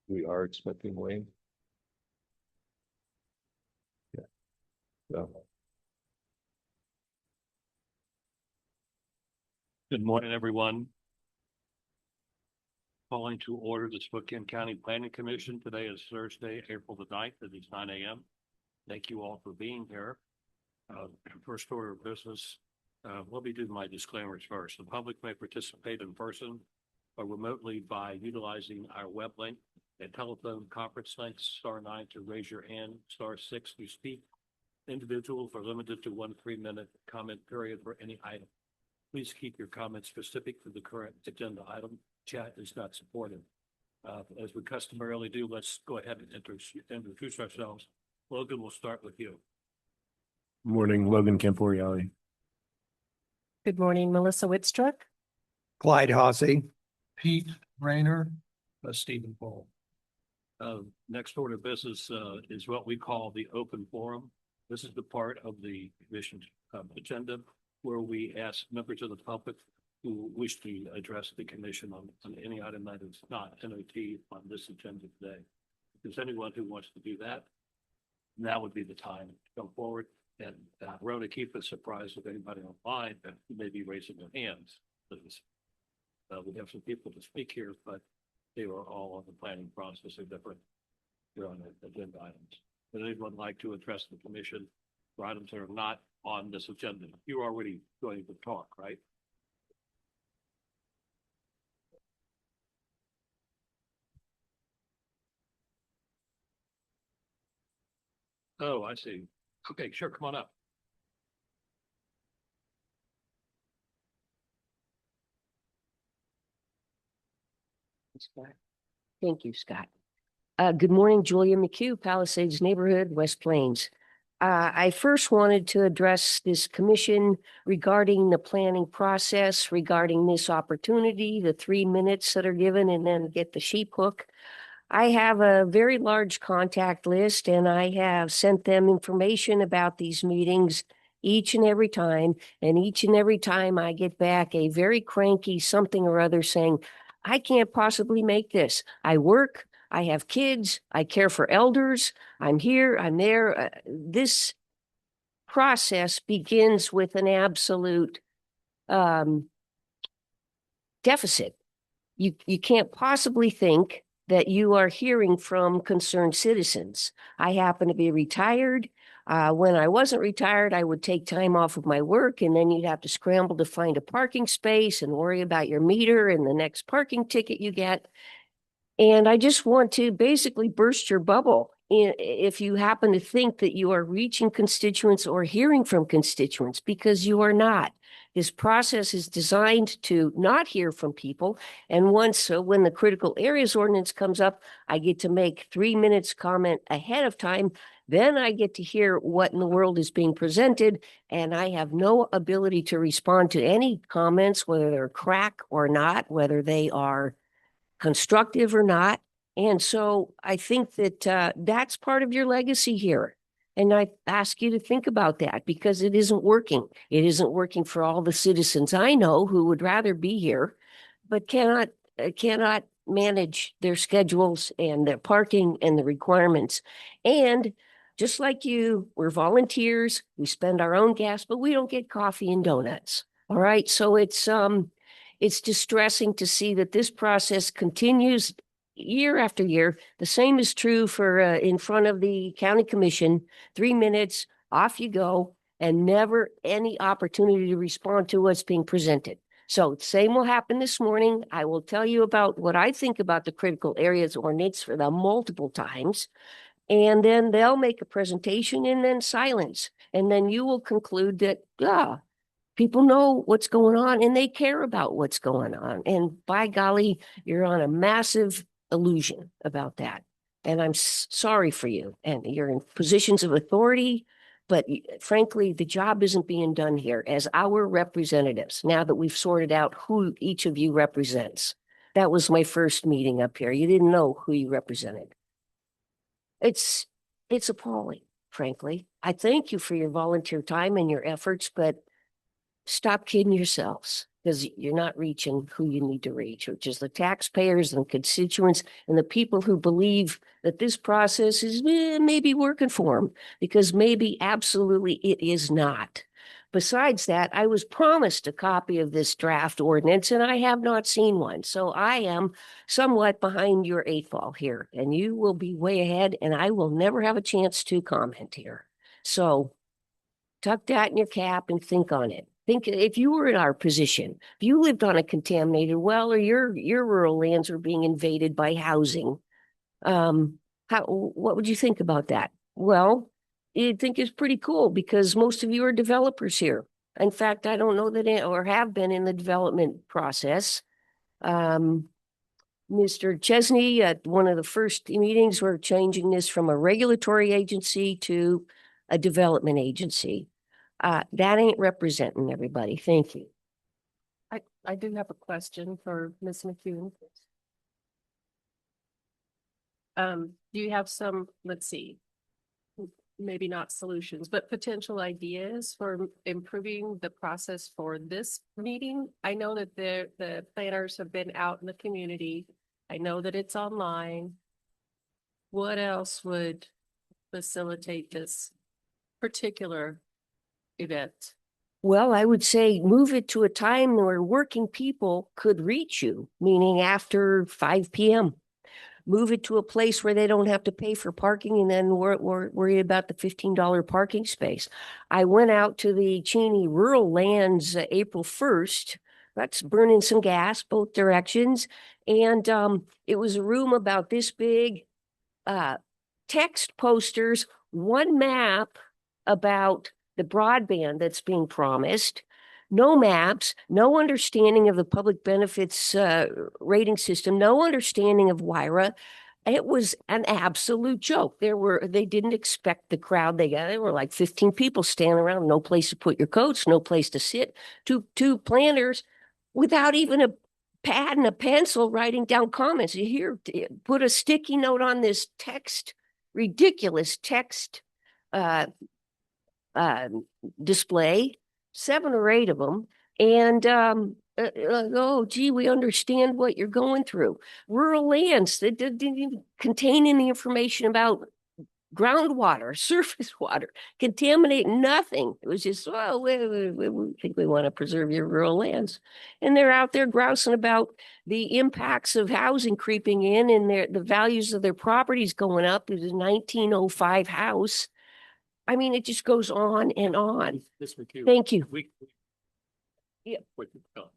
We are expecting Wayne. Yeah. So, Good morning, everyone. Calling to order the Spokane County Planning Commission. Today is Thursday, April the 9th. It is 9 a.m. Thank you all for being here. First order of business, let me do my disclaimers first. The public may participate in person or remotely by utilizing our web link and telephone conference link, *9 to raise your hand, *6 to speak. Individuals are limited to 1 3-minute comment period for any item. Please keep your comments specific to the current agenda item. Chat is not supported. As we customarily do, let's go ahead and introduce ourselves. Logan, we'll start with you. morning, Logan Camporiali. Good morning, Melissa Whitstruck. Clyde Hossie. Pete Rayner. Stephen Paul. Next order of business is what we call the open forum. This is the part of the commission's agenda where we ask members of the public who wish to address the commission on any item that is not NOT on this agenda today. If there's anyone who wants to do that, now would be the time to come forward. And Rhoda, keep us surprised if anybody online that may be raising their hands. Please. We have some people to speak here, but they are all on the planning process of different on agenda items. Would anyone like to address the commission for items that are not on this agenda? You're already going to talk, right? Oh, I see. Okay, sure. Come on up. Thank you, Scott. Good morning, Julia McHugh, Palisades Neighborhood, West Plains. I first wanted to address this commission regarding the planning process, regarding this opportunity, the 3 minutes that are given, and then get the sheep hook. I have a very large contact list, and I have sent them information about these meetings each and every time. And each and every time I get back a very cranky something or other saying, I can't possibly make this. I work, I have kids, I care for elders, I'm here, I'm there. This process begins with an absolute deficit. You can't possibly think that you are hearing from concerned citizens. I happen to be retired. When I wasn't retired, I would take time off of my work, and then you'd have to scramble to find a parking space and worry about your meter and the next parking ticket you get. And I just want to basically burst your bubble if you happen to think that you are reaching constituents or hearing from constituents, because you are not. This process is designed to not hear from people. And once, when the critical areas ordinance comes up, I get to make 3 minutes comment ahead of time. Then I get to hear what in the world is being presented. And I have no ability to respond to any comments, whether they're crack or not, whether they are constructive or not. And so I think that that's part of your legacy here. And I ask you to think about that, because it isn't working. It isn't working for all the citizens I know who would rather be here, but cannot manage their schedules and their parking and the requirements. And just like you, we're volunteers. We spend our own gas, but we don't get coffee and donuts. All right. So it's distressing to see that this process continues year after year. The same is true for in front of the county commission. 3 minutes, off you go, and never any opportunity to respond to what's being presented. So the same will happen this morning. I will tell you about what I think about the critical areas ordinance for them multiple times. And then they'll make a presentation and then silence. And then you will conclude that, people know what's going on and they care about what's going on. And by golly, you're on a massive illusion about that. And I'm sorry for you. And you're in positions of authority, but frankly, the job isn't being done here as our representatives, now that we've sorted out who each of you represents. That was my first meeting up here. You didn't know who you represented. It's appalling, frankly. I thank you for your volunteer time and your efforts, but stop kidding yourselves. because you're not reaching who you need to reach, which is the taxpayers and constituents and the people who believe that this process is maybe working for them, because maybe absolutely it is not. Besides that, I was promised a copy of this draft ordinance and I have not seen one. So I am somewhat behind your 8 ball here, and you will be way ahead and I will never have a chance to comment here. So tuck that in your cap and think on it. Think if you were in our position, if you lived on a contaminated well, or your rural lands were being invaded by housing, what would you think about that? Well, you'd think it's pretty cool because most of you are developers here. In fact, I don't know that or have been in the development process. Mr. Chesney, at one of the first meetings, we're changing this from a regulatory agency to a development agency. That ain't representing everybody. Thank you. I do have a question for Ms. McCune. Do you have some, let's see, maybe not solutions, but potential ideas for improving the process for this meeting? I know that the planners have been out in the community. I know that it's online. What else would facilitate this particular event? Well, I would say move it to a time where working people could reach you, meaning after 5 p.m. Move it to a place where they don't have to pay for parking and then worry about the $15 parking space. I went out to the Cheney Rural Lands April 1st. That's burning some gas both directions. And it was a room about this big, text posters, one map about the broadband that's being promised, no maps, no understanding of the public benefits rating system, no understanding of WIRA. It was an absolute joke. They didn't expect the crowd they got. There were like 15 people standing around, no place to put your coats, no place to sit. Two planners without even a pad and a pencil writing down comments. You hear, put a sticky note on this text, ridiculous text display, 7 or 8 of them, and oh gee, we understand what you're going through. Rural lands that didn't even contain any information about groundwater, surface water, contaminate nothing. It was just, well, we think we want to preserve your rural lands. And they're out there grousing about the impacts of housing creeping in and the values of their properties going up. It was a 1905 house. I mean, it just goes on and on. Ms. McHugh. Thank you. Yeah.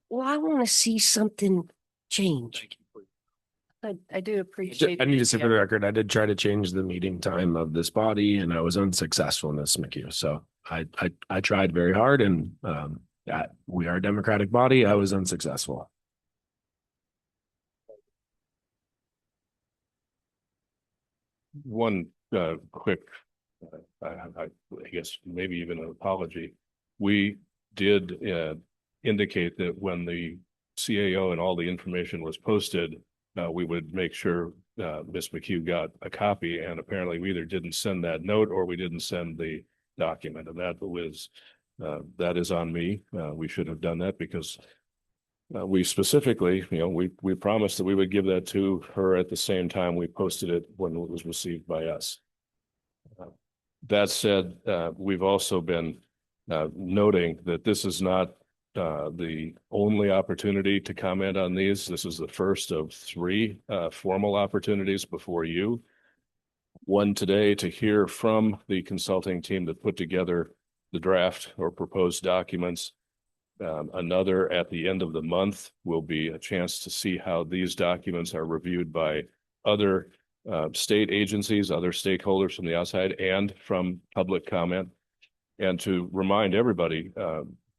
Well, I want to see something change. Thank you. I do appreciate. I need to say for the record, I did try to change the meeting time of this body and I was unsuccessful, Ms. McHugh. So I tried very hard and we are a democratic body. I was unsuccessful. One quick, I guess maybe even an apology. We did indicate that when the CAO and all the information was posted, we would make sure Ms. McHugh got a copy, and apparently we either didn't send that note or we didn't send the document, and that is on me. We should have done that because we specifically, we promised that we would give that to her at the same time we posted it when it was received by us. That said, we've also been noting that this is not the only opportunity to comment on these. This is the first of 3 formal opportunities before you. One today to hear from the consulting team that put together the draft or proposed documents. Another at the end of the month will be a chance to see how these documents are reviewed by other state agencies, other stakeholders from the outside and from public comment. And to remind everybody,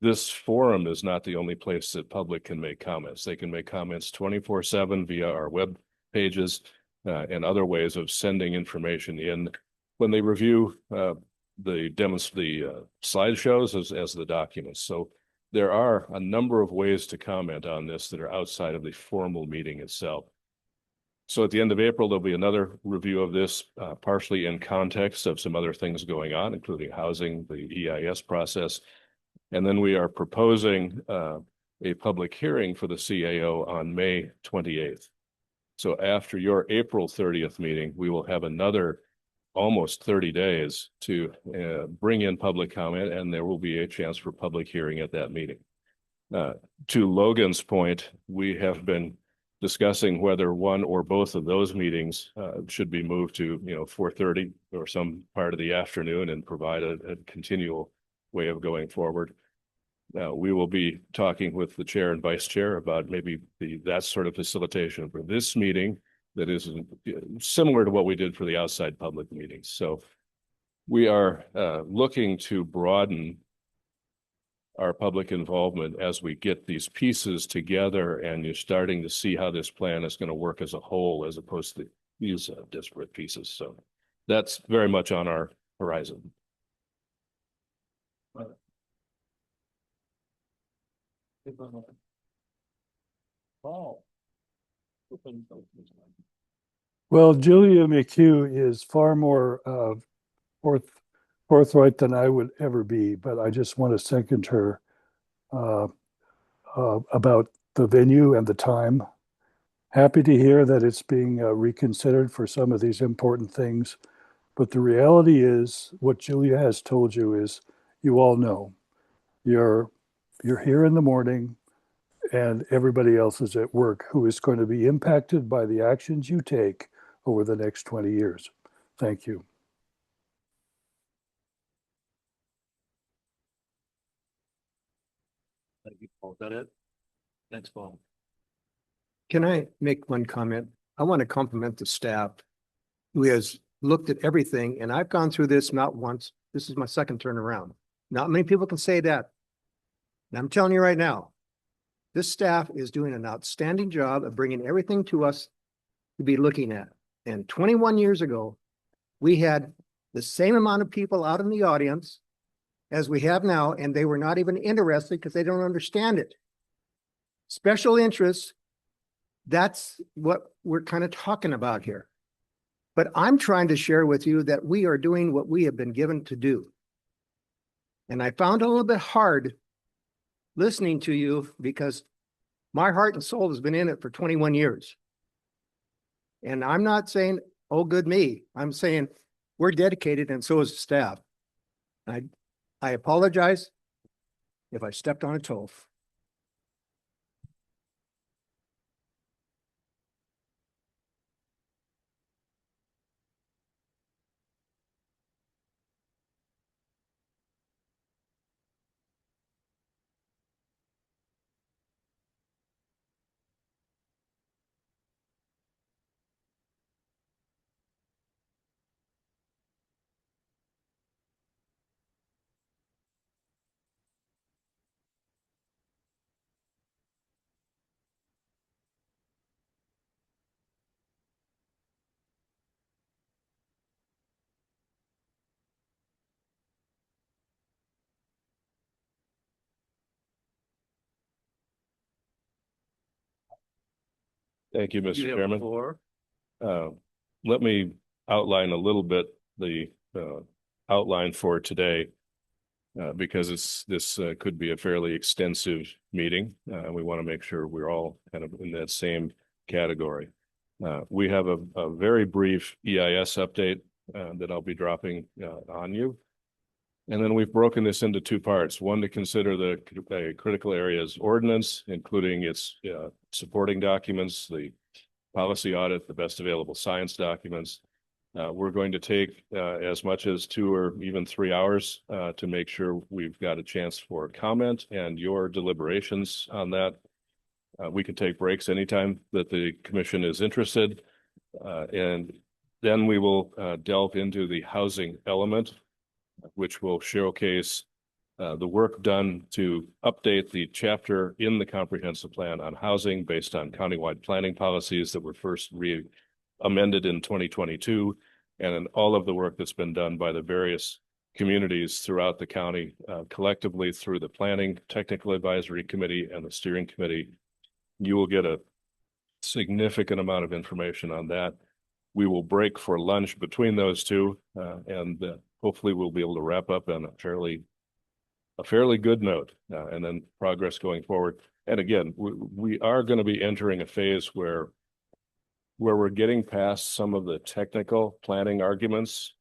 this forum is not the only place that public can make comments. They can make comments 24/7 via our web pages and other ways of sending information in when they review the slideshows as the documents. So there are a number of ways to comment on this that are outside of the formal meeting itself. So at the end of April, there'll be another review of this, partially in context of some other things going on, including housing, the EIS process. And then we are proposing a public hearing for the CAO on May 28th. So after your April 30th meeting, we will have another almost 30 days to bring in public comment, and there will be a chance for public hearing at that meeting. To Logan's point, we have been discussing whether one or both of those meetings should be moved to 4:30 or some part of the afternoon and provide a continual way of going forward. We will be talking with the chair and vice chair about maybe that sort of facilitation for this meeting that is similar to what we did for the outside public meetings. So we are looking to broaden our public involvement as we get these pieces together, and you're starting to see how this plan is going to work as a whole as opposed to these disparate pieces. So that's very much on our horizon. Well, Julia McHugh is far more forthright than I would ever be, but I just want to second her about the venue and the time. Happy to hear that it's being reconsidered for some of these important things. But the reality is, what Julia has told you is, you all know, you're here in the morning, and everybody else is at work who is going to be impacted by the actions you take over the next 20 years. Thank you. Thank you, Paul. Is that it? Thanks, Paul. Can I make one comment? I want to compliment the staff who has looked at everything, and I've gone through this not once. This is my second turn around. Not many people can say that. And I'm telling you right now, this staff is doing an outstanding job of bringing everything to us to be looking at. And 21 years ago, we had the same amount of people out in the audience as we have now, and they were not even interested because they don't understand it. Special interests, that's what we're kind of talking about here. But I'm trying to share with you that we are doing what we have been given to do. And I found it a little bit hard listening to you because my heart and soul has been in it for 21 years. And I'm not saying, oh, good me. I'm saying we're dedicated, and so is the staff. I apologize if I stepped on a toe. Thank you, You Mr. have the Chairman. floor. Let me outline a little bit the outline for today, because this could be a fairly extensive meeting. We want to make sure we're all kind of in that same category. We have a very brief EIS update that I'll be dropping on you. And then we've broken this into two parts. One, to consider the critical areas ordinance, including its supporting documents, the policy audit, the best available science documents. We're going to take as much as 2 or even 3 hours to make sure we've got a chance for comment and your deliberations on that. We can take breaks anytime that the commission is interested. And then we will delve into the housing element, which will showcase the work done to update the chapter in the comprehensive plan on housing based on countywide planning policies that were first amended in 2022, and all of the work that's been done by the various communities throughout the county, collectively through the Planning Technical Advisory Committee and the Steering Committee. You will get a significant amount of information on that. We will break for lunch between those two, and hopefully we'll be able to wrap up on a fairly good note, and then progress going forward. and again, we are going to be entering a phase where we're getting past some of the technical planning arguments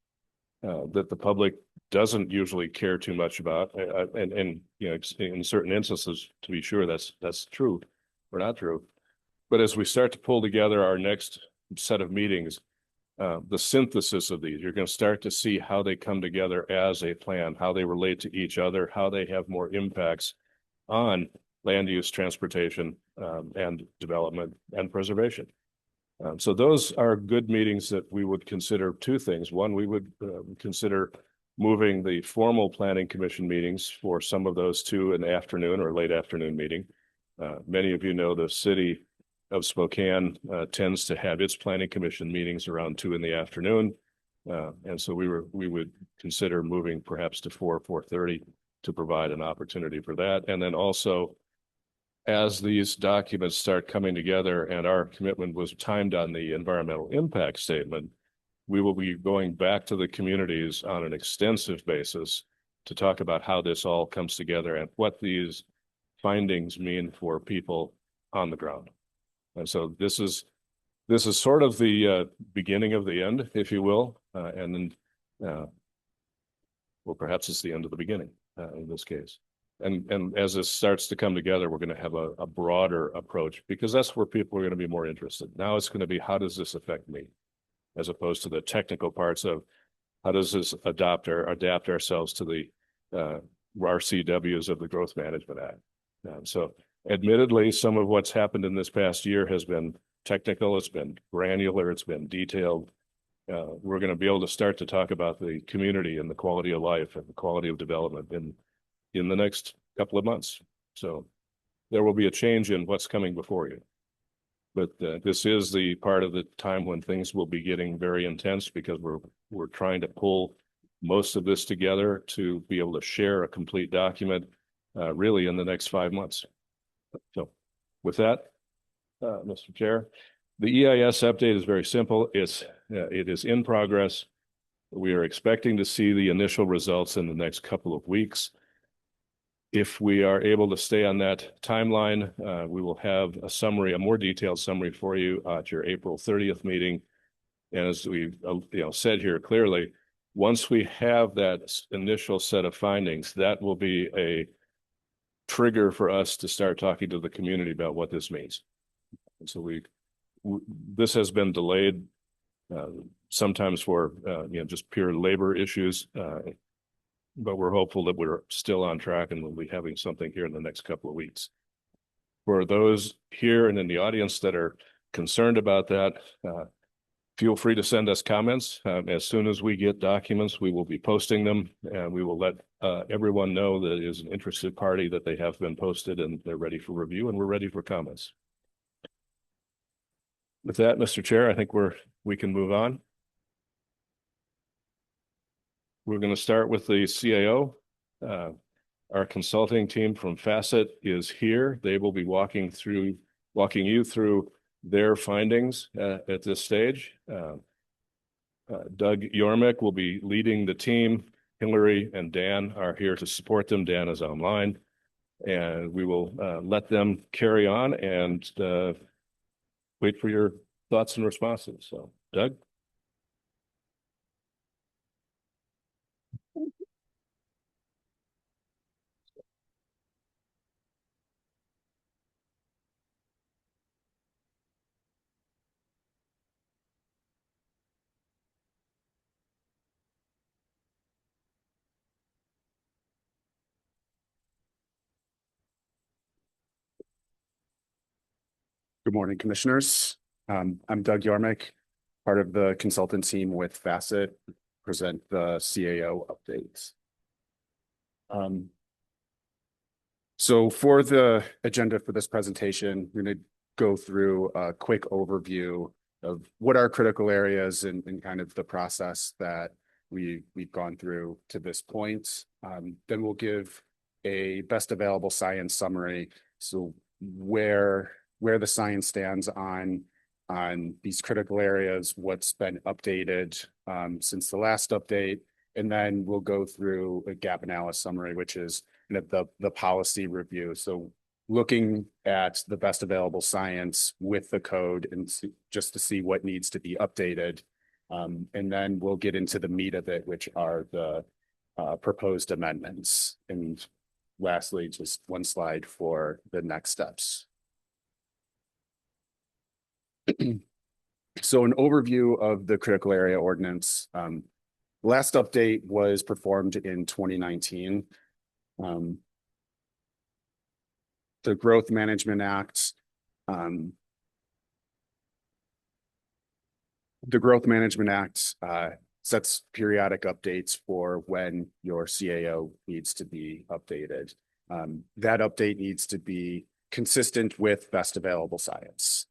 that the public doesn't usually care too much about. And you know, in certain instances, to be sure, that's true or not true. But as we start to pull together our next set of meetings, the synthesis of these, you're going to start to see how they come together as a plan, how they relate to each other, how they have more impacts on land use, transportation, and development and preservation. So those are good meetings that we would consider two things. One, we would consider moving the formal planning commission meetings for some of those to an afternoon or late afternoon meeting. Many of you know the city of Spokane tends to have its planning commission meetings around 2 p.m. And so we would consider moving perhaps to 4:30 to provide an opportunity for that. And then also, as these documents start coming together and our commitment was timed on the environmental impact statement, we will be going back to the communities on an extensive basis to talk about how this all comes together and what these findings mean for people on the ground. And so this is sort of the beginning of the end, if you will, and then, well, perhaps it's the end of the beginning in this case. And as this starts to come together, we're going to have a broader approach because that's where people are going to be more interested. Now it's going to be, how does this affect me? As opposed to the technical parts of how does this adapt ourselves to the RCWs of the Growth Management Act. So admittedly, some of what's happened in this past year has been technical, it's been granular, it's been detailed. We're going to be able to start to talk about the community and the quality of life and the quality of development in the next couple of months. So there will be a change in what's coming before you. But this is the part of the time when things will be getting very intense because we're trying to pull most of this together to be able to share a complete document really in the next 5 months. So with that, Mr. Chair, the EIS update is very simple. It is in progress. We are expecting to see the initial results in the next couple of weeks. If we are able to stay on that timeline, we will have a more detailed summary for you at your April 30th meeting. And as we've said here clearly, once we have that initial set of findings, that will be a trigger for us to start talking to the community about what this means. And so this has been delayed sometimes for just pure labor issues. But we're hopeful that we're still on track and we'll be having something here in the next couple of weeks. For those here and in the audience that are concerned about that, feel free to send us comments. As soon as we get documents, we will be posting them and we will let everyone know that is an interested party that they have been posted and they're ready for review and we're ready for comments. With that, Mr. Chair, I think we can move on. We're going to start with the CAO. Our consulting team from Facet is here. They will be walking you through their findings at this stage. Doug Yormick will be leading the team. Hillary and Dan are here to support them. Dan is online. And we will let them carry on and wait for your thoughts and responses. So, Doug? Good morning, commissioners. I'm Doug Yormick, part of the consultant team with Facet, present the CAO updates. So for the agenda for this presentation, we're going to go through a quick overview of what are critical areas and kind of the process that we've gone through to this point. Then we'll give a best available science summary. So where the science stands on these critical areas, what's been updated since the last update, and then we'll go through a gap analysis summary, which is kind of the policy review. So looking at the best available science with the code and just to see what needs to be updated. And then we'll get into the meat of it, which are the proposed amendments. And lastly, just one slide for the next steps. So an overview of the critical area ordinance. Last update was performed in 2019. The Growth Management Act. The Growth Management Act sets periodic updates for when your CAO needs to be updated. That update needs to be consistent with best available science.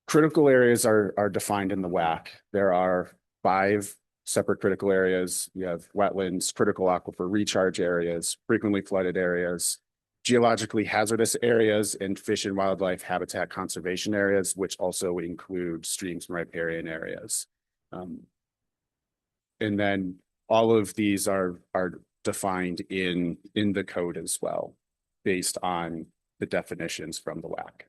Critical areas are defined in the WAC. There are 5 separate critical areas. You have wetlands, critical aquifer recharge areas, frequently flooded areas, geologically hazardous areas, and fish and wildlife habitat conservation areas, which also include streams and riparian areas. And then all of these are defined in the code as well, based on the definitions from the WAC.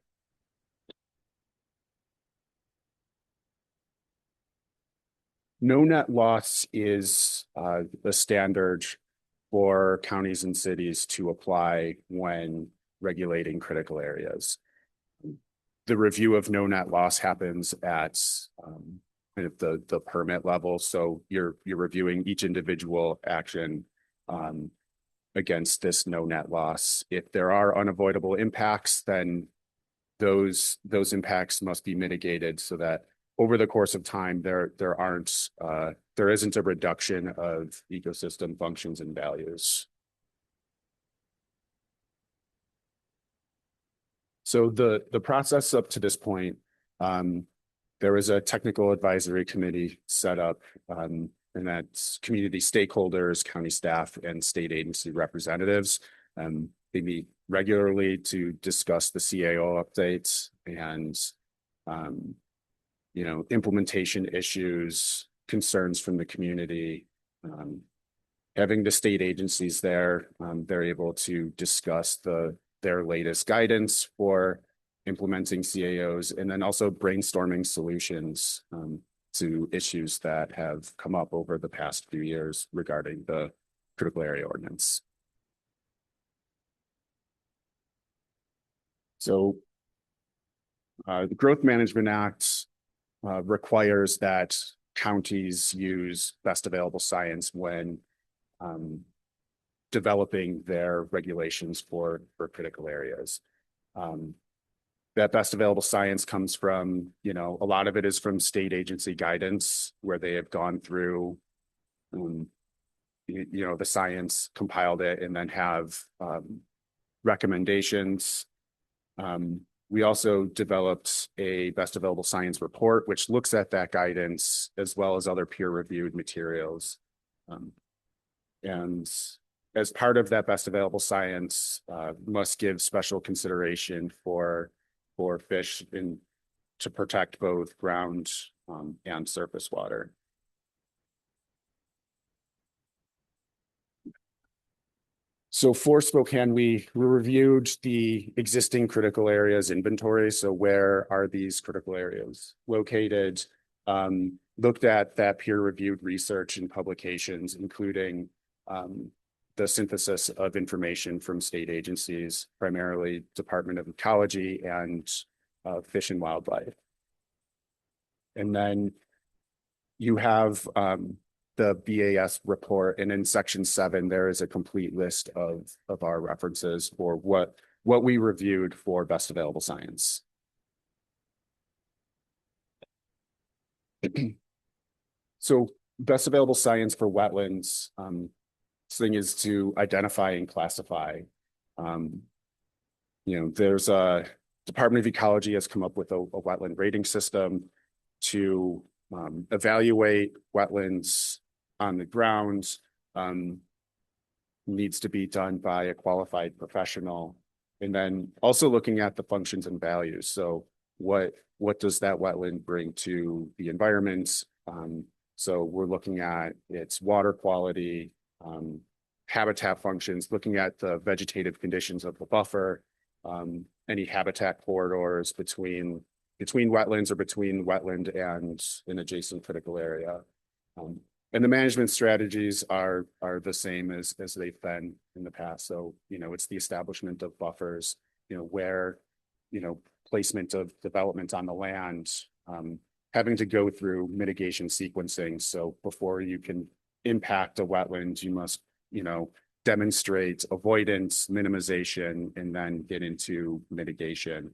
No net loss is the standard for counties and cities to apply when regulating critical areas. The review of no net loss happens at kind of the permit level. So you're reviewing each individual action against this no net loss. If there are unavoidable impacts, then those impacts must be mitigated so that over the course of time, there isn't a reduction of ecosystem functions and values. So the process up to this point, there was a technical advisory committee set up, and that's community stakeholders, county staff, and state agency representatives. They meet regularly to discuss the CAO updates and implementation issues, concerns from the community. Having the state agencies there, they're able to discuss their latest guidance for implementing CAOs, and then also brainstorming solutions to issues that have come up over the past few years regarding the critical area ordinance. So the Growth Management Act requires that counties use best available science when developing their regulations for critical areas. That best available science comes from, a lot of it is from state agency guidance where they have gone through, the science, compiled it, and then have recommendations. We also developed a best available science report, which looks at that guidance as well as other peer-reviewed materials. And as part of that best available science, must give special consideration for fish to protect both ground and surface water. So for Spokane, we reviewed the existing critical areas inventory. So where are these critical areas located? Looked at that peer-reviewed research and publications, including the synthesis of information from state agencies, primarily Department of Ecology and Fish and Wildlife. And then you have the BAS report, and in section 7, there is a complete list of our references for what we reviewed for best available science. So best available science for wetlands, this thing is to identify and classify. There's a Department of Ecology has come up with a wetland rating system to evaluate wetlands on the ground. Needs to be done by a qualified professional. And then also looking at the functions and values. So what does that wetland bring to the environment? So we're looking at its water quality, habitat functions, looking at the vegetative conditions of the buffer, any habitat corridors between wetlands or between wetland and an adjacent critical area. And the management strategies are the same as they've been in the past. So, it's the establishment of buffers, where, placement of development on the land, having to go through mitigation sequencing. So before you can impact a wetland, you must, demonstrate avoidance, minimization, and then get into mitigation.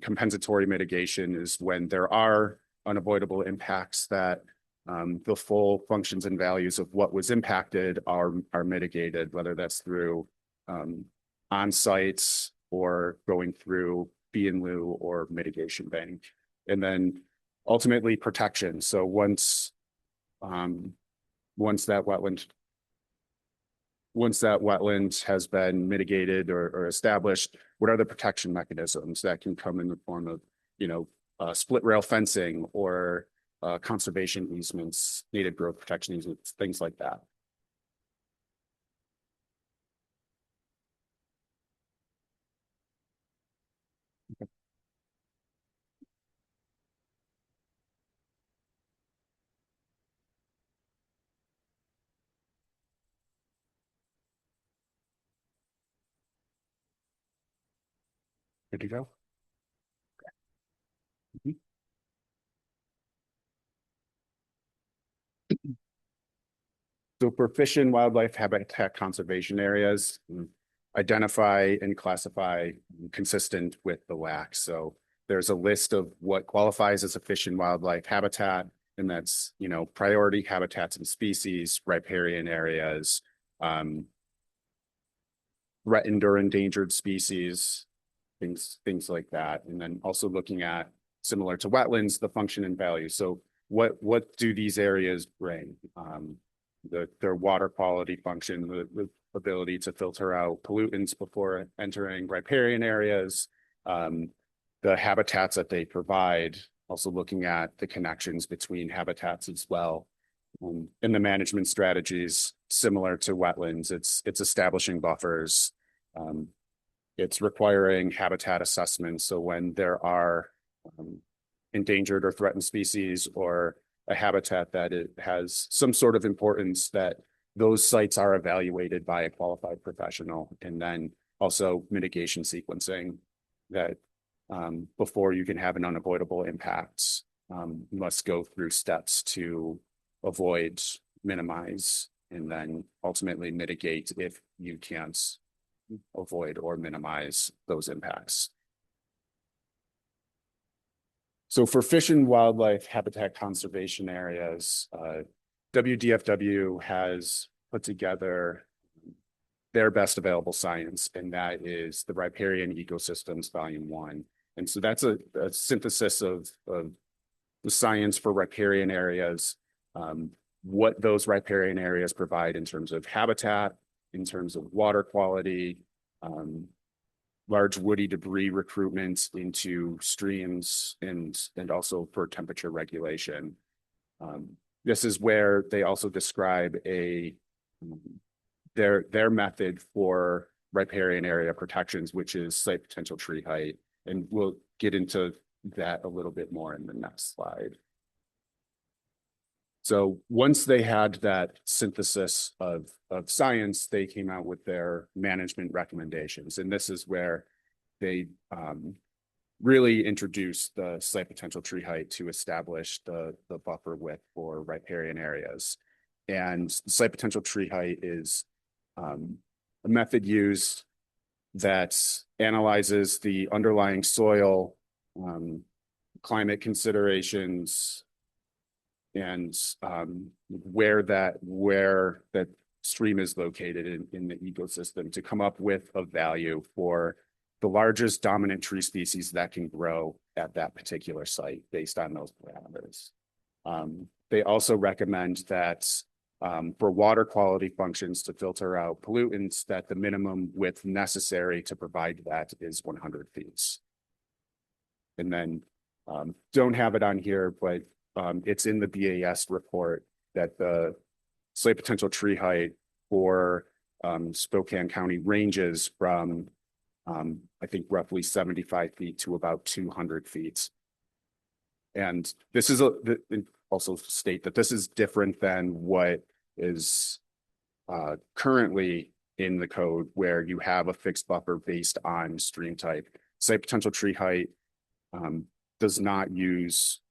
Compensatory mitigation is when there are unavoidable impacts that the full functions and values of what was impacted are mitigated, whether that's through on-sites or going through fee in lieu or mitigation bank. And then ultimately protection. So once that wetland has been mitigated or established, what are the protection mechanisms that can come in the form of, split rail fencing or conservation easements, native growth protection easements, things like that. Okay. Good to go. Okay. So for fish and wildlife habitat conservation areas, identify and classify consistent with the WAC. So there's a list of what qualifies as a fish and wildlife habitat, and that's, priority habitats and species, riparian areas, threatened or endangered species, things like that. And then also looking at, similar to wetlands, the function and value. So what do these areas bring? Their water quality function, the ability to filter out pollutants before entering riparian areas, the habitats that they provide, also looking at the connections between habitats as well. In the management strategies, similar to wetlands, it's establishing buffers. It's requiring habitat assessments. So when there are endangered or threatened species or a habitat that it has some sort of importance, that those sites are evaluated by a qualified professional. And then also mitigation sequencing, that before you can have an unavoidable impact, you must go through steps to avoid, minimize, and then ultimately mitigate if you can't avoid or minimize those impacts. So for fish and wildlife habitat conservation areas, WDFW has put together their best available science, and that is the Riparian Ecosystems Volume 1. And so that's a synthesis of the science for riparian areas, what those riparian areas provide in terms of habitat, in terms of water quality, large woody debris recruitment into streams, and also for temperature regulation. This is where they also describe their method for riparian area protections, which is site potential tree height. And we'll get into that a little bit more in the next slide. So once they had that synthesis of science, they came out with their management recommendations. And this is where they really introduced the site potential tree height to establish the buffer width for riparian areas. And site potential tree height is a method used that analyzes the underlying soil, climate considerations, and where that stream is located in the ecosystem to come up with a value for the largest dominant tree species that can grow at that particular site based on those parameters. They also recommend that for water quality functions to filter out pollutants, that the minimum width necessary to provide that is 100 feet. And then don't have it on here, but it's in the BAS report that the site potential tree height for Spokane County ranges from, I think roughly 75 feet to about 200 feet. And this is also state that this is different than what is currently in the code, where you have a fixed buffer based on stream type. Site potential tree height does not use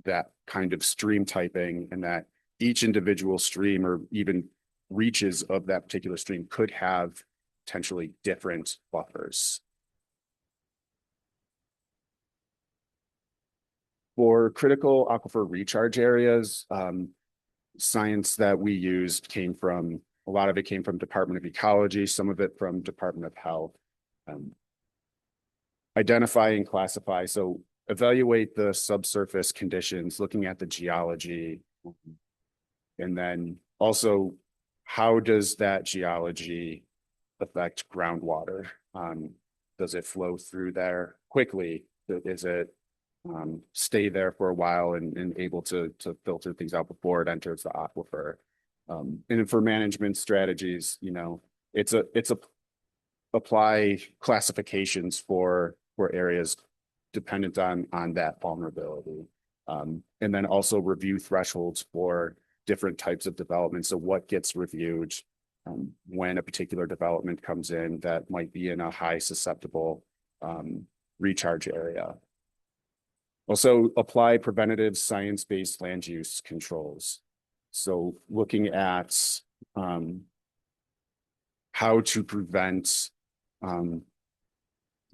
that kind of stream typing, and that each individual stream or even reaches of that particular stream could have potentially different buffers. For critical aquifer recharge areas, science that we used came from, a lot of it came from Department of Ecology, some of it from Department of Health. Identify and classify. So evaluate the subsurface conditions, looking at the geology. And then also, how does that geology affect groundwater? Does it flow through there quickly? Is it stay there for a while and able to filter things out before it enters the aquifer? And for management strategies, you know, it's a apply classifications for areas dependent on that vulnerability. And then also review thresholds for different types of development. So what gets reviewed when a particular development comes in that might be in a high susceptible recharge area. Also apply preventative science-based land use controls. So looking at how to prevent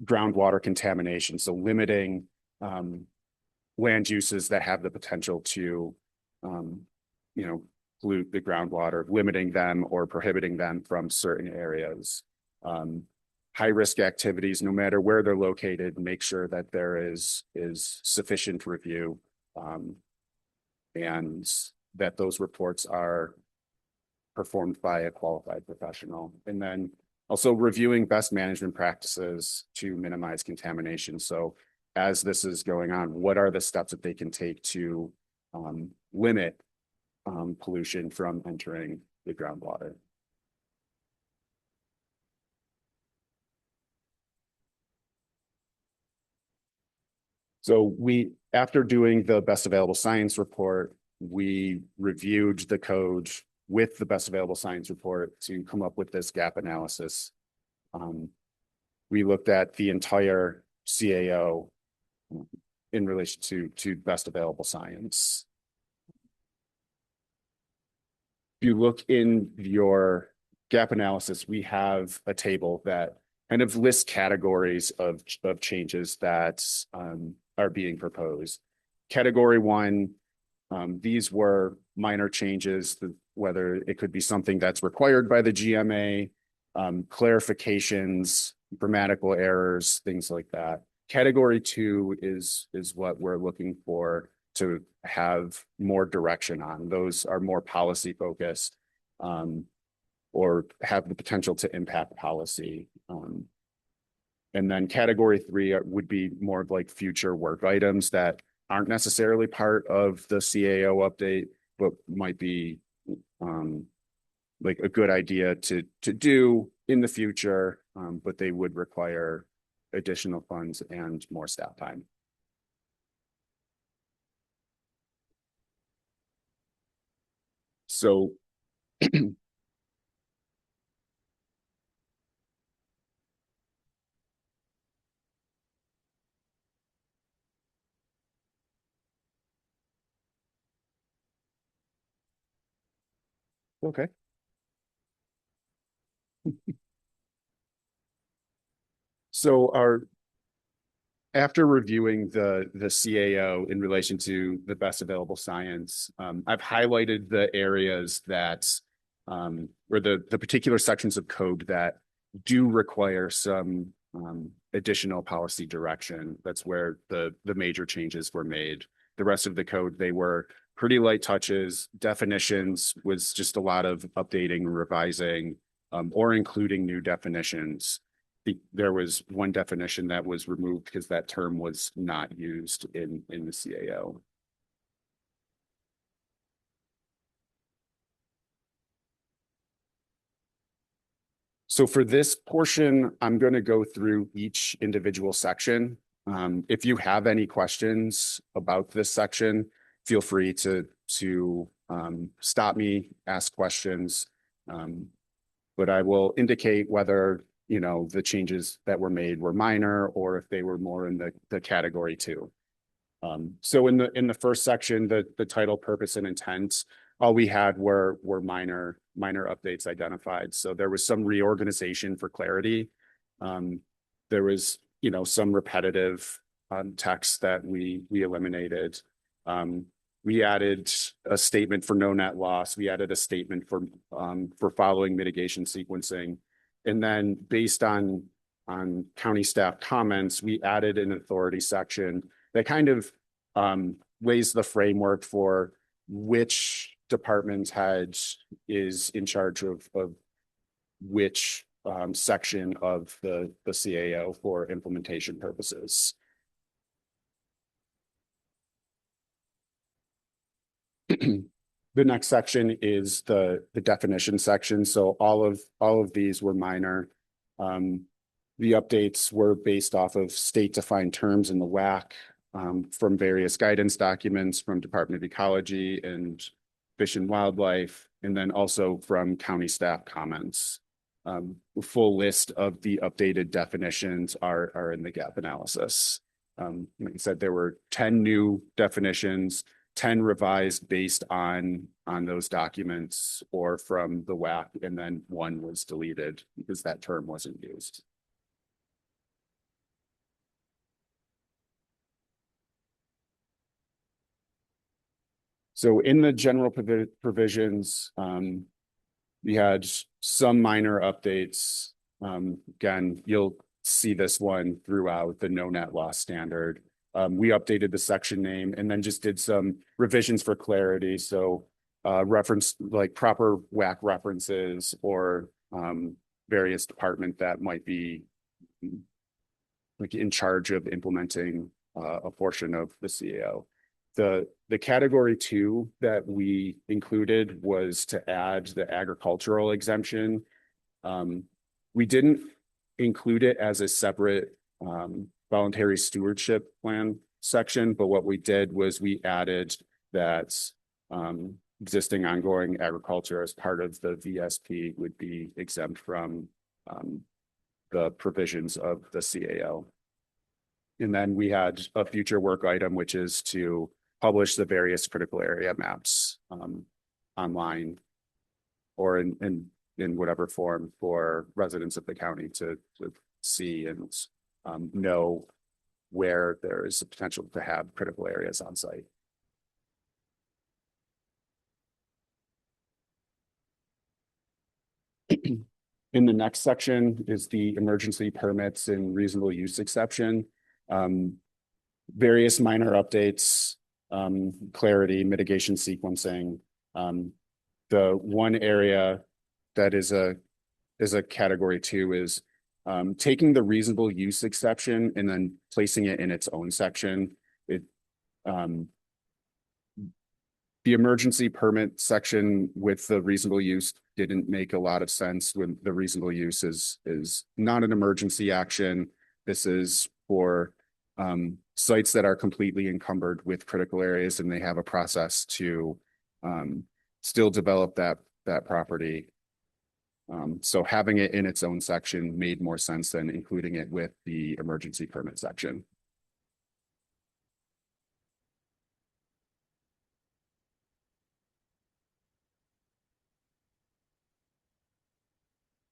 groundwater contamination. So limiting land uses that have the potential to, pollute the groundwater, limiting them or prohibiting them from certain areas. High risk activities, no matter where they're located, make sure that there is sufficient review and that those reports are performed by a qualified professional. And then also reviewing best management practices to minimize contamination. So as this is going on, what are the steps that they can take to limit pollution from entering the groundwater? So after doing the best available science report, we reviewed the code with the best available science report to come up with this gap analysis. We looked at the entire CAO in relation to best available science. If you look in your gap analysis, we have a table that kind of lists categories of changes that are being proposed. Category 1, these were minor changes, whether it could be something that's required by the GMA, clarifications, grammatical errors, things like that. Category 2 is what we're looking for to have more direction on. Those are more policy focused or have the potential to impact policy. And then category 3 would be more of like future work items that aren't necessarily part of the CAO update, but might be like a good idea to do in the future, but they would require additional funds and more staff time. So okay. So after reviewing the CAO in relation to the best available science, I've highlighted the areas that or the particular sections of code that do require some additional policy direction. That's where the major changes were made. The rest of the code, they were pretty light touches. Definitions was just a lot of updating, revising, or including new definitions. There was one definition that was removed because that term was not used in the CAO. So for this portion, I'm going to go through each individual section. If you have any questions about this section, feel free to stop me, ask questions. But I will indicate whether, you know, the changes that were made were minor or if they were more in the category 2. So in the first section, the title, purpose, and intent, all we had were minor updates identified. So there was some reorganization for clarity. There was, you know, some repetitive text that we eliminated. We added a statement for no net loss. We added a statement for following mitigation sequencing. And then based on county staff comments, we added an authority section that kind of lays the framework for which department head is in charge of which section of the CAO for implementation purposes. The next section is the definition section. So all of these were minor. The updates were based off of state defined terms in the WAC, from various guidance documents from Department of Ecology and Fish and Wildlife, and then also from county staff comments. A full list of the updated definitions are in the gap analysis. Like I said, there were 10 new definitions, 10 revised based on those documents or from the WAC, and then 1 was deleted because that term wasn't used. So in the general provisions, we had some minor updates. Again, you'll see this one throughout the no net loss standard. We updated the section name and then just did some revisions for clarity. So reference like proper WAC references or various department that might be like in charge of implementing a portion of the CAO. The category 2 that we included was to add the agricultural exemption. We didn't include it as a separate voluntary stewardship plan section, but what we did was we added that existing ongoing agriculture as part of the VSP would be exempt from the provisions of the CAO. And then we had a future work item, which is to publish the various critical area maps online or in whatever form for residents of the county to see and know where there is a potential to have critical areas on site. In the next section is the emergency permits and reasonable use exception. Various minor updates, clarity, mitigation sequencing. The one area that is a category 2 is taking the reasonable use exception and then placing it in its own section. The emergency permit section with the reasonable use didn't make a lot of sense when the reasonable use is not an emergency action. This is for sites that are completely encumbered with critical areas and they have a process to still develop that property. So having it in its own section made more sense than including it with the emergency permit section.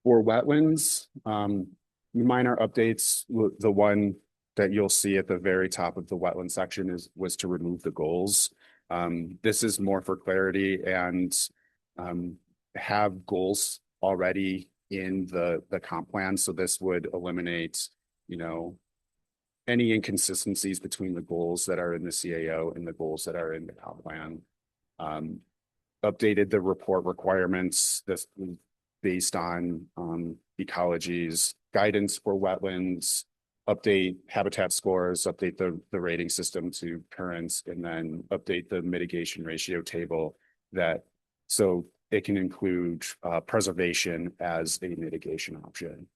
For wetlands, minor updates, the one that you'll see at the very top of the wetland section was to remove the goals. This is more for clarity and have goals already in the comp plan. So this would eliminate, you know, any inconsistencies between the goals that are in the CAO and the goals that are in the comp plan. Updated the report requirements. This was based on ecology's guidance for wetlands, update habitat scores, update the rating system to currents, and then update the mitigation ratio table so it can include preservation as a mitigation option.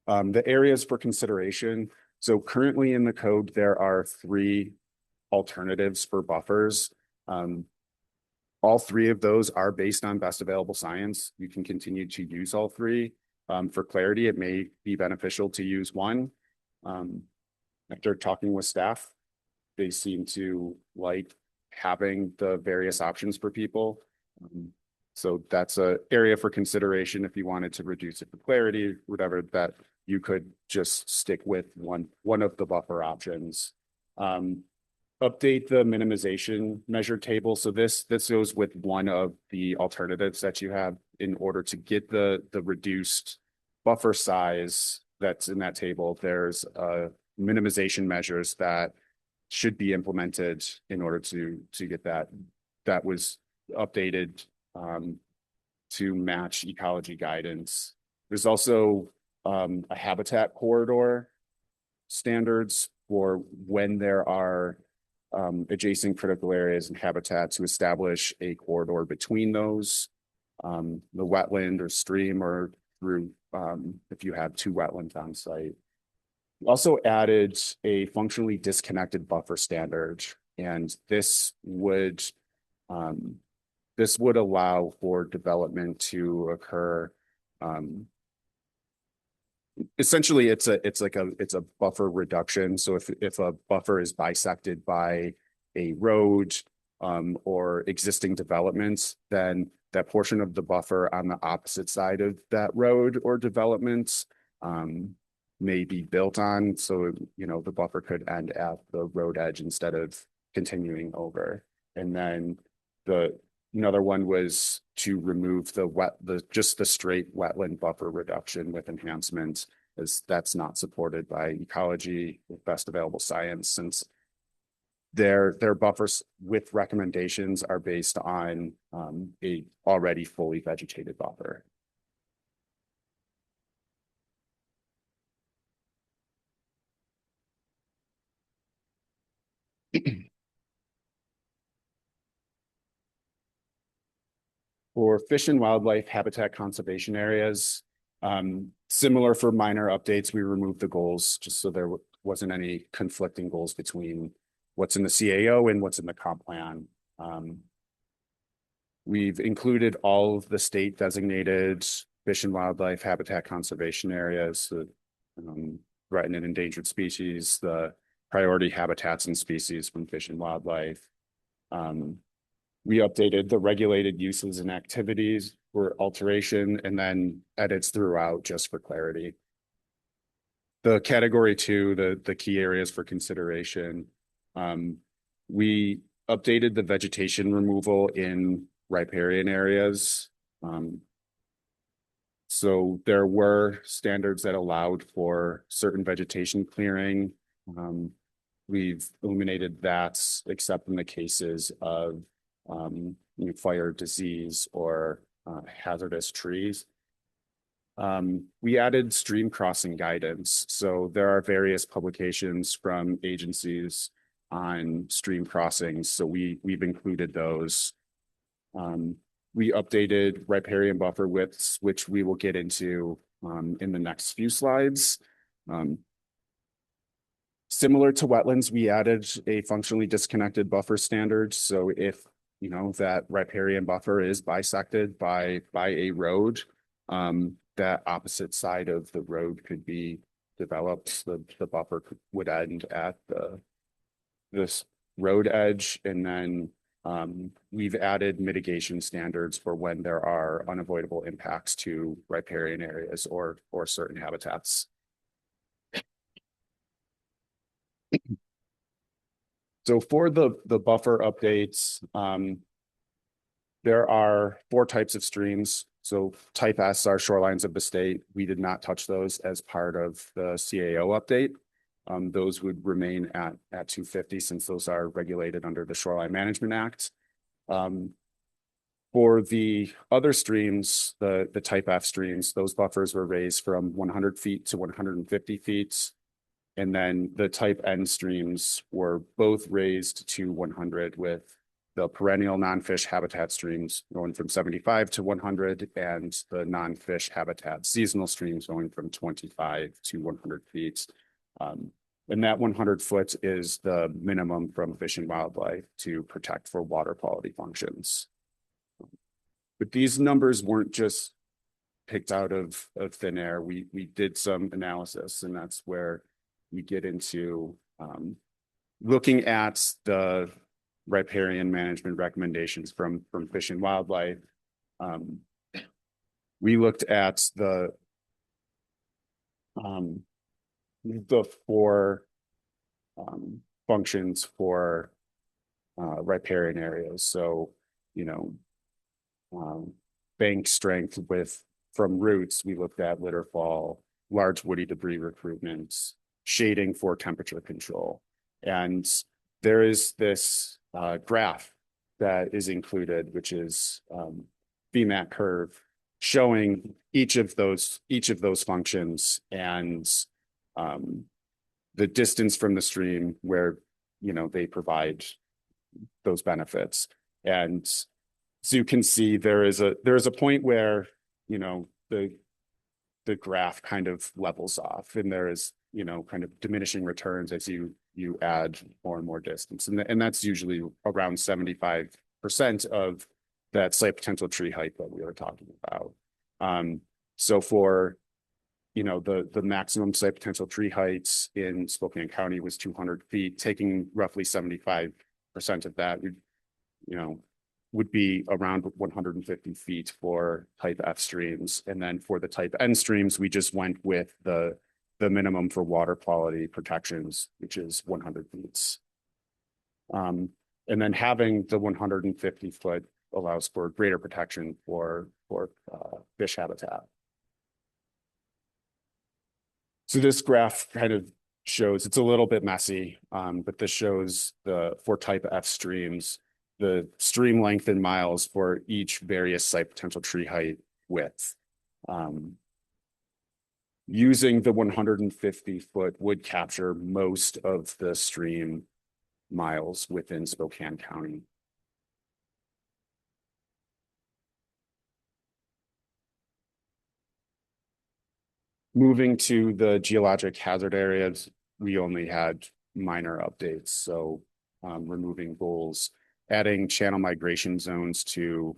The areas for consideration. So currently in the code, there are 3 alternatives for buffers. All 3 of those are based on best available science. You can continue to use all 3. For clarity, it may be beneficial to use one. After talking with staff, they seem to like having the various options for people. So that's an area for consideration if you wanted to reduce it for clarity, whatever, that you could just stick with one of the buffer options. Update the minimization measure table. So this goes with one of the alternatives that you have in order to get the reduced buffer size that's in that table. There's minimization measures that should be implemented in order to get that. That was updated to match ecology guidance. There's also a habitat corridor standards for when there are adjacent critical areas and habitat to establish a corridor between those, the wetland or stream, or through if you have 2 wetlands on site. Also added a functionally disconnected buffer standard, and this would allow for development to occur. Essentially, it's a buffer reduction. So if a buffer is bisected by a road or existing developments, then that portion of the buffer on the opposite side of that road or development may be built on. So, you know, the buffer could end at the road edge instead of continuing over. And then another one was to remove just the straight wetland buffer reduction with enhancement, as that's not supported by ecology with best available science, since their buffers with recommendations are based on a already fully vegetated buffer. For fish and wildlife habitat conservation areas, similar for minor updates, we removed the goals just so there wasn't any conflicting goals between what's in the CAO and what's in the comp plan. We've included all of the state designated fish and wildlife habitat conservation areas, threatened and endangered species, the priority habitats and species from fish and wildlife. We updated the regulated uses and activities for alteration, and then edits throughout just for clarity. The category 2, the key areas for consideration. We updated the vegetation removal in riparian areas. So there were standards that allowed for certain vegetation clearing. We've eliminated that, except in the cases of fire, disease, or hazardous trees. We added stream crossing guidance. So there are various publications from agencies on stream crossings. So we've included those. We updated riparian buffer widths, which we will get into in the next few slides. Similar to wetlands, we added a functionally disconnected buffer standard. So if that riparian buffer is bisected by a road, that opposite side of the road could be developed. The buffer would end at this road edge, and then we've added mitigation standards for when there are unavoidable impacts to riparian areas or certain habitats. So for the buffer updates, there are 4 types of streams. So type S are shorelines of the state. We did not touch those as part of the CAO update. Those would remain at 250 since those are regulated under the Shoreline Management Act. For the other streams, the type F streams, those buffers were raised from 100 feet to 150 feet. And then the type N streams were both raised to 100 with the perennial non-fish habitat streams going from 75 to 100, and the non-fish habitat seasonal streams going from 25 to 100 feet. And that 100 foot is the minimum from Fish and Wildlife to protect for water quality functions. But these numbers weren't just picked out of thin air. We did some analysis, and that's where we get into looking at the riparian management recommendations from Fish and Wildlife. We looked at the four functions for riparian areas. So, bank strength from roots, we looked at litter fall, large woody debris recruitments, shading for temperature control. And there is this graph that is included, which is VMAT curve, showing each of those functions and the distance from the stream where they provide those benefits. And so you can see there is a point where the graph kind of levels off, and there is kind of diminishing returns as you add more and more distance, and that's usually around 75% of that site potential tree height that we were talking about. So for the maximum site potential tree heights in Spokane County was 200 feet, taking roughly 75% of that would be around 150 feet for type F streams. And then for the type N streams, we just went with the minimum for water quality protections, which is 100 feet. And then having the 150 foot allows for greater protection for fish habitat. So this graph kind of shows, it's a little bit messy, but this shows for type F streams, the stream length in miles for each various site potential tree height width. Using the 150 foot would capture most of the stream miles within Spokane County. Moving to the geologic hazard areas, we only had minor updates. So removing goals, adding channel migration zones to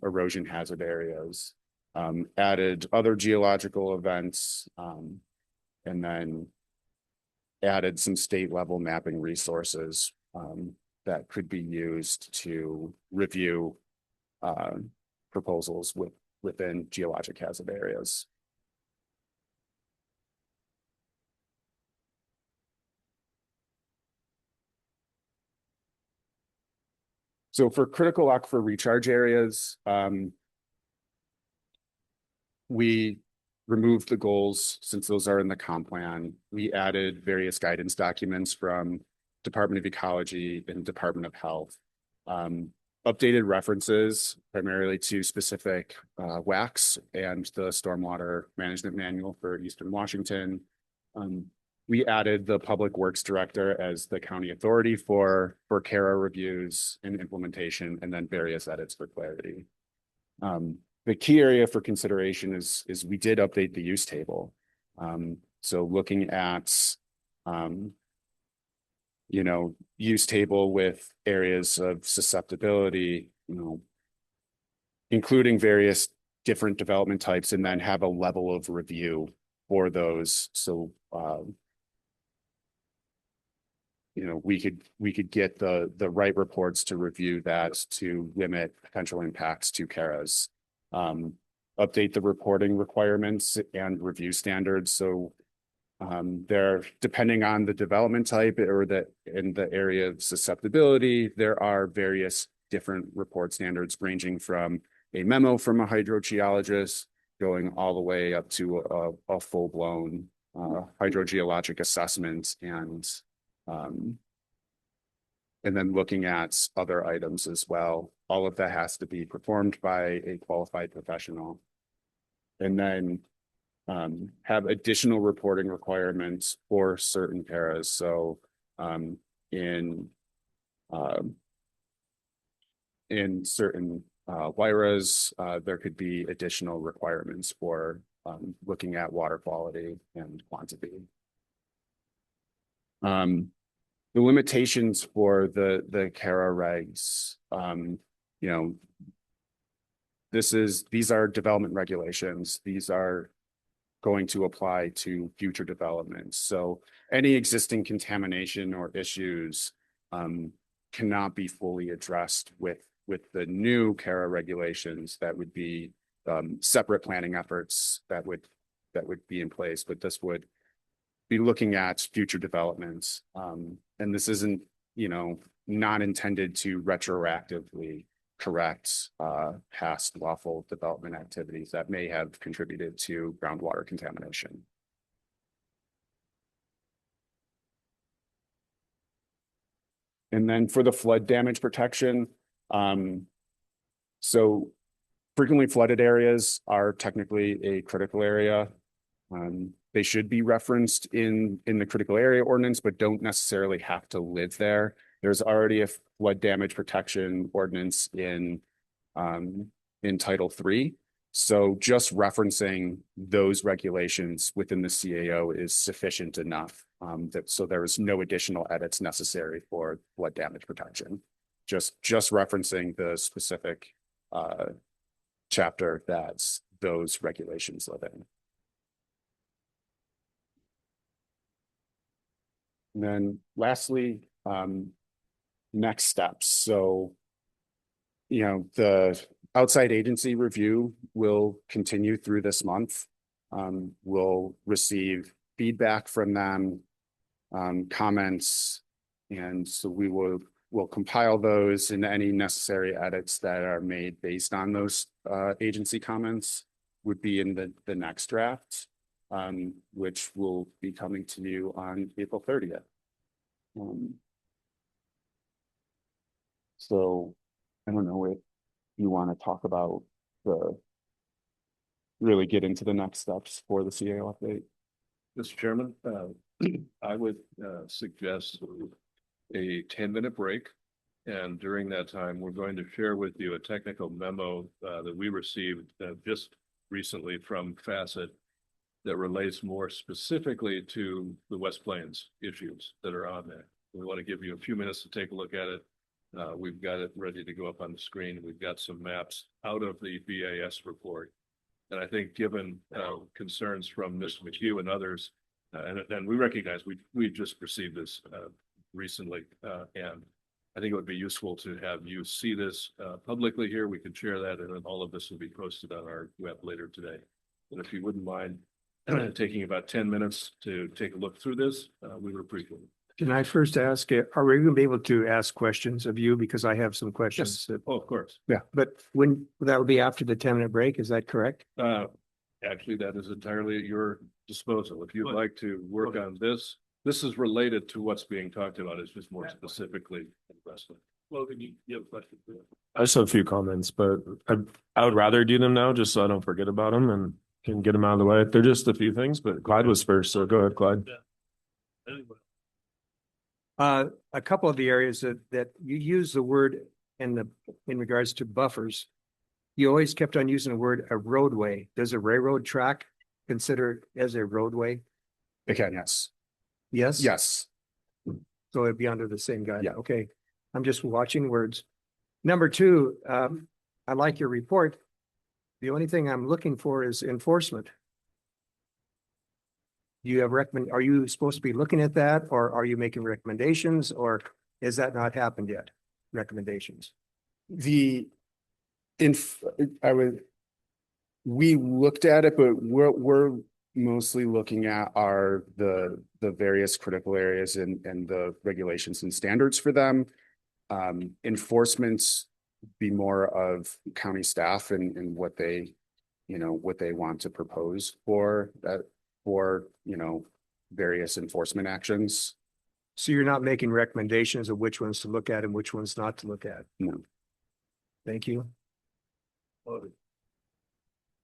erosion hazard areas, added other geological events, and then added some state level mapping resources that could be used to review proposals within geologic hazard areas. So for critical aquifer recharge areas, we removed the goals since those are in the comp plan. We added various guidance documents from Department of Ecology and Department of Health. Updated references primarily to specific WACs and the Stormwater Management Manual for Eastern Washington. We added the Public Works Director as the county authority for CARA reviews and implementation, and then various edits for clarity. The key area for consideration is we did update the use table. So looking at, use table with areas of susceptibility, including various different development types, and then have a level of review for those. So, we could get the right reports to review that to limit potential impacts to CARAs. Update the reporting requirements and review standards. So they're depending on the development type or in the area of susceptibility, there are various different report standards ranging from a memo from a hydrogeologist going all the way up to a full-blown hydrogeologic assessment and then looking at other items as well. All of that has to be performed by a qualified professional. And then have additional reporting requirements for certain CARAs. So in in certain WIRAs, there could be additional requirements for looking at water quality and quantity. The limitations for the CARA regs, you know, these are development regulations. These are going to apply to future developments. So any existing contamination or issues cannot be fully addressed with the new CARA regulations. That would be separate planning efforts that would be in place, but this would be looking at future developments. And this isn't, you know, not intended to retroactively correct past lawful development activities that may have contributed to groundwater contamination. And then for the flood damage protection, so frequently flooded areas are technically a critical area. They should be referenced in the critical area ordinance, but don't necessarily have to live there. There's already a flood damage protection ordinance in Title III. So just referencing those regulations within the CAO is sufficient enough. So there is no additional edits necessary for flood damage protection. Just referencing the specific chapter that those regulations live in. And then lastly, next steps. So, you know, the outside agency review will continue through this month. We'll receive feedback from them, comments, and so we'll compile those, and any necessary edits that are made based on those agency comments would be in the next draft, which will be coming to you on April 30th. So I don't know if you want to talk about really get into the next steps for the CAO update. Mr. Chairman, I would suggest a 10-minute break. And during that time, we're going to share with you a technical memo that we received just recently from Facet that relates more specifically to the West Plains issues that are on there. We want to give you a few minutes to take a look at it. We've got it ready to go up on the screen. We've got some maps out of the BAS report. And I think given concerns from Mr. McHugh and others, and we recognize we just received this recently, and I think it would be useful to have you see this publicly here. We can share that, and then all of this will be posted on our web later today. And if you wouldn't mind taking about 10 minutes to take a look through this, we would appreciate it. Can I first ask, are we going to be able to ask questions of you? Because I have some questions. Yes. Oh, of course. Yeah, but when that will be after the 10-minute break, is that correct? Actually, that is entirely at your disposal. If you'd like to work on this is related to what's being talked about. It's just more specifically. Logan, you have a question? I just have a few comments, but I would rather do them now just so I don't forget about them and can get them out of the way. They're just a few things, but Clyde was first, so go ahead, Clyde. A couple of the areas that you use the word in regards to buffers, you always kept on using the word a roadway. Does a railroad track consider as a roadway? It can, yes. Yes? Yes. So it'd be under the same guide. Yeah. Okay. I'm just watching words. Number two, I like your report. The only thing I'm looking for is enforcement. Do you have are you supposed to be looking at that, or are you making recommendations, or has that not happened yet? Recommendations. We looked at it, but we're mostly looking at the various critical areas and the regulations and standards for them. Enforcements be more of county staff and what they want to propose for that, for various enforcement actions. So you're not making recommendations of which ones to look at and which ones not to look at? No. Thank you.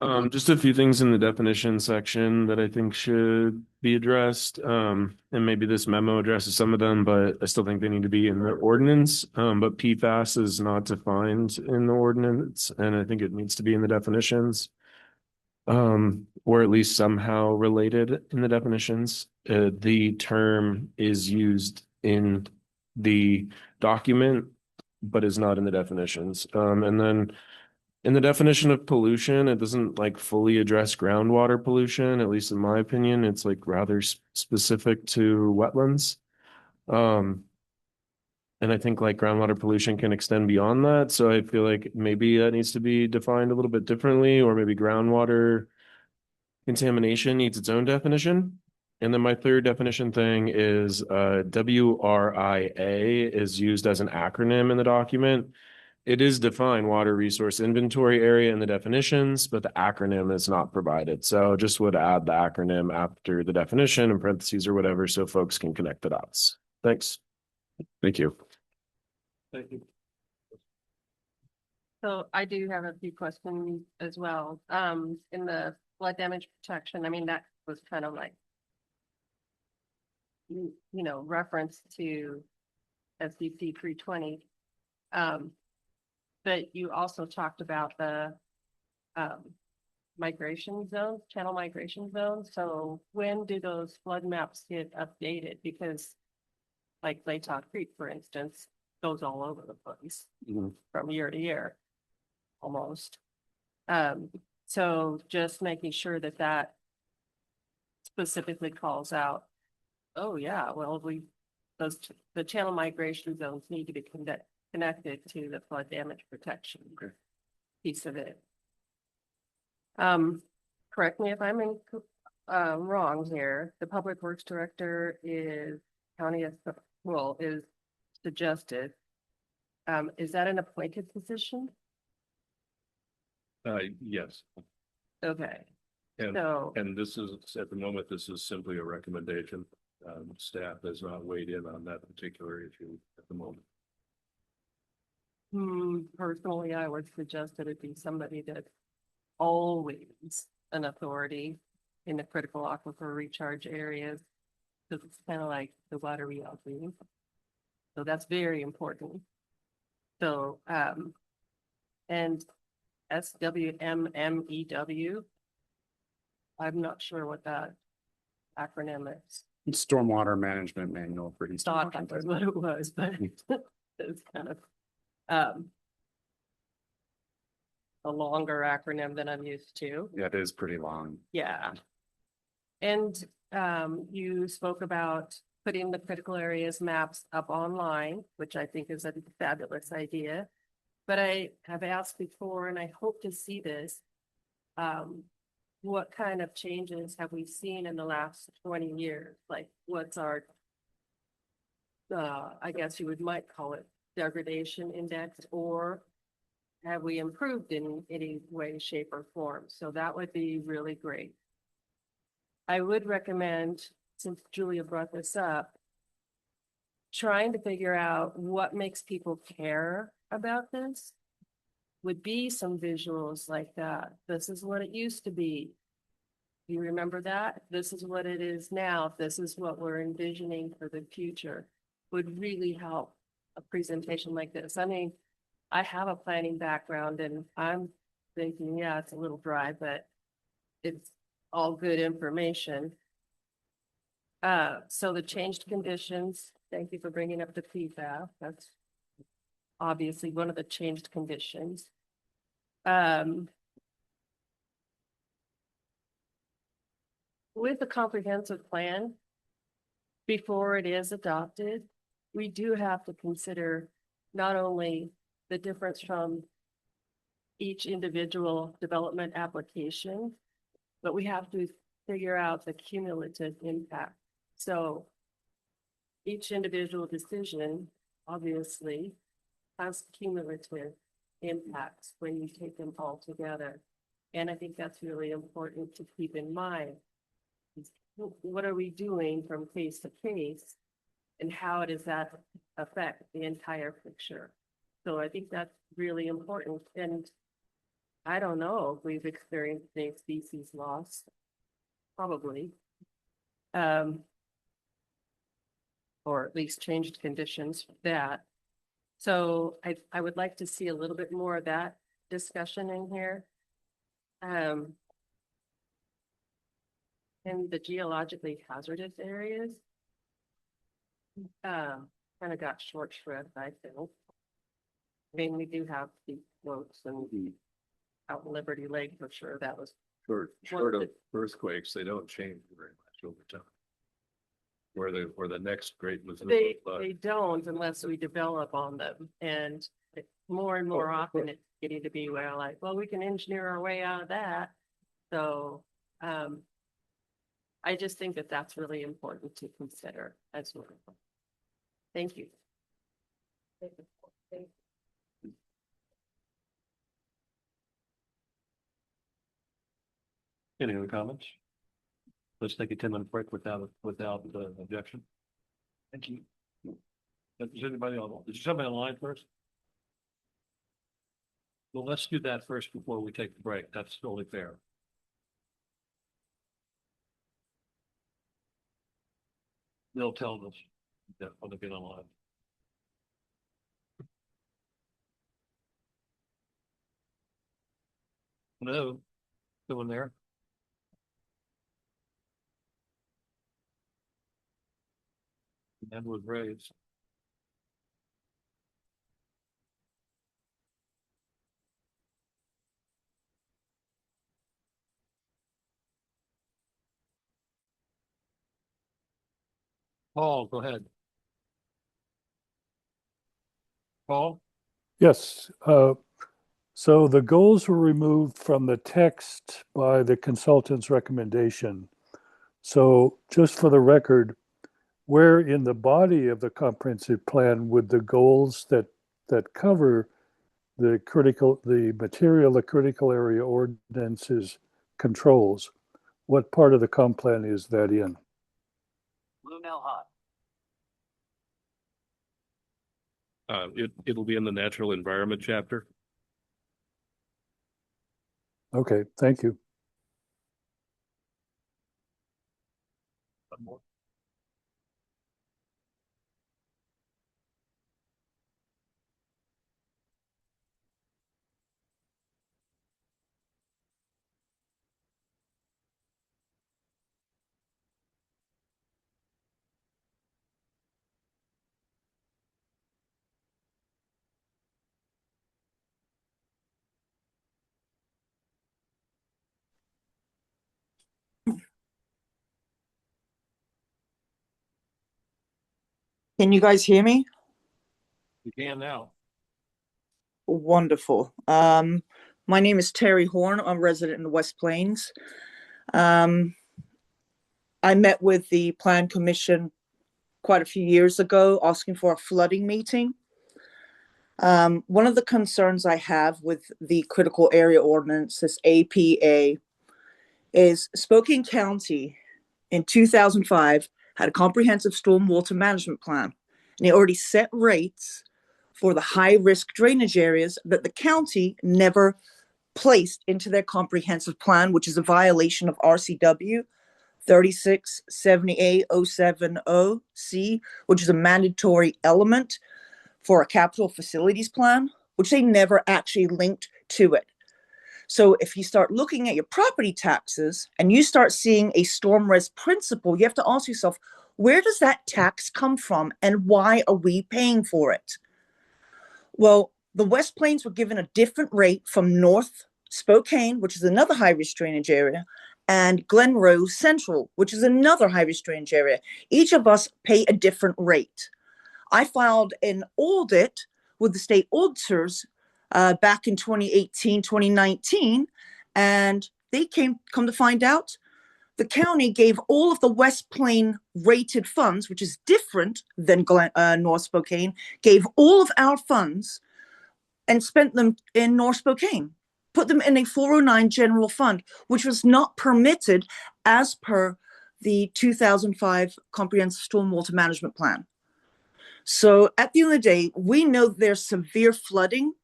Just a few things in the definition section that I think should be addressed. And maybe this memo addresses some of them, but I still think they need to be in the ordinance. But PFAS is not defined in the ordinance, and I think it needs to be in the definitions. Or at least somehow related in the definitions. The term is used in the document, but is not in the definitions. And then in the definition of pollution, it doesn't like fully address groundwater pollution, at least in my opinion. It's like rather specific to wetlands. And I think like groundwater pollution can extend beyond that. So I feel like maybe that needs to be defined a little bit differently, or maybe groundwater contamination needs its own definition. And then my third definition thing is WRIA is used as an acronym in the document. It is defined water resource inventory area in the definitions, but the acronym is not provided. So just would add the acronym after the definition in parentheses or whatever so folks can connect the dots. Thanks. Thank you. Thank you. So I do have a few questions as well. In the flood damage protection, I mean, that was kind of like, you know, reference to SDC 320. But you also talked about the migration zones, channel migration zones. So when do those flood maps get updated? Because like Laytop Creek, for instance, goes all over the place from year to year, almost. So just making sure that that specifically calls out, oh yeah, well, the channel migration zones need to be connected to the flood damage protection piece of it. Correct me if I'm wrong here. The public works director is is suggested. Is that an appointed position? Yes, Okay, and, so, and this is, at the moment, this is simply a recommendation. Staff has not weighed in on that particular issue at the moment. personally, I would suggest that it be somebody that's always an authority in the critical aquifer recharge areas. Because it's kind of like the water we all drink. So that's very important. So, and SWMMEW, I'm not sure what that acronym is. Stormwater Management Manual for Eastern Thought that was what it was, but it's kind of a longer acronym than I'm used to. Yeah, it is pretty long. Yeah. And you spoke about putting the critical areas maps up online, which I think is a fabulous idea. But I have asked before, and I hope to see this. What kind of changes have we seen in the last 20 years? Like what's our, I guess you might call it degradation index, or have we improved in any way, shape, or form? So that would be really great. I would recommend, since Julia brought this up, trying to figure out what makes people care about this would be some visuals like that. This is what it used to be. You remember that? This is what it is now. This is what we're envisioning for the future. Would really help a presentation like this. I mean, I have a planning background and I'm thinking, yeah, it's a little dry, but it's all good information. So the changed conditions, thank you for bringing up the PFAS. That's obviously one of the changed conditions. With the comprehensive plan, before it is adopted, we do have to consider not only the difference from each individual development application, but we have to figure out the cumulative impact. So each individual decision obviously has cumulative impacts when you take them all together. And I think that's really important to keep in mind. What are we doing from case to case, and how does that affect the entire picture? So I think that's really important. And I don't know if we've experienced any species loss. Probably. Or at least changed conditions for that. So I would like to see a little bit more of that discussion in here. In the geologically hazardous areas. Kind of got short shrift, I feel. I mean, we do have the floats and out in Liberty Lake for sure. That was Short of earthquakes, they don't change very much over time. Where the next great Missouri flood. they don't unless we develop on them. And more and more often it's getting to be where like, well, we can engineer our way out of that. So I just think that that's really important to consider as well. Thank you. Any other comments? Let's take a 10-minute break without objection. Thank you. Is anybody on? Is somebody online first? Well, let's do that first before we take the break. That's totally fair. They'll tell us that when they get online. Hello, someone there? Hand was raised. Paul, go ahead. Paul? Yes. So the goals were removed from the text by the consultant's recommendation. So just for the record, where in the body of the comprehensive plan would the goals that cover the material, the critical area ordinances controls, what part of the comp plan is that in? Blue now hot. It'll be in the natural environment chapter. Okay, thank you. Can you guys hear me? You can now. Wonderful. My name is Terry Horn. I'm a resident in the West Plains. I met with the Plan Commission quite a few years ago asking for a flooding meeting. One of the concerns I have with the critical area ordinance, this APA, is Spokane County in 2005 had a comprehensive stormwater management plan, and they already set rates for the high-risk drainage areas that the county never placed into their comprehensive plan, which is a violation of RCW 3678070C, which is a mandatory element for a capital facilities plan, which they never actually linked to it. So if you start looking at your property taxes and you start seeing a storm res principle, you have to ask yourself, where does that tax come from and why are we paying for it? Well, the West Plains were given a different rate from North Spokane, which is another high-risk drainage area, and Glen Rose Central, which is another high-risk drainage area. Each of us pay a different rate. I filed an audit with the state auditors back in 2018, 2019, and they come to find out the county gave all of the West Plain rated funds, which is different than North Spokane, gave all of our funds and spent them in North Spokane, put them in a 409 general fund, which was not permitted as per the 2005 Comprehensive Stormwater Management Plan. So at the end of the day, we know there's severe flooding.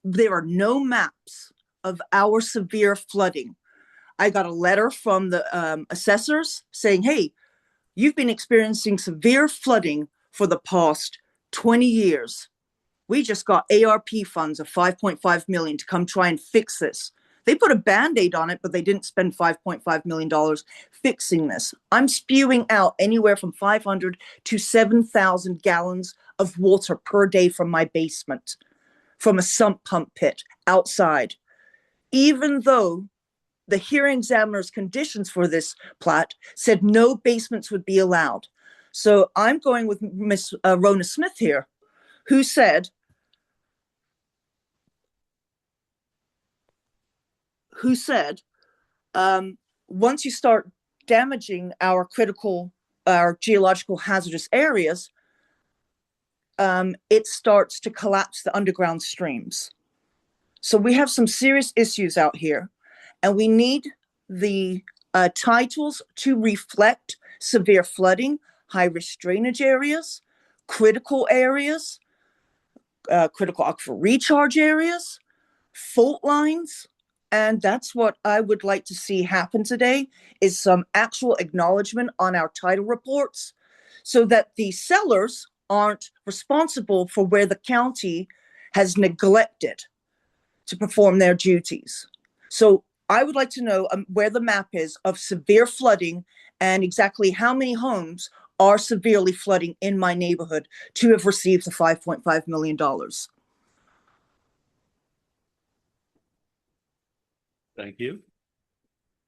There are no maps of our severe flooding. I got a letter from the assessors saying, hey, you've been experiencing severe flooding for the past 20 years. We just got ARP funds of 5.5 million to come try and fix this. They put a Band-Aid on it, but they didn't spend $5.5 million fixing this. I'm spewing out anywhere from 500 to 7,000 gallons of water per day from my basement, from a sump pump pit outside. Even though the hearing examiner's conditions for this plat said no basements would be allowed. So I'm going with Miss Rona Smith here, who said, once you start damaging our geological hazardous areas, it starts to collapse the underground streams. So we have some serious issues out here, and we need the titles to reflect severe flooding, high-risk drainage areas, critical areas, critical aquifer recharge areas, fault lines. And that's what I would like to see happen today, is some actual acknowledgement on our title reports so that the sellers aren't responsible for where the county has neglected to perform their duties. So I would like to know where the map is of severe flooding and exactly how many homes are severely flooding in my neighborhood to have received the $5.5 million. Thank you.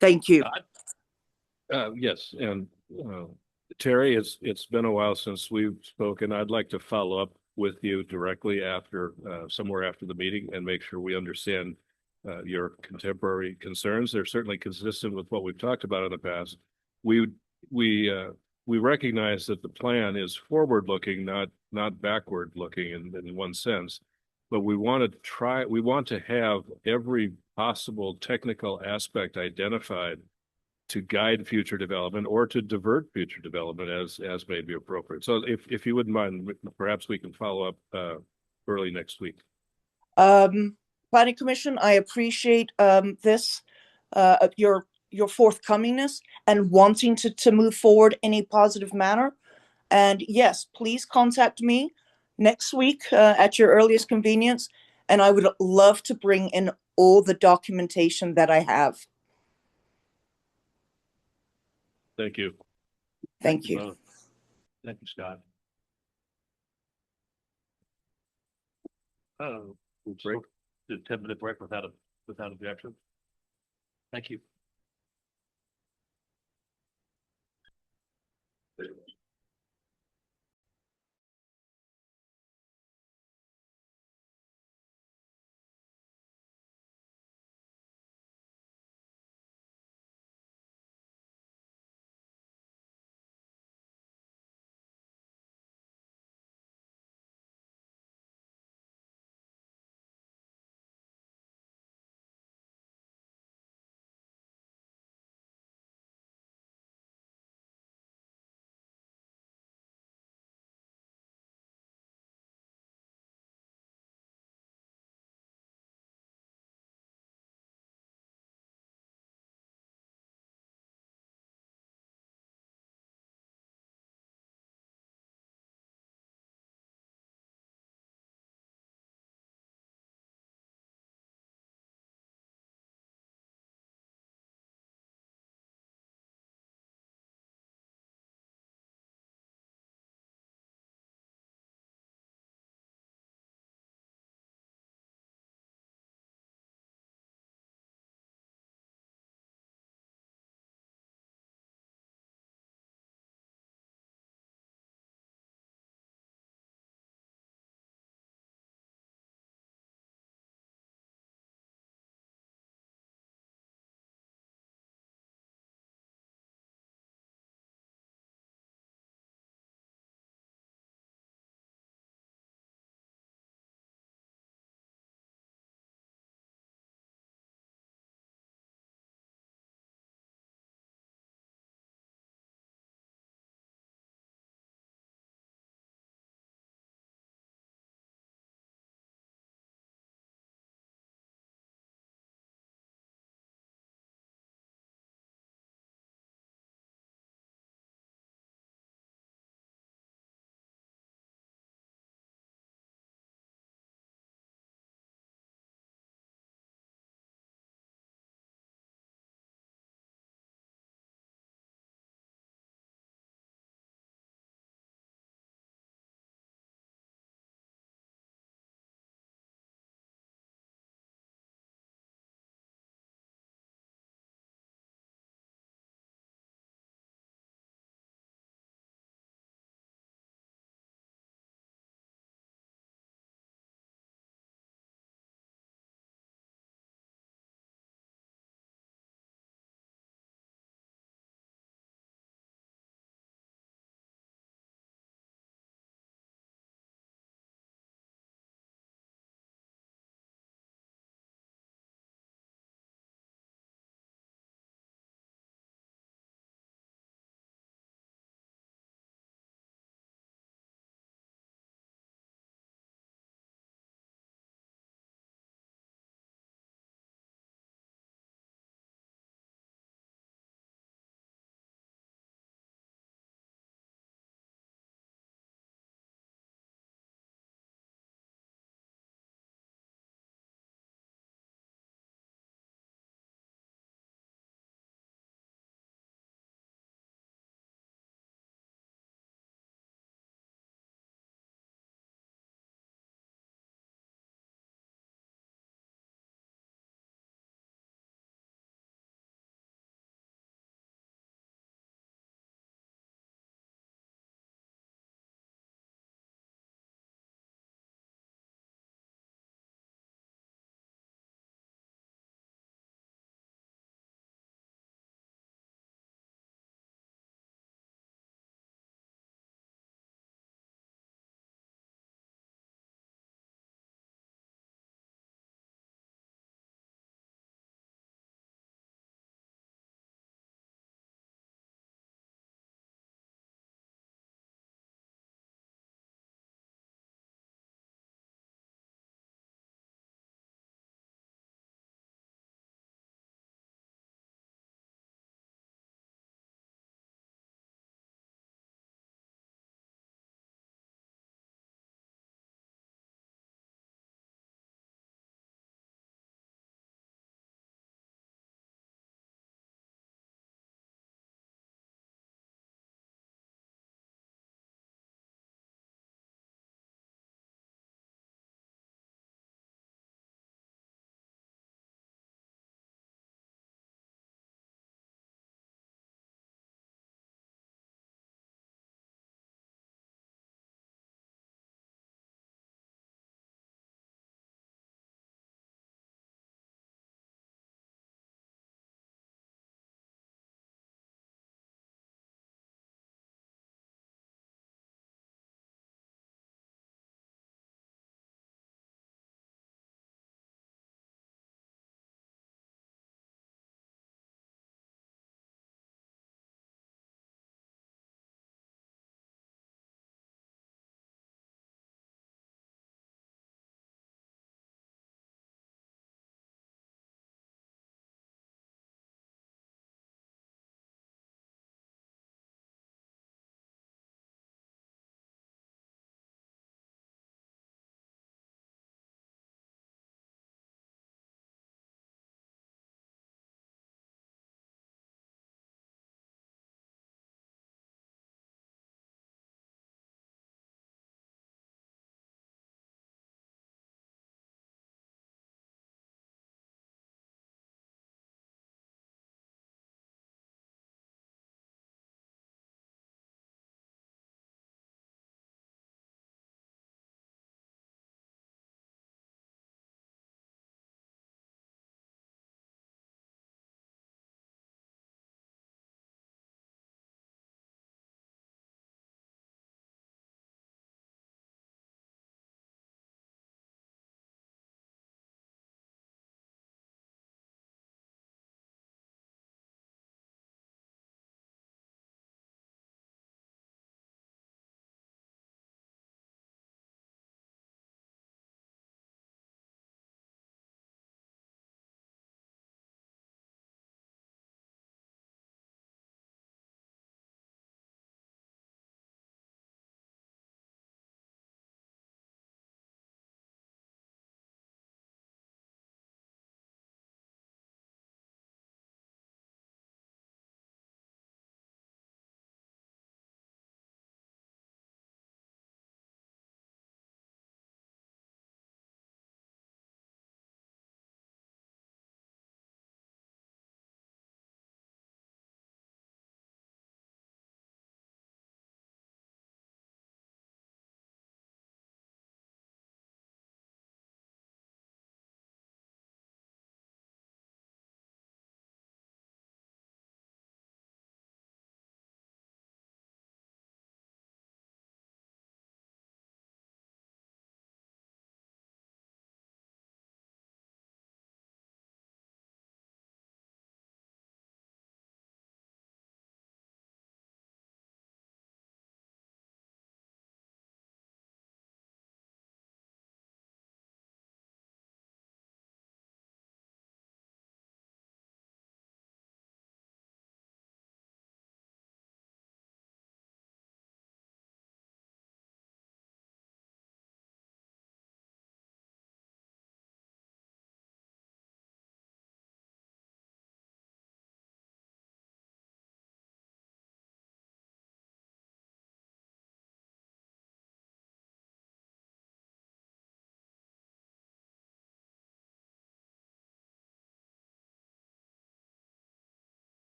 Thank you. Yes, and Terry, it's been a while since we've spoken. I'd like to follow up with you directly after somewhere after the meeting and make sure we understand your contemporary concerns. They're certainly consistent with what we've talked about in the past. We recognize that the plan is forward looking, not backward looking in one sense. But we want to have every possible technical aspect identified to guide future development or to divert future development as may be appropriate. So if you wouldn't mind, perhaps we can follow up early next week. Planning Commission, I appreciate this, your forthcomingness and wanting to move forward in a positive manner. And yes, please contact me next week at your earliest convenience. And I would love to bring in all the documentation that I have. Thank you. Thank you. Both. Thank you, Scott. Oh, break. The 10-minute break without objection. Thank you.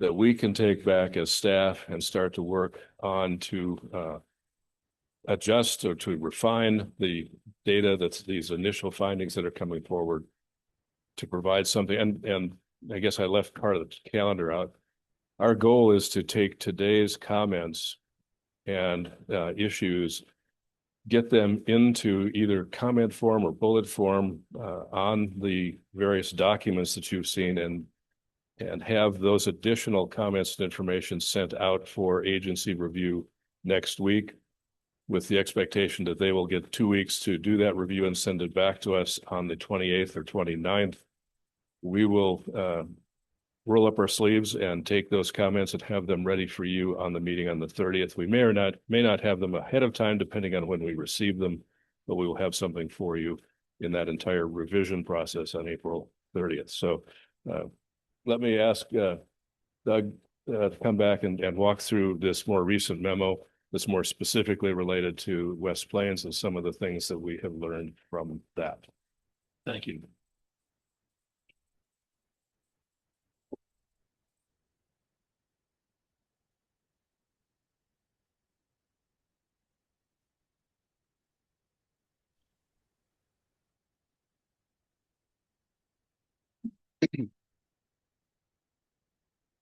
that we can take back as staff and start to work on to adjust or to refine the data that's these initial findings that are coming forward to provide something. And I guess I left part of the calendar out. Our goal is to take today's comments and issues, get them into either comment form or bullet form on the various documents that you've seen, and have those additional comments and information sent out for agency review next week, with the expectation that they will get 2 weeks to do that review and send it back to us on the 28th or 29th. We will roll up our sleeves and take those comments and have them ready for you on the meeting on the 30th. We may or may not have them ahead of time, depending on when we receive them, but we will have something for you in that entire revision process on April 30th. So let me ask Doug to come back and walk through this more recent memo that's more specifically related to West Plains and some of the things that we have learned from that. Thank you.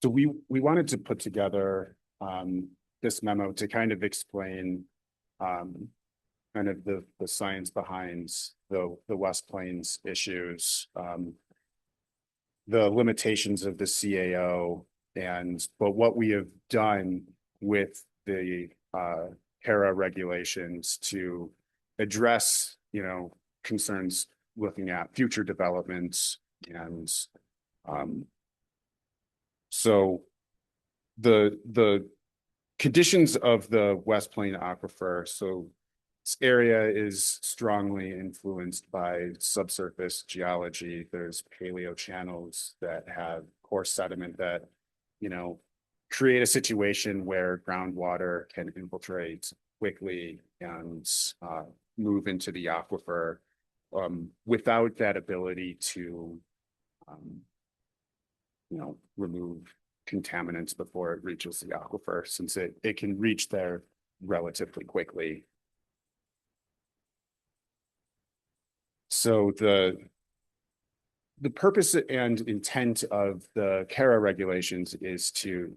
So we wanted to put together this memo to kind of explain kind of the science behind the West Plains issues, the limitations of the CAO, but what we have done with the HERA regulations to address, concerns looking at future developments. And so the conditions of the West Plain Aquifer, so this area is strongly influenced by subsurface geology. There's paleo channels that have coarse sediment that, create a situation where groundwater can infiltrate quickly and move into the aquifer without that ability to, remove contaminants before it reaches the aquifer, since it can reach there relatively quickly. So the purpose and intent of the CARA regulations is to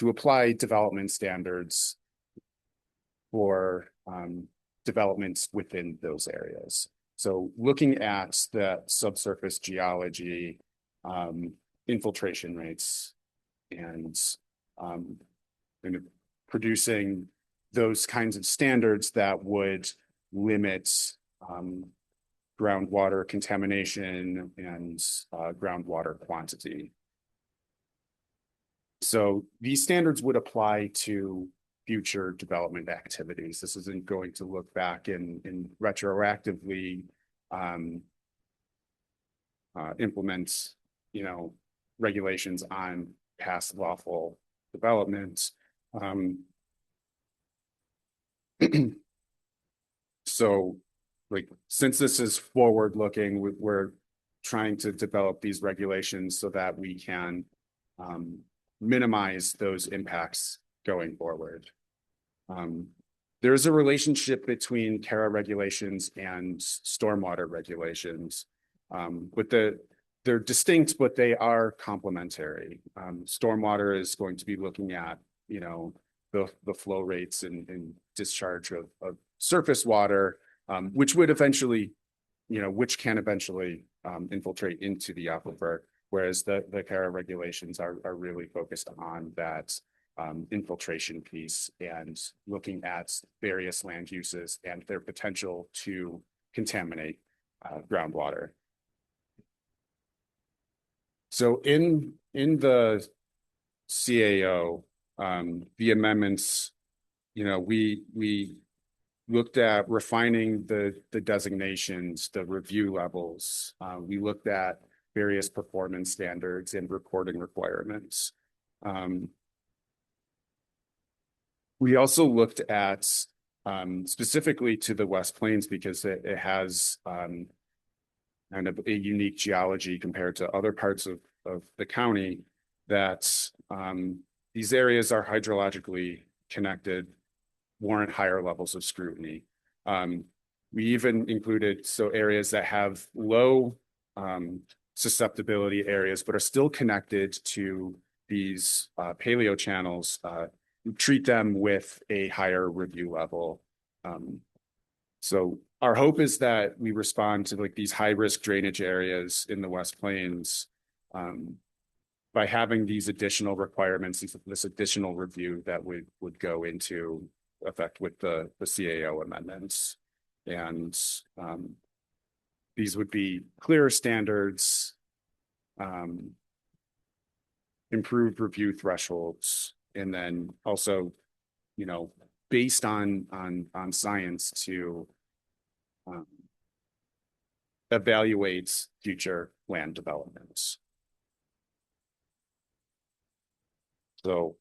apply development standards for developments within those areas. So looking at the subsurface geology, infiltration rates, and kind of producing those kinds of standards that would limit groundwater contamination and groundwater quantity. So these standards would apply to future development activities. This isn't going to look back and retroactively implement, regulations on past lawful developments. So, since this is forward-looking, we're trying to develop these regulations so that we can minimize those impacts going forward. There's a relationship between CARA regulations and stormwater regulations. They're distinct, but they are complementary. Stormwater is going to be looking at, the flow rates and discharge of surface water, which would eventually, which can eventually infiltrate into the aquifer, whereas the CARA regulations are really focused on that infiltration piece and looking at various land uses and their potential to contaminate groundwater. So in the CAO, the amendments, we looked at refining the designations, the review levels. We looked at various performance standards and reporting requirements. We also looked at specifically to the West Plains because it has kind of a unique geology compared to other parts of the county. that these areas are hydrologically connected, warrant higher levels of scrutiny. We even included areas that have low susceptibility areas, but are still connected to these paleo channels, treat them with a higher review level. So our hope is that we respond to like these high risk drainage areas in the West Plains by having these additional requirements, this additional review that would go into effect with the CAO amendments. And these would be clearer standards, improved review thresholds, and then also, based on science to evaluate future land developments. So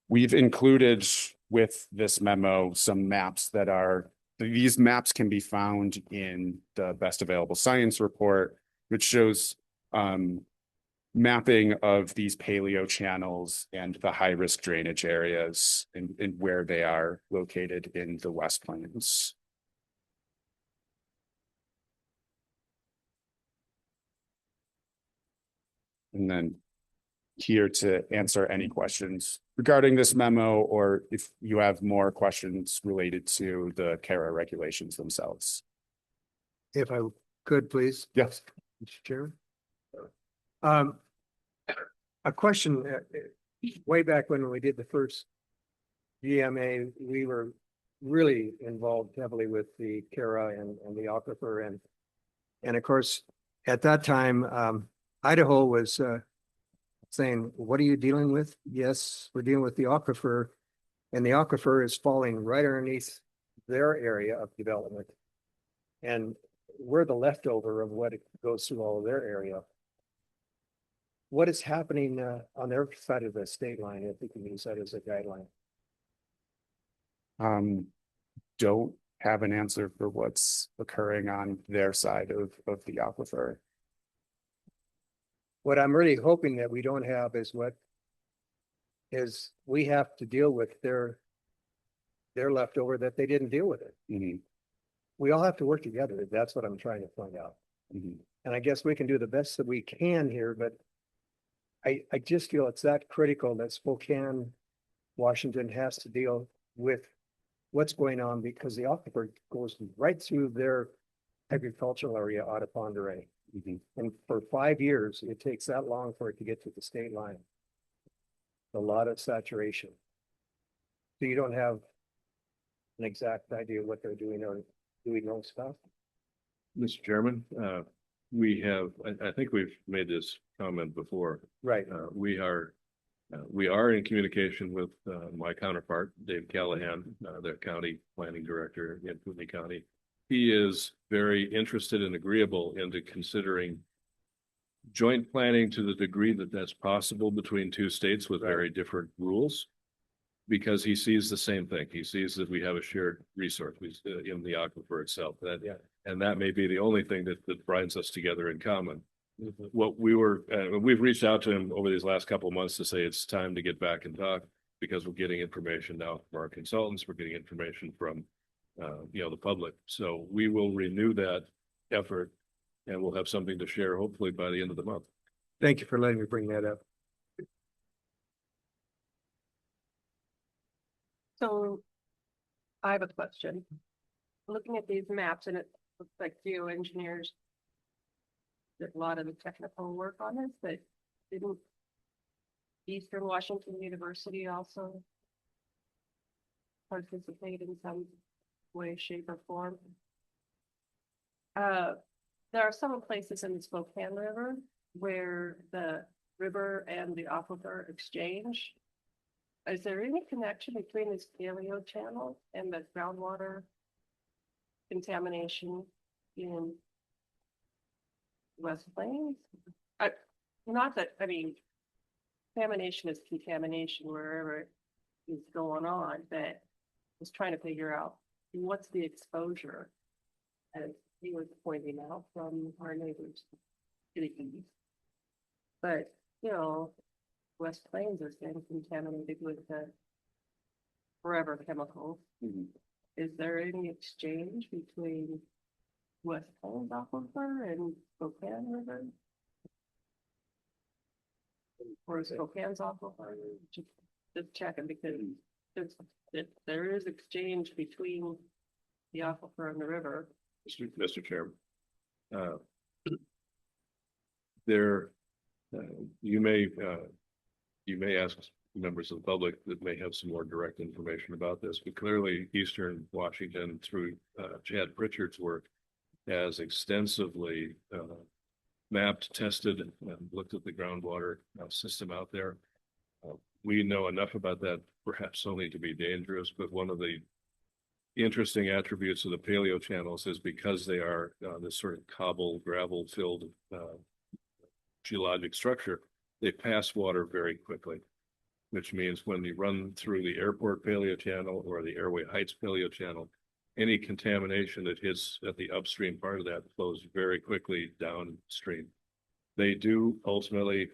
we've included with this memo some maps these maps can be found in the best available science report, which shows mapping of these paleo channels and the high risk drainage areas and where they are located in the West Plains. And then here to answer any questions regarding this memo, or if you have more questions related to the CARA regulations themselves. If I could, please. Yes. Mr. Chairman. A question, way back when we did the first GMA, we were really involved heavily with the CARA and the aquifer. And of course, at that time, Idaho was saying, what are you dealing with? Yes, we're dealing with the aquifer, and the aquifer is falling right underneath their area of development. And we're the leftover of what goes through all of their area. What is happening on their side of the state line, if we can use that as a guideline? Don't have an answer for what's occurring on their side of the aquifer. What I'm really hoping that we don't have is we have to deal with their leftover that they didn't deal with it. Mm-hmm. We all have to work together. That's what I'm trying to point out. Mm-hmm. And I guess we can do the best that we can here, but I just feel it's that critical that Spokane, Washington has to deal with what's going on, because the aquifer goes right through their agricultural area out of Ponderay. Mm-hmm. And for 5 years, it takes that long for it to get to the state line. A lot of saturation. So you don't have an exact idea what they're doing, or do we know stuff? Mr. Chairman, I think we've made this comment before. Right. We are in communication with my counterpart, Dave Callahan, the county planning director in Kootenai County. He is very interested and agreeable into considering joint planning to the degree that that's possible between two states with very different rules, because he sees the same thing. He sees that we have a shared resource in the aquifer itself. And that may be the only thing that binds us together in common. Mm-hmm. What we've reached out to him over these last couple of months to say it's time to get back and talk, because we're getting information now from our consultants. We're getting information from the public. So we will renew that effort, and we'll have something to share hopefully by the end of the month. Thank you for letting me bring that up. So I have a question. Looking at these maps, and it looks like geoengineers did a lot of the technical work on this, but didn't Eastern Washington University also participate in some way, shape, or form? There are some places in the Spokane River where the river and the aquifer exchange. Is there any connection between this paleo channel and the groundwater contamination in West Plains? Contamination is contamination wherever it is going on, but was trying to figure out what's the exposure, as he was pointing out, from our neighbors to the east. But West Plains has been contaminated with the forever chemicals. Is there any exchange between West Plains aquifer and Spokane River? Or Spokane's aquifer? Just checking because there is exchange between the aquifer and the river. Mr. Chairman. There, you may ask members of the public that may have some more direct information about this, but clearly Eastern Washington through Chad Pritchard's work has extensively mapped, tested, and looked at the groundwater system out there. We know enough about that, perhaps only to be dangerous, but one of the interesting attributes of the paleo channels is because they are this sort of cobble gravel filled geologic structure, they pass water very quickly, which means when you run through the airport paleo channel or the Airway Heights paleo channel, any contamination that hits at the upstream part of that flows very quickly downstream. They do ultimately,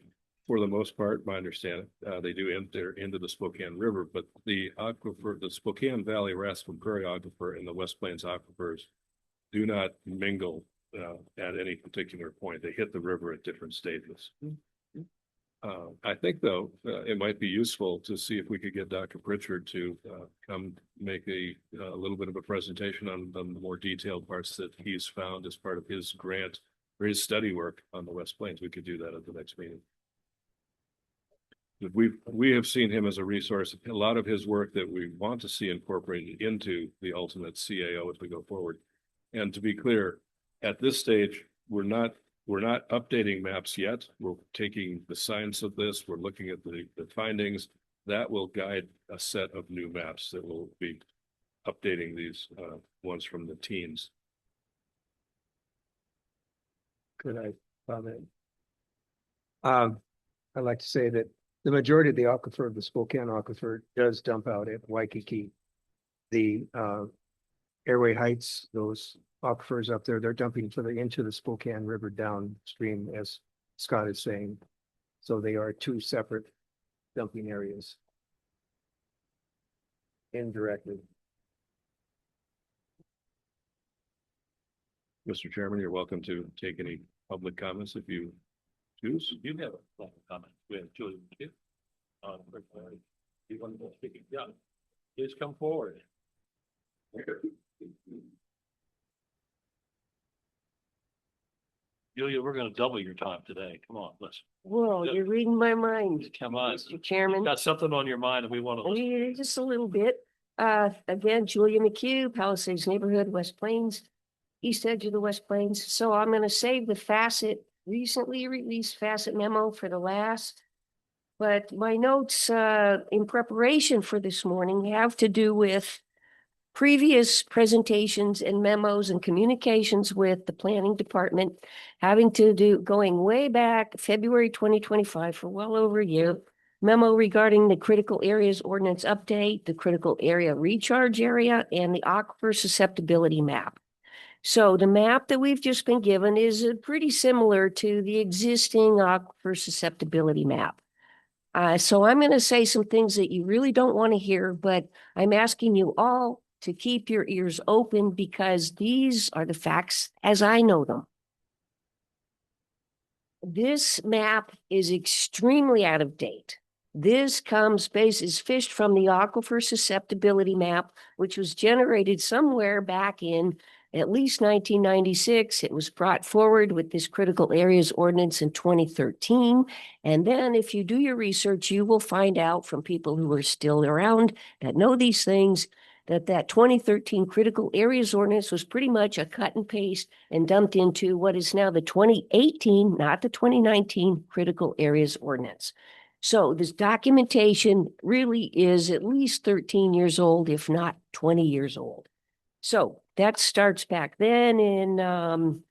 for the most part, my understanding, they do enter into the Spokane River, but the aquifer, the Spokane Valley Rascal Prairie aquifer and the West Plains aquifers do not mingle at any particular point. They hit the river at different stages. I think, though, it might be useful to see if we could get Dr. Pritchard to come make a little bit of a presentation on the more detailed parts that he's found as part of his grant or his study work on the West Plains. We could do that at the next meeting. We have seen him as a resource. A lot of his work that we want to see incorporated into the ultimate CAO as we go forward. And to be clear, at this stage, we're not updating maps yet. We're taking the science of this. We're looking at the findings that will guide a set of new maps that will be updating these ones from the teens. Could I comment? I'd like to say that the majority of the aquifer, the Spokane aquifer, does dump out at Waikiki. The Airway Heights, those aquifers up there, they're dumping further into the Spokane River downstream, as Scott is saying. So they are two separate dumping areas. Indirectly. Mr. Chairman, you're welcome to take any public comments if you choose. You have a public comment. We have Julie. You want to speak? Yeah. Please come forward. Julia, we're going to double your time today. Come on, listen. Whoa, you're reading my mind, Come on. Mr. Chairman. Got something on your mind and we want to listen. Yeah, just a little bit. Again, Julia McHugh, Palisades Neighborhood, West Plains, east edge of the West Plains. So I'm going to save the facet, recently released facet memo for the last. But my notes in preparation for this morning have to do with previous presentations and memos and communications with the planning department, having to do going way back February 2025 for well over a year. Memo regarding the critical areas ordinance update, the critical area recharge area, and the aquifer susceptibility map. So the map that we've just been given is pretty similar to the existing aquifer susceptibility map. So I'm going to say some things that you really don't want to hear, but I'm asking you all to keep your ears open because these are the facts as I know them. This map is extremely out of date. This is fished from the aquifer susceptibility map, which was generated somewhere back in at least 1996. It was brought forward with this critical areas ordinance in 2013. And then if you do your research, you will find out from people who are still around that know these things that 2013 critical areas ordinance was pretty much a cut and paste and dumped into what is now the 2018, not the 2019 critical areas ordinance. So this documentation really is at least 13 years old, if not 20 years old. So that starts back then in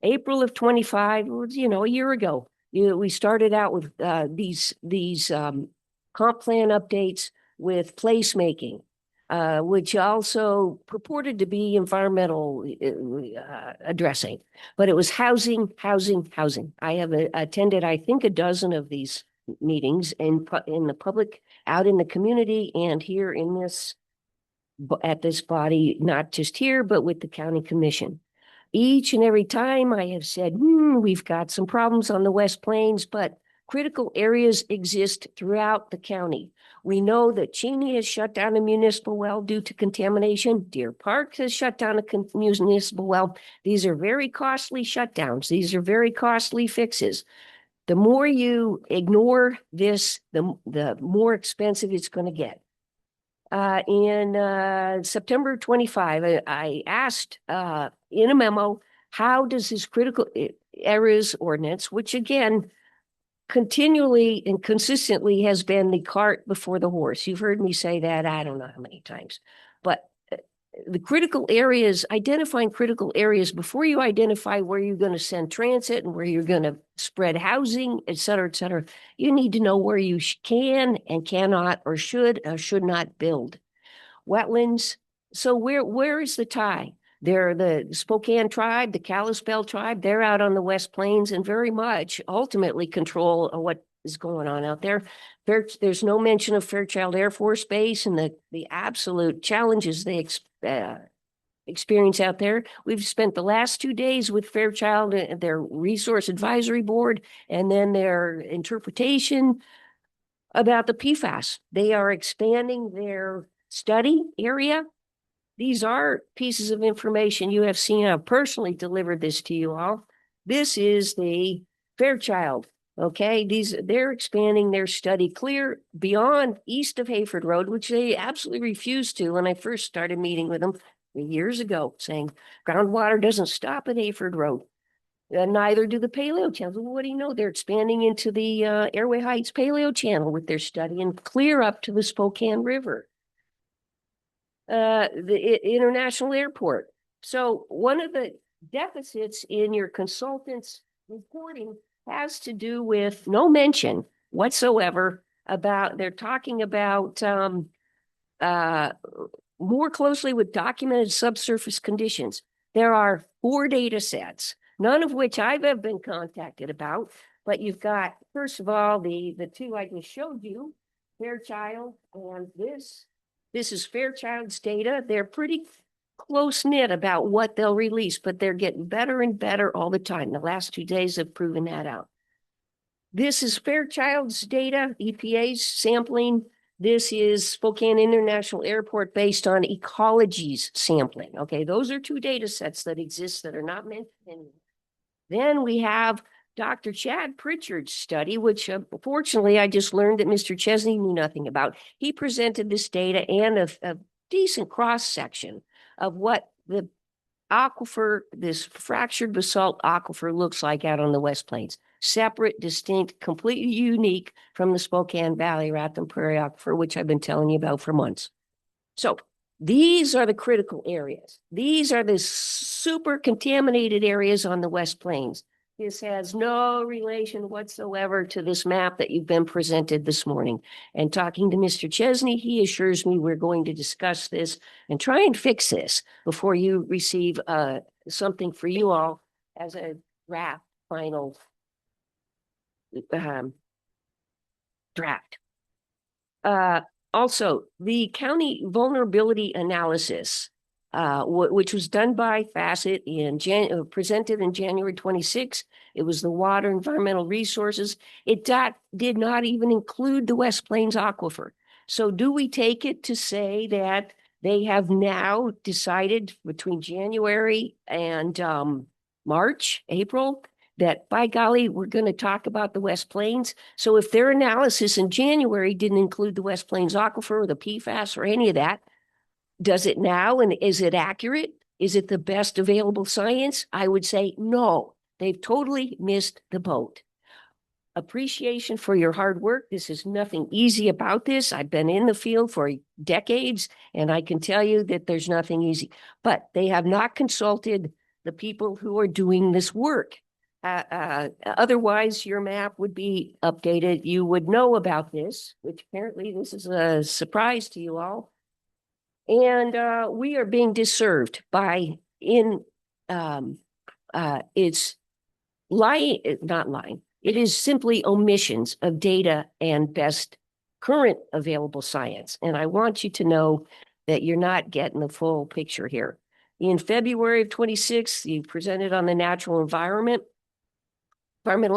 April of 25, a year ago. We started out with these comp plan updates with placemaking, which also purported to be environmental addressing, but it was housing. I have attended, I think, a dozen of these meetings and in the public, out in the community and here in this, at this body, not just here, but with the county commission. Each and every time I have said, we've got some problems on the West Plains, but critical areas exist throughout the county. We know that Cheney has shut down a municipal well due to contamination. Deer Park has shut down a municipal well. These are very costly shutdowns. These are very costly fixes. The more you ignore this, the more expensive it's going to get. In September 25, I asked in a memo, how does this critical areas ordinance, which again, continually and consistently has been the cart before the horse. You've heard me say that, I don't know how many times, but the critical areas, identifying critical areas before you identify where you're going to send transit and where you're going to spread housing, et cetera, you need to know where you can and cannot or should not build. Wetlands. So where is the tie? They're the Spokane tribe, the Kalispell tribe. They're out on the West Plains and very much ultimately control what is going on out there. There's no mention of Fairchild Air Force Base and the absolute challenges they experience out there. We've spent the last 2 days with Fairchild, their Resource Advisory Board, and then their interpretation about the PFAS. They are expanding their study area. These are pieces of information you have seen. I've personally delivered this to you all. This is the Fairchild. Okay, they're expanding their study clear beyond east of Hayford Road, which they absolutely refused to when I first started meeting with them years ago, saying groundwater doesn't stop at Hayford Road. Neither do the paleo channels. Well, what do you know? They're expanding into the Airway Heights paleo channel with their study and clear up to the Spokane River. The international airport. So one of the deficits in your consultant's reporting has to do with no mention whatsoever about, they're talking about more closely with documented subsurface conditions. There are 4 data sets, none of which I've ever been contacted about, but you've got, first of all, the 2 I just showed you, Fairchild, and this is Fairchild's data. They're pretty close-knit about what they'll release, but they're getting better and better all the time. The last 2 days have proven that out. This is Fairchild's data, EPA's sampling. This is Spokane International Airport based on Ecology's sampling. Okay, those are 2 data sets that exist that are not mentioned anymore. Then we have Dr. Chad Pritchard's study, which fortunately I just learned that Mr. Chesney knew nothing about. He presented this data and a decent cross-section of what the aquifer, this fractured basalt aquifer looks like out on the West Plains. Separate, distinct, completely unique from the Spokane Valley Rathdrum Prairie aquifer, which I've been telling you about for months. So these are the critical areas. These are the super contaminated areas on the West Plains. This has no relation whatsoever to this map that you've been presented this morning. And talking to Mr. Chesney, he assures me we're going to discuss this and try and fix this before you receive something for you all as a draft, final draft. Also, the county vulnerability analysis, which was done by Facet presented in January 26. It was the water environmental resources. It did not even include the West Plains aquifer. So do we take it to say that they have now decided between January and April, that by golly, we're going to talk about the West Plains? So if their analysis in January didn't include the West Plains aquifer or the PFAS or any of that, does it now? And is it accurate? Is it the best available science? I would say no. They've totally missed the boat. Appreciation for your hard work. This is nothing easy about this. I've been in the field for decades, and I can tell you that there's nothing easy. But they have not consulted the people who are doing this work. Otherwise, your map would be updated. You would know about this, which apparently this is a surprise to you all. And we are being disserved by it's lying, not lying. It is simply omissions of data and best current available science. And I want you to know that you're not getting the full picture here. In February of 26, you presented on the natural environmental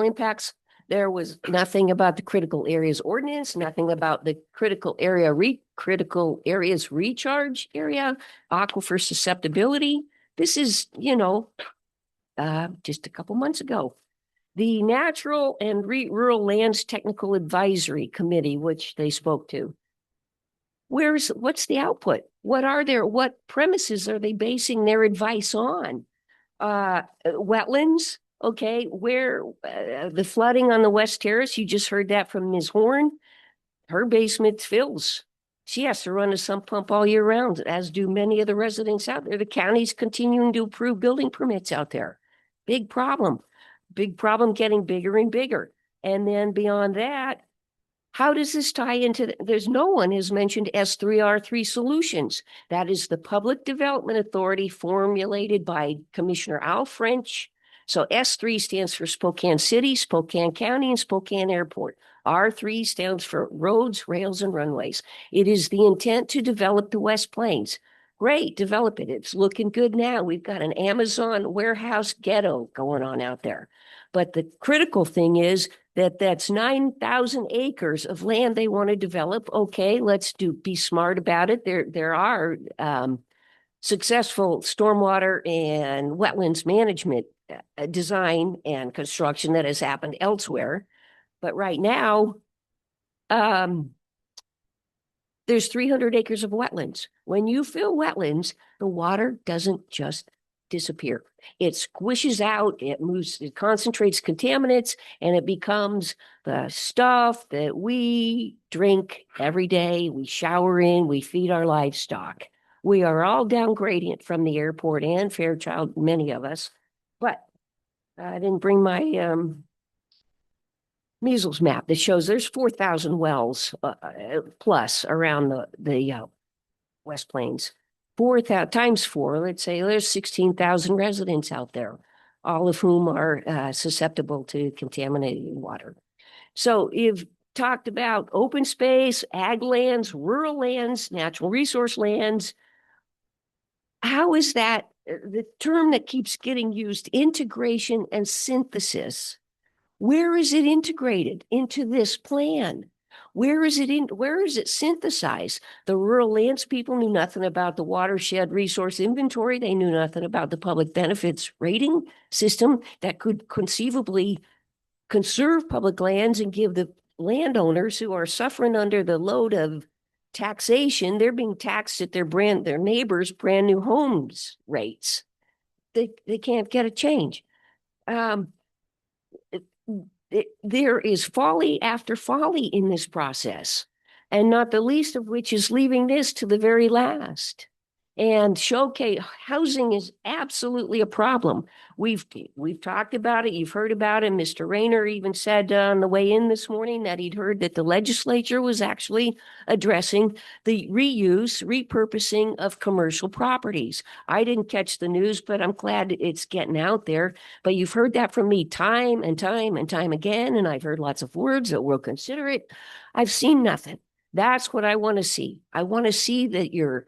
impacts. There was nothing about the critical areas ordinance, nothing about the critical areas recharge area, aquifer susceptibility. This is, just a couple months ago. The Natural and Rural Lands Technical Advisory Committee, which they spoke to. What's the output? What premises are they basing their advice on? Wetlands, okay, where the flooding on the West Terrace, you just heard that from Ms. Horn. Her basement fills. She has to run a sump pump all year round, as do many of the residents out there. The county's continuing to approve building permits out there. Big problem getting bigger and bigger. And then beyond that, how does this tie into, there's no one has mentioned S3R3 solutions. That is the Public Development Authority formulated by Commissioner Al French. So S3 stands for Spokane City, Spokane County, and Spokane Airport. R3 stands for roads, rails, and runways. It is the intent to develop the West Plains. Great, develop it. It's looking good now. We've got an Amazon warehouse ghetto going on out there. But the critical thing is that's 9,000 acres of land they want to develop. Okay, let's be smart about it. There are successful stormwater and wetlands management design and construction that has happened elsewhere. But right now, there's 300 acres of wetlands. When you fill wetlands, the water doesn't just disappear. It squishes out, it concentrates contaminants, and it becomes the stuff that we drink every day, we shower in, we feed our livestock. We are all down gradient from the airport and Fairchild, many of us. But I didn't bring my measles map that shows there's 4,000 wells plus around the West Plains. 4,000 times 4, let's say there's 16,000 residents out there, all of whom are susceptible to contaminated water. So you've talked about open space, ag lands, rural lands, natural resource lands. How is that the term that keeps getting used, integration and synthesis? Where is it integrated into this plan? Where is it synthesized? The rural lands people knew nothing about the watershed resource inventory. They knew nothing about the public benefits rating system that could conceivably conserve public lands and give the landowners who are suffering under the load of taxation, they're being taxed at their neighbors' brand new homes rates. They can't get a change. There is folly after folly in this process, and not the least of which is leaving this to the very last. And showcase housing is absolutely a problem. We've talked about it. You've heard about it. Mr. Rayner even said on the way in this morning that he'd heard that the legislature was actually addressing the repurposing of commercial properties. I didn't catch the news, but I'm glad it's getting out there. But you've heard that from me time and time and time again, and I've heard lots of words that we'll consider it. I've seen nothing. That's what I want to see. I want to see that you're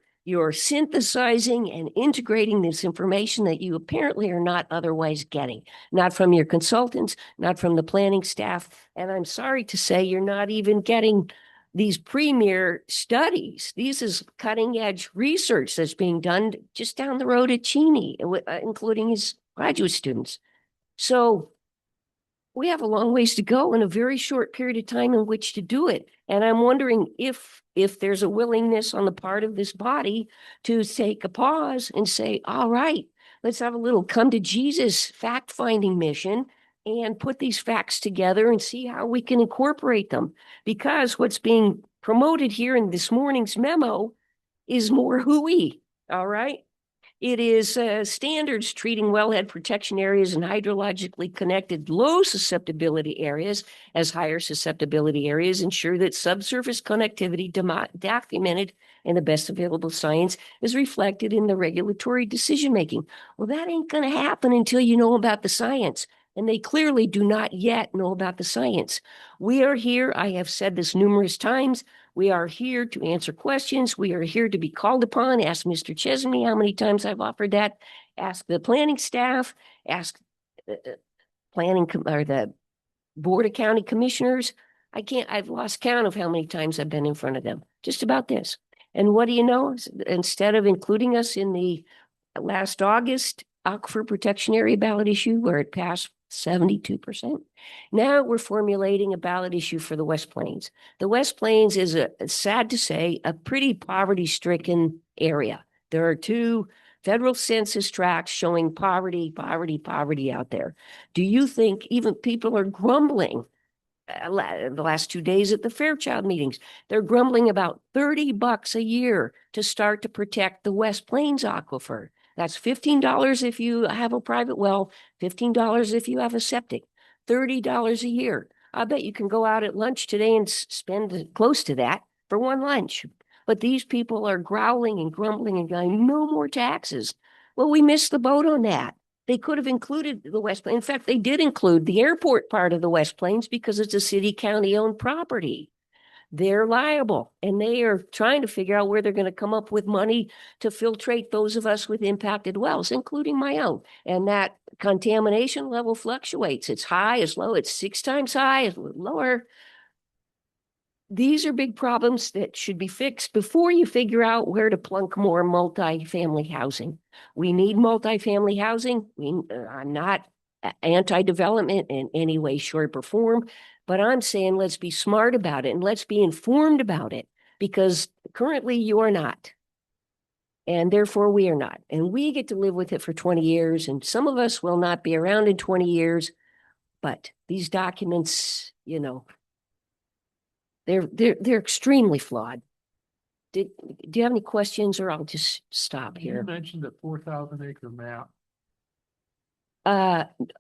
synthesizing and integrating this information that you apparently are not otherwise getting, not from your consultants, not from the planning staff. And I'm sorry to say you're not even getting these premier studies. This is cutting edge research that's being done just down the road at Cheney, including his graduate students. So we have a long ways to go in a very short period of time in which to do it. And I'm wondering if there's a willingness on the part of this body to take a pause and say, all right, let's have a little come to Jesus fact-finding mission and put these facts together and see how we can incorporate them. Because what's being promoted here in this morning's memo is more hooey, all right? It is standards treating wellhead protection areas and hydrologically connected low susceptibility areas as higher susceptibility areas, ensure that subsurface connectivity documented in the best available science is reflected in the regulatory decision-making. Well, that ain't going to happen until you know about the science. and they clearly do not yet know about the science. We are here, I have said this numerous times, we are here to answer questions. We are here to be called upon. Ask Mr. Chesney how many times I've offered that. Ask the planning staff, ask or the Board of County Commissioners. I've lost count of how many times I've been in front of them, just about this. And what do you know? Instead of including us in the last August Aquifer Protection Area ballot issue, where it passed 72%, now we're formulating a ballot issue for the West Plains. The West Plains is, sad to say, a pretty poverty-stricken area. There are 2 federal census tracts showing poverty out there. Do you think even people are grumbling? The last 2 days at the Fairchild meetings, they're grumbling about $30 a year to start to protect the West Plains aquifer. That's $15 if you have a private well, $15 if you have a septic, $30 a year. I bet you can go out at lunch today and spend close to that for one lunch. But these people are growling and grumbling and going, no more taxes. Well, we missed the boat on that. They could have included the West Plains. In fact, they did include the airport part of the West Plains because it's a city county owned property. They're liable, and they are trying to figure out where they're going to come up with money to filtrate those of us with impacted wells, including my own. And that contamination level fluctuates. It's high, it's low, it's 6 times high, it's lower. These are big problems that should be fixed before you figure out where to plunk more multifamily housing. We need multifamily housing. I'm not anti-development in any way, shape, or form, but I'm saying let's be smart about it and let's be informed about it, because currently you are not. And therefore we are not. And we get to live with it for 20 years, and some of us will not be around in 20 years, but these documents, they're extremely flawed. Do you have any questions, or I'll just stop here? You mentioned a 4,000 acre map.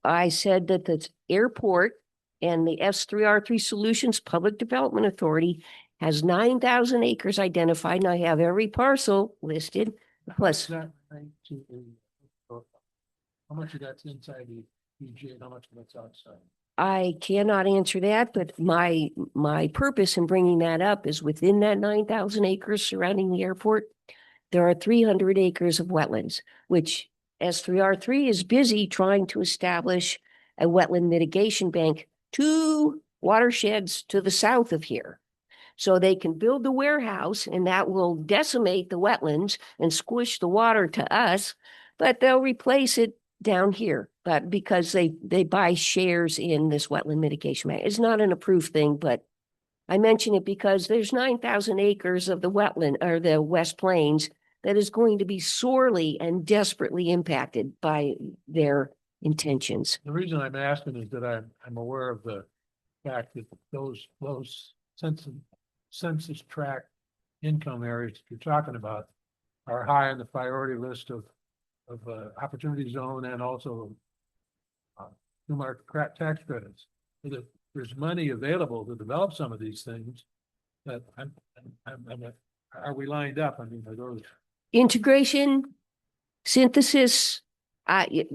I said that the airport and the S3R3 Solutions Public Development Authority has 9,000 acres identified, and I have every parcel listed. Plus, How much of that's inside the EJ and how much of that's outside? I cannot answer that, but my purpose in bringing that up is within that 9,000 acres surrounding the airport, there are 300 acres of wetlands, which S3R3 is busy trying to establish a wetland mitigation bank 2 watersheds to the south of here. So they can build the warehouse, and that will decimate the wetlands and squish the water to us, but they'll replace it down here. But because they buy shares in this wetland mitigation bank. It's not an approved thing, but I mention it because there's 9,000 acres of the wetland or the West Plains that is going to be sorely and desperately impacted by their intentions. The reason I'm asking is that I'm aware of the fact that those census tract income areas that you're talking about are high on the priority list of opportunity zone and also new market tax credits. So there's money available to develop some of these things. That are we lined up? I mean, are those Integration, synthesis. I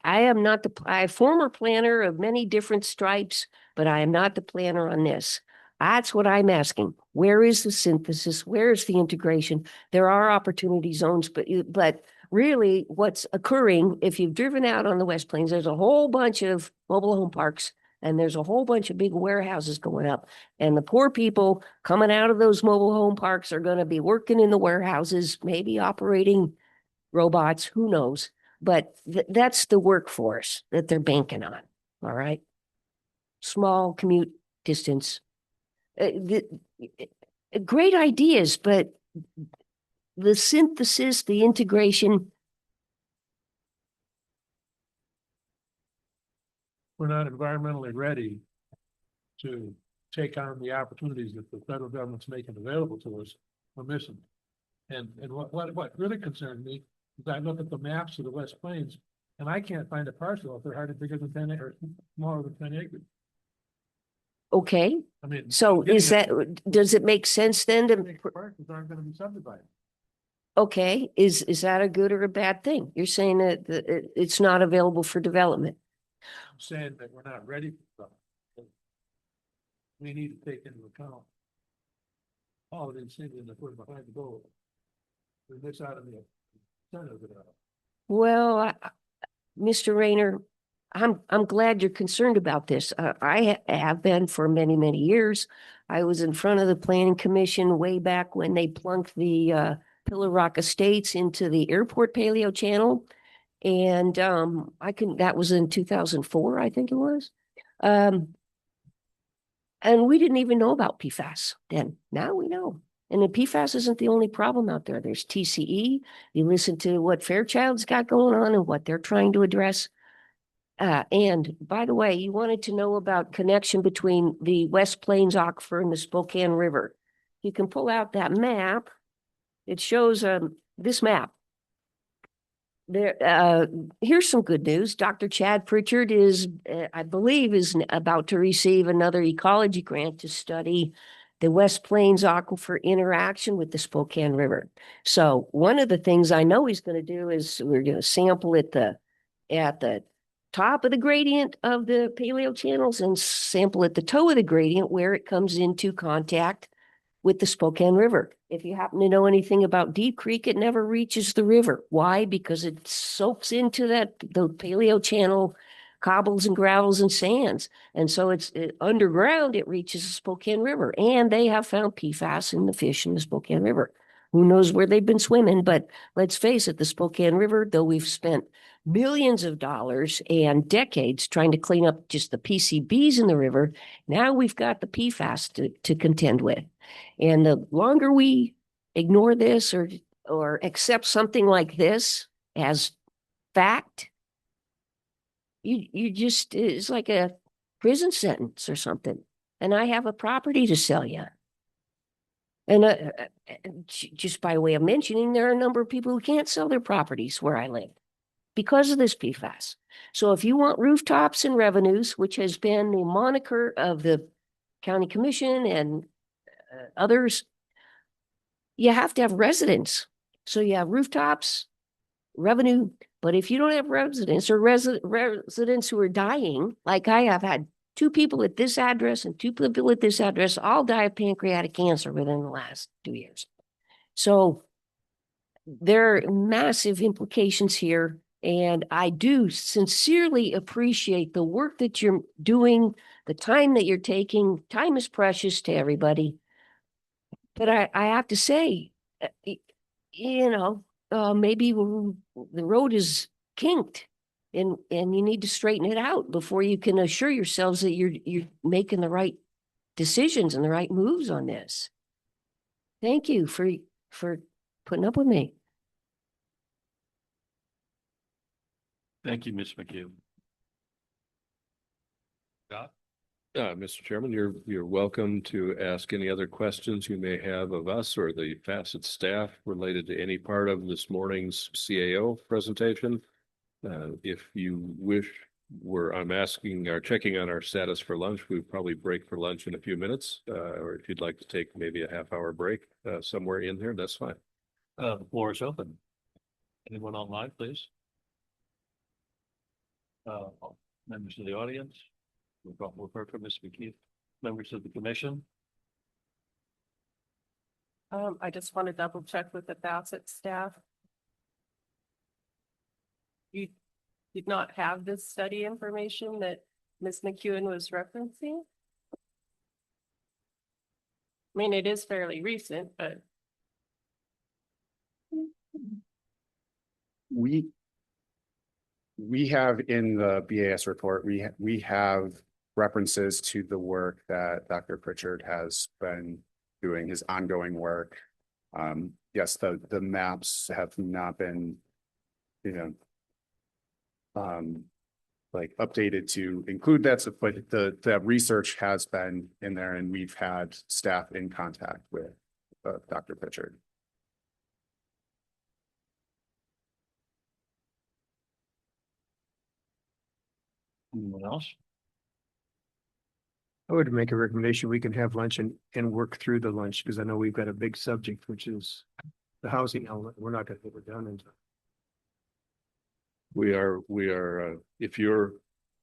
am not a former planner of many different stripes, but I am not the planner on this. That's what I'm asking. Where is the synthesis? Where is the integration? There are opportunity zones, but really what's occurring, if you've driven out on the West Plains, there's a whole bunch of mobile home parks and there's a whole bunch of big warehouses going up. And the poor people coming out of those mobile home parks are going to be working in the warehouses, maybe operating robots, who knows? But that's the workforce that they're banking on. All right. Small commute distance. Great ideas, but the synthesis, the integration. we're not environmentally ready to take on the opportunities that the federal government's making available to us, we're missing. And what really concerns me is I look at the maps of the West Plains and I can't find a parcel if they're hardly bigger than 10 acres, smaller than 10 acres. Okay, I mean. so getting is that, does it make sense then to, Parcels aren't gonna be subdivided. okay, is that a good or a bad thing? You're saying that it's not available for development. I'm saying that we're not ready for that. We need to take into account all of these things that we're behind the goal. We miss out on the incentive of it all. Well, Mr. Rayner, I'm glad you're concerned about this. I have been for many, many years. I was in front of the planning commission way back when they plunked the Pillar Rock Estates into the airport paleo channel. And that was in 2004, I think it was. And we didn't even know about PFAS then. Now we know. And the PFAS isn't the only problem out there. There's TCE. You listen to what Fairchild's got going on and what they're trying to address. And by the way, you wanted to know about connection between the West Plains Aquifer and the Spokane River. You can pull out that map. It shows this map. Here's some good news. Dr. Chad Pritchard is, I believe, is about to receive another ecology grant to study the West Plains Aquifer interaction with the Spokane River. So one of the things I know he's going to do is we're going to sample at the top of the gradient of the paleo channels and sample at the toe of the gradient where it comes into contact with the Spokane River. If you happen to know anything about Deep Creek, it never reaches the river. Why? Because it soaks into the paleo channel cobbles and gravels and sands. And so underground, it reaches the Spokane River. And they have found PFAS in the fish in the Spokane River. Who knows where they've been swimming, but let's face it, the Spokane River, though we've spent millions of dollars and decades trying to clean up just the PCBs in the river, now we've got the PFAS to contend with. And the longer we ignore this or accept something like this as fact, you just, it's like a prison sentence or something. And I have a property to sell you. And just by way of mentioning, there are a number of people who can't sell their properties where I live because of this PFAS. So if you want rooftops and revenues, which has been the moniker of the county commission and others, you have to have residents. So you have rooftops, revenue. But if you don't have residents or residents who are dying, like I have had 2 people at this address and 2 people at this address all die of pancreatic cancer within the last 2 years. So there are massive implications here. And I do sincerely appreciate the work that you're doing, the time that you're taking. Time is precious to everybody. But I have to say, maybe the road is kinked and you need to straighten it out before you can assure yourselves that you're making the right decisions and the right moves on this. Thank you for putting up with me. Thank you, Ms. McHugh. Scott? Mr. Chairman, you're welcome to ask any other questions you may have of us or the Facet staff related to any part of this morning's CAO presentation. If you wish, I'm asking or checking on our status for lunch. We'll probably break for lunch in a few minutes, or if you'd like to take maybe a half-hour break somewhere in there, that's fine. The floor is open. Anyone online, please? Members of the audience? We've heard from Ms. McKee. Members of the commission? I just want to double check with the Facet staff. You did not have this study information that Ms. McEwen was referencing? I mean, it is fairly recent, but. We have in the BAS report, we have references to the work that Dr. Pritchard has been doing, his ongoing work. Yes, the maps have not been, like updated to include that, but the research has been in there, and we've had staff in contact with Dr. Pritchard. Anyone else? I would make a recommendation. We can have lunch and work through the lunch because I know we've got a big subject, which is the housing element. We're not going to get it done in time. We are, if you're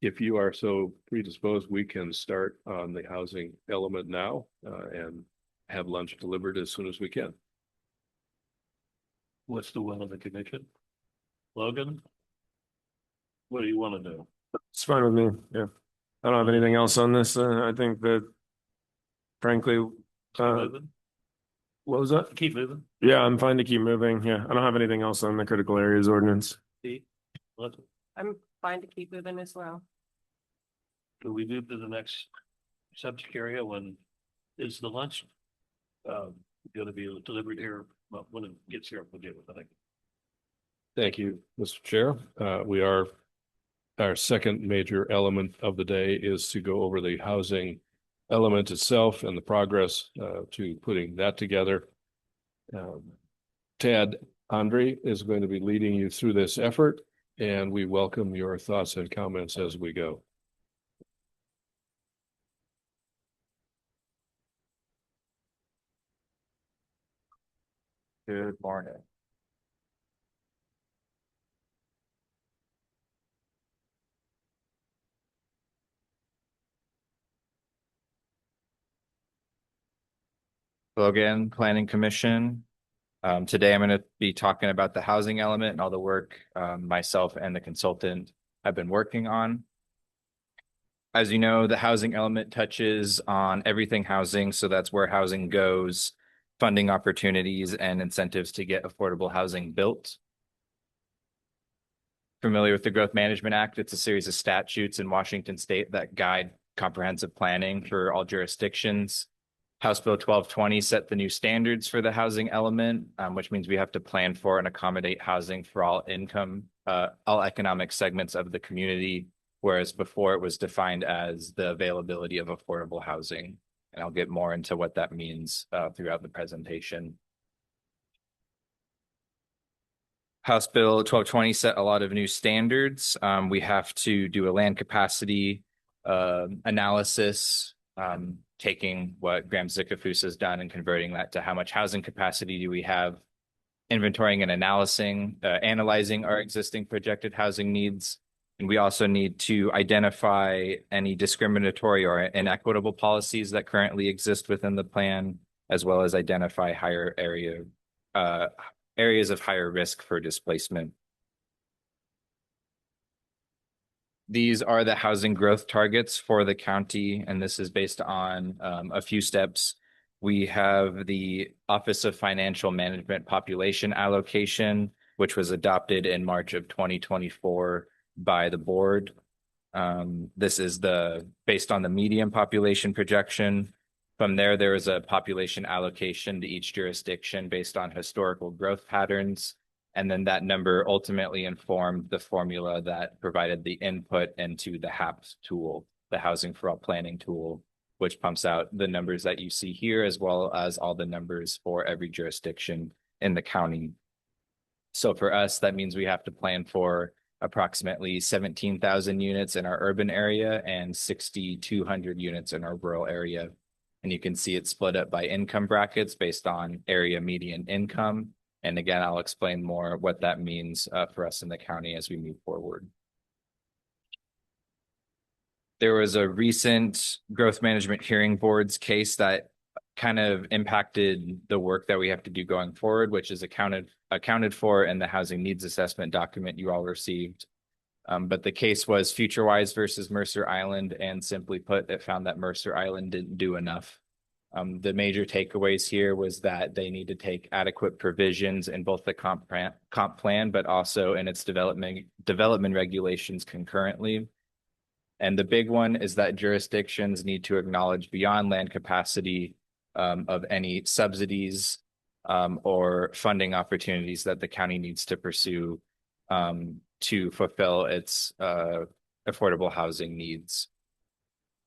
if you are so predisposed, we can start on the housing element now and have lunch delivered as soon as we can. What's the will of the commission? Logan? What do you want to do? It's fine with me. Yeah. I don't have anything else on this. I think that frankly, Moving? what was that? Keep moving. Yeah, I'm fine to keep moving. Yeah. I don't have anything else on the critical areas ordinance. Pete? What I'm fine to keep moving as well. do we move to the next subject area? When is the lunch? Going to be delivered here, well, when it gets here, we'll get with it, I think. Thank you, Mr. Chair. Our second major element of the day is to go over the housing element itself and the progress to putting that together. Tad Andre is going to be leading you through this effort, and we welcome your thoughts and comments as we go. Good morning. Logan Planning Commission. Today I'm going to be talking about the housing element and all the work myself and the consultant have been working on. As you know, the housing element touches on everything housing, so that's where housing goes, funding opportunities and incentives to get affordable housing built. Familiar with the Growth Management Act? It's a series of statutes in Washington state that guide comprehensive planning for all jurisdictions. House Bill 1220 set the new standards for the housing element, which means we have to plan for and accommodate housing for all all economic segments of the community, whereas before it was defined as the availability of affordable housing. And I'll get more into what that means throughout the presentation. House Bill 1220 set a lot of new standards. We have to do a land capacity analysis, taking what Graham Zickafoos has done and converting that to how much housing capacity do we have, inventorying and analyzing our existing projected housing needs. And we also need to identify any discriminatory or inequitable policies that currently exist within the plan, as well as identify areas of higher risk for displacement. These are the housing growth targets for the county, and this is based on a few steps. We have the Office of Financial Management Population Allocation, which was adopted in March of 2024 by the board. This is based on the median population projection. From there is a population allocation to each jurisdiction based on historical growth patterns. And then that number ultimately informed the formula that provided the input into the HAPS tool, the Housing for All Planning tool, which pumps out the numbers that you see here, as well as all the numbers for every jurisdiction in the county. So for us, that means we have to plan for approximately 17,000 units in our urban area and 6,200 units in our rural area. And you can see it's split up by income brackets based on area median income. And again, I'll explain more what that means for us in the county as we move forward. There was a recent growth management hearing boards case that kind of impacted the work that we have to do going forward, which is accounted for in the housing needs assessment document you all received. But the case was FutureWise versus Mercer Island, and simply put, it found that Mercer Island didn't do enough. The major takeaways here was that they need to take adequate provisions in both the comp plan, but also in its development regulations concurrently. And the big one is that jurisdictions need to acknowledge beyond land capacity of any subsidies or funding opportunities that the county needs to pursue to fulfill its affordable housing needs.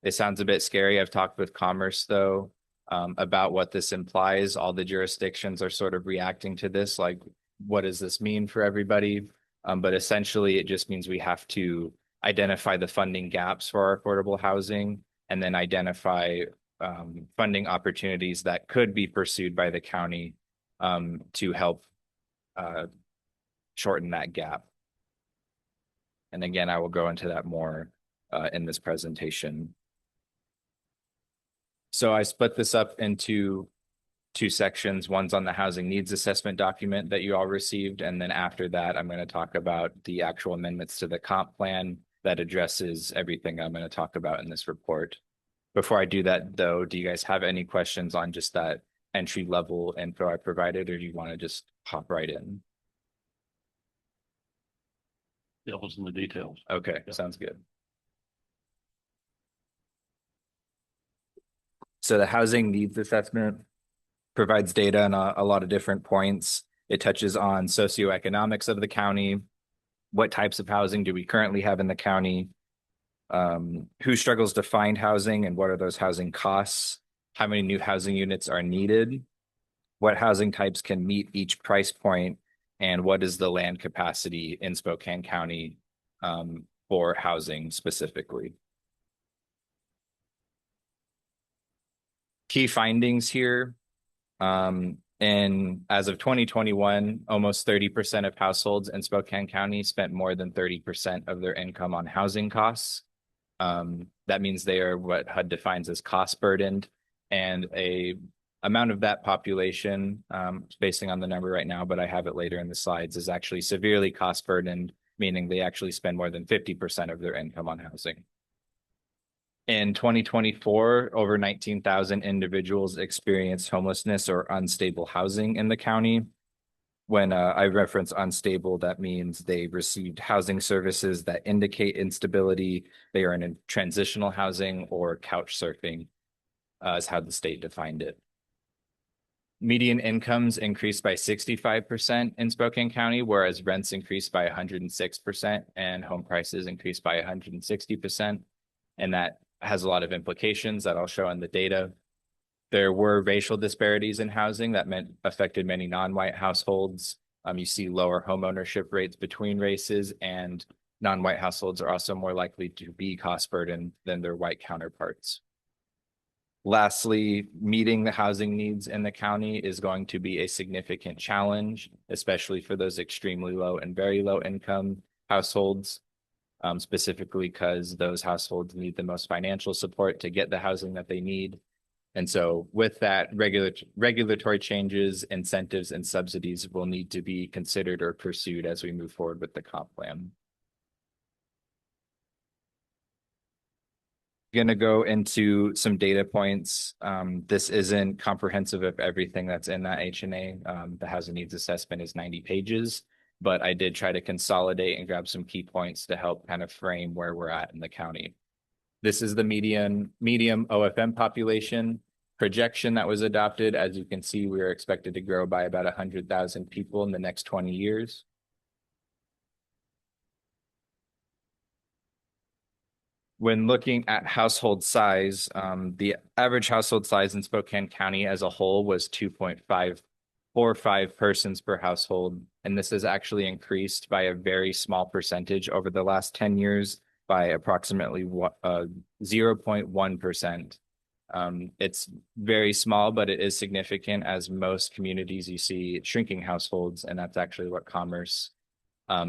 It sounds a bit scary. I've talked with Commerce, though, about what this implies. All the jurisdictions are sort of reacting to this, like, what does this mean for everybody? But essentially, it just means we have to identify the funding gaps for our affordable housing and then identify funding opportunities that could be pursued by the county to help shorten that gap. And again, I will go into that more in this presentation. So I split this up into two sections. One's on the housing needs assessment document that you all received. And then after that, I'm going to talk about the actual amendments to the comp plan that addresses everything I'm going to talk about in this report. Before I do that, though, do you guys have any questions on just that entry level info I provided, or do you want to just hop right in? Devil's in the details. Okay, sounds good. So the housing needs assessment provides data on a lot of different points. It touches on socioeconomics of the county. What types of housing do we currently have in the county? Who struggles to find housing and what are those housing costs? How many new housing units are needed? What housing types can meet each price point? And what is the land capacity in Spokane County for housing specifically? Key findings here. And as of 2021, almost 30% of households in Spokane County spent more than 30% of their income on housing costs. That means they are what HUD defines as cost burdened, and a amount of that population, basing on the number right now, but I have it later in the slides, is actually severely cost burdened, meaning they actually spend more than 50% of their income on housing. In 2024, over 19,000 individuals experienced homelessness or unstable housing in the county. When I reference unstable, that means they received housing services that indicate instability. They are in transitional housing or couch surfing, is how the state defined it. Median incomes increased by 65% in Spokane County, whereas rents increased by 106% and home prices increased by 160%. And that has a lot of implications that I'll show in the data. There were racial disparities in housing that affected many non-white households. You see lower home ownership rates between races, and non-white households are also more likely to be cost burdened than their white counterparts. Lastly, meeting the housing needs in the county is going to be a significant challenge, especially for those extremely low and very low income households, specifically because those households need the most financial support to get the housing that they need. And so with that, regulatory changes, incentives, and subsidies will need to be considered or pursued as we move forward with the comp plan. Going to go into some data points. This isn't comprehensive of everything that's in that H&A. The housing needs assessment is 90 pages, but I did try to consolidate and grab some key points to help kind of frame where we're at in the county. This is the medium OFM population projection that was adopted. As you can see, we are expected to grow by about 100,000 people in the next 20 years. When looking at household size, the average household size in Spokane County as a whole was 2.545 persons per household. And this has actually increased by a very small percentage over the last 10 years by approximately 0.1%. It's very small, but it is significant, as most communities you see shrinking households, and that's actually what Commerce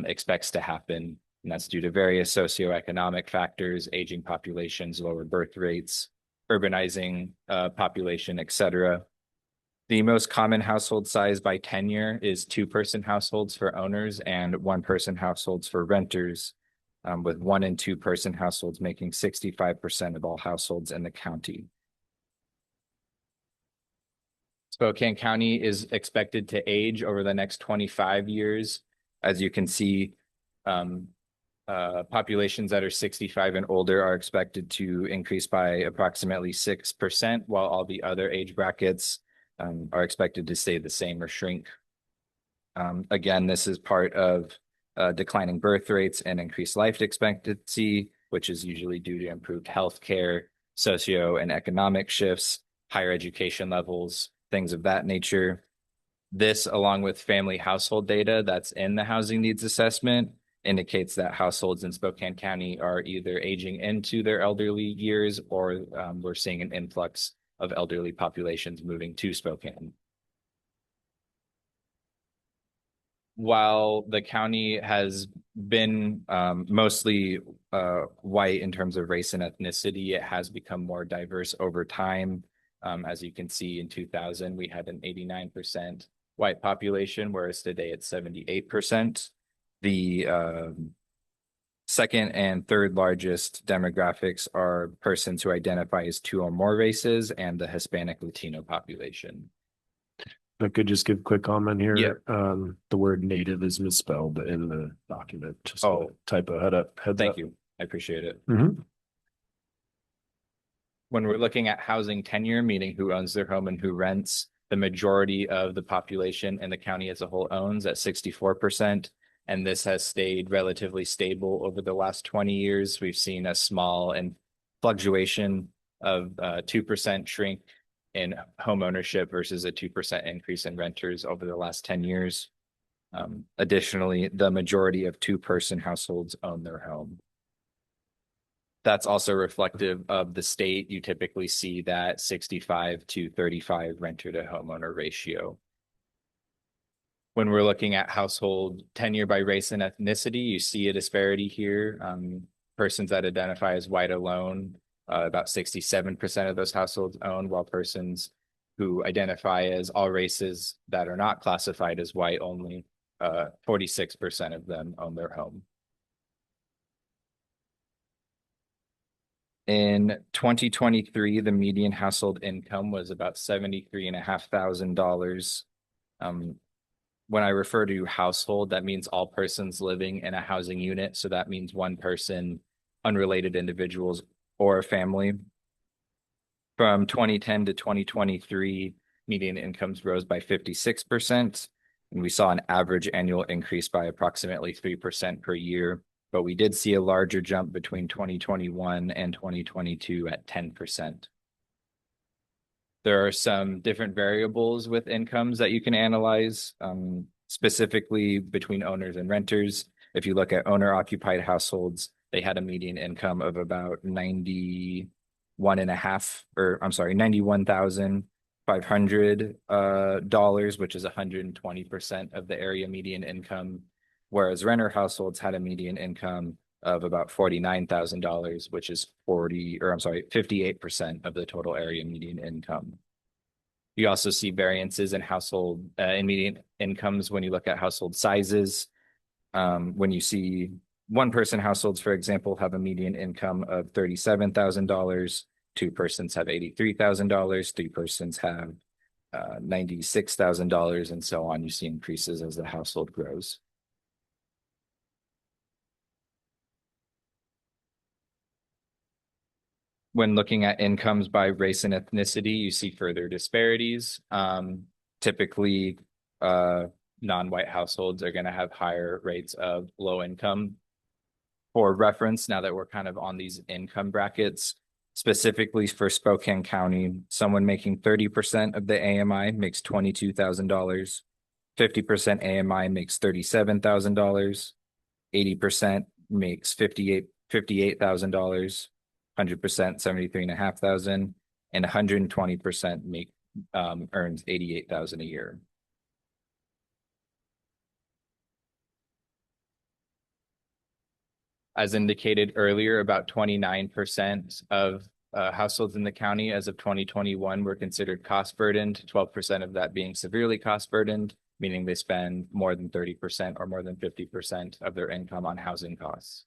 expects to happen. And that's due to various socioeconomic factors, aging populations, lower birth rates, urbanizing population, etc. The most common household size by tenure is 2-person households for owners and 1-person households for renters, with 1- and 2-person households making 65% of all households in the county. Spokane County is expected to age over the next 25 years. As you can see, populations that are 65 and older are expected to increase by approximately 6%, while all the other age brackets are expected to stay the same or shrink. Again, this is part of declining birth rates and increased life expectancy, which is usually due to improved health care, socio and economic shifts, higher education levels, things of that nature. This, along with family household data that's in the housing needs assessment, indicates that households in Spokane County are either aging into their elderly years, or we're seeing an influx of elderly populations moving to Spokane. While the county has been mostly white in terms of race and ethnicity. It has become more diverse over time. As you can see, in 2000, we had an 89% white population, whereas today it's 78%. The second and third largest demographics are persons who identify as two or more races and the Hispanic Latino population. If I could just give a quick comment here. Yeah. The word native is misspelled in the document. Just Oh. typo. Heads Thank up. you. I appreciate it. Mhm. When we're looking at housing tenure, meaning who owns their home and who rents, the majority of the population in the county as a whole owns at 64%. And this has stayed relatively stable over the last 20 years. We've seen a small and fluctuation of 2% shrink in home ownership versus a 2% increase in renters over the last 10 years. Additionally, the majority of two-person households own their home. That's also reflective of the state. You typically see that 65 to 35 renter to homeowner ratio. When we're looking at household tenure by race and ethnicity, you see a disparity here. Persons that identify as white alone, about 67% of those households own, while persons who identify as all races that are not classified as white only, 46% of them own their home. In 2023, the median household income was about $73,500. When I refer to household, that means all persons living in a housing unit. So that means one person, unrelated individuals, or a family. From 2010 to 2023, median incomes rose by 56%. And we saw an average annual increase by approximately 3% per year. But we did see a larger jump between 2021 and 2022 at 10%. There are some different variables with incomes that you can analyze, specifically between owners and renters. If you look at owner-occupied households, they had a median income of about $91,500, which is 120% of the area median income, whereas renter households had a median income of about $49,000, which is 58% of the total area median income. You also see variances in household in median incomes when you look at household sizes. When you see one-person households, for example, have a median income of $37,000, two persons have $83,000, three persons have $96,000, and so on. You see increases as the household grows. When looking at incomes by race and ethnicity, you see further disparities. Typically, non-white households are going to have higher rates of low income. For reference, now that we're kind of on these income brackets, specifically for Spokane County, someone making 30% of the AMI makes $22,000, 50% AMI makes $37,000, 80% makes $58,000, 100% 73,500, and 120% earns 88,000 a year. As indicated earlier, about 29% of households in the county as of 2021 were considered cost burdened, 12% of that being severely cost burdened, meaning they spend more than 30% or more than 50% of their income on housing costs.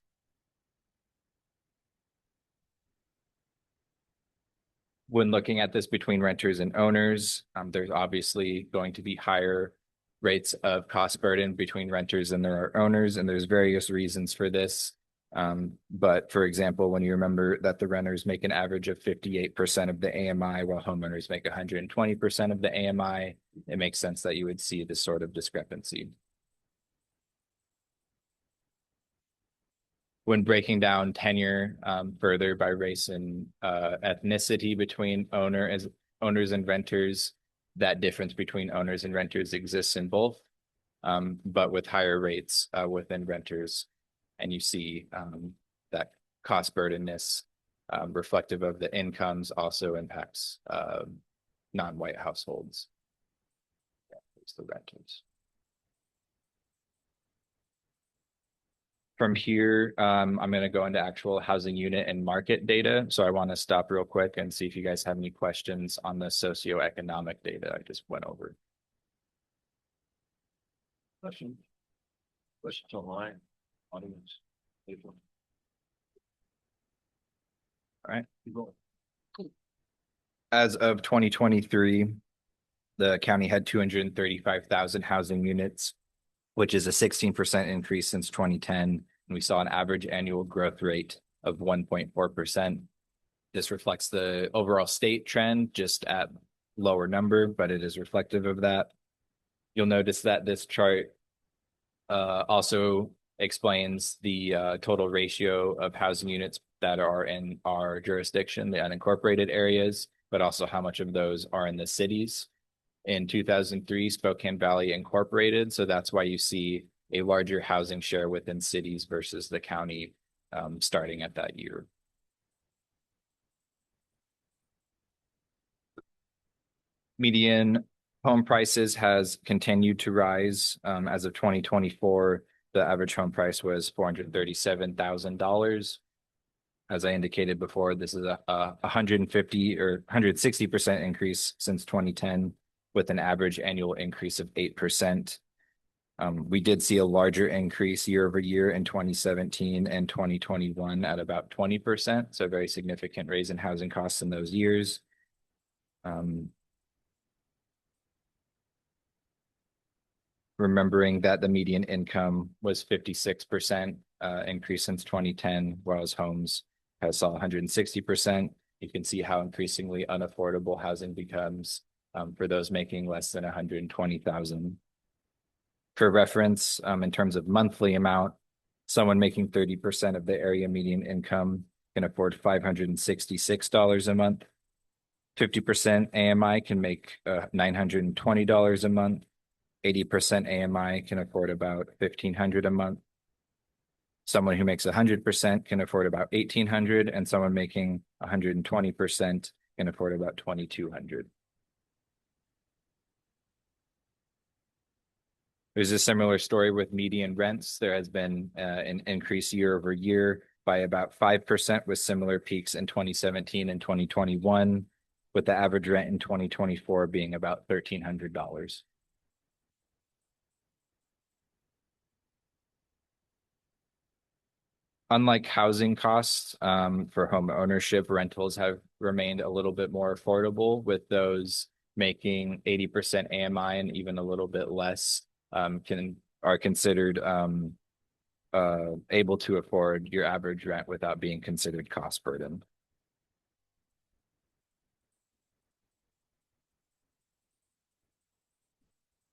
When looking at this between renters and owners, there's obviously going to be higher rates of cost burden between renters than there are owners, and there's various reasons for this. But for example, when you remember that the renters make an average of 58% of the AMI, while homeowners make 120% of the AMI, it makes sense that you would see this sort of discrepancy. When breaking down tenure further by race and ethnicity between owners and renters, that difference between owners and renters exists in both, but with higher rates within renters. And you see that cost burdenness reflective of the incomes also impacts non-white households. Yeah, it's the renters. From here, I'm going to go into actual housing unit and market data. So I want to stop real quick and see if you guys have any questions on the socioeconomic data I just went over. Questions? Questions online, audience? People? All right. People? As of 2023, the county had 235,000 housing units, which is a 16% increase since 2010. And we saw an average annual growth rate of 1.4%. This reflects the overall state trend, just at lower number, but it is reflective of that. You'll notice that this chart also explains the total ratio of housing units that are in our jurisdiction, the unincorporated areas, but also how much of those are in the cities. In 2003, Spokane Valley incorporated, so that's why you see a larger housing share within cities versus the county starting at that year. Median home prices has continued to rise. As of 2024, the average home price was $437,000. As I indicated before, this is a 150 or 160% increase since 2010, with an average annual increase of 8%. We did see a larger increase year over year in 2017 and 2021 at about 20%, so a very significant raise in housing costs in those years. Remembering that the median income was 56% increase since 2010, whereas homes has saw 160%. You can see how increasingly unaffordable housing becomes for those making less than 120,000. For reference, in terms of monthly amount, someone making 30% of the area median income can afford $566 a month. 50% AMI can make $920 a month. 80% AMI can afford about $1,500 a month. Someone who makes 100% can afford about $1,800, and someone making 120% can afford about $2,200. There's a similar story with median rents. There has been an increase year over year by about 5%, with similar peaks in 2017 and 2021, with the average rent in 2024 being about $1,300. Unlike housing costs, for home ownership, rentals have remained a little bit more affordable, with those making 80% AMI and even a little bit less are considered able to afford your average rent without being considered cost burden.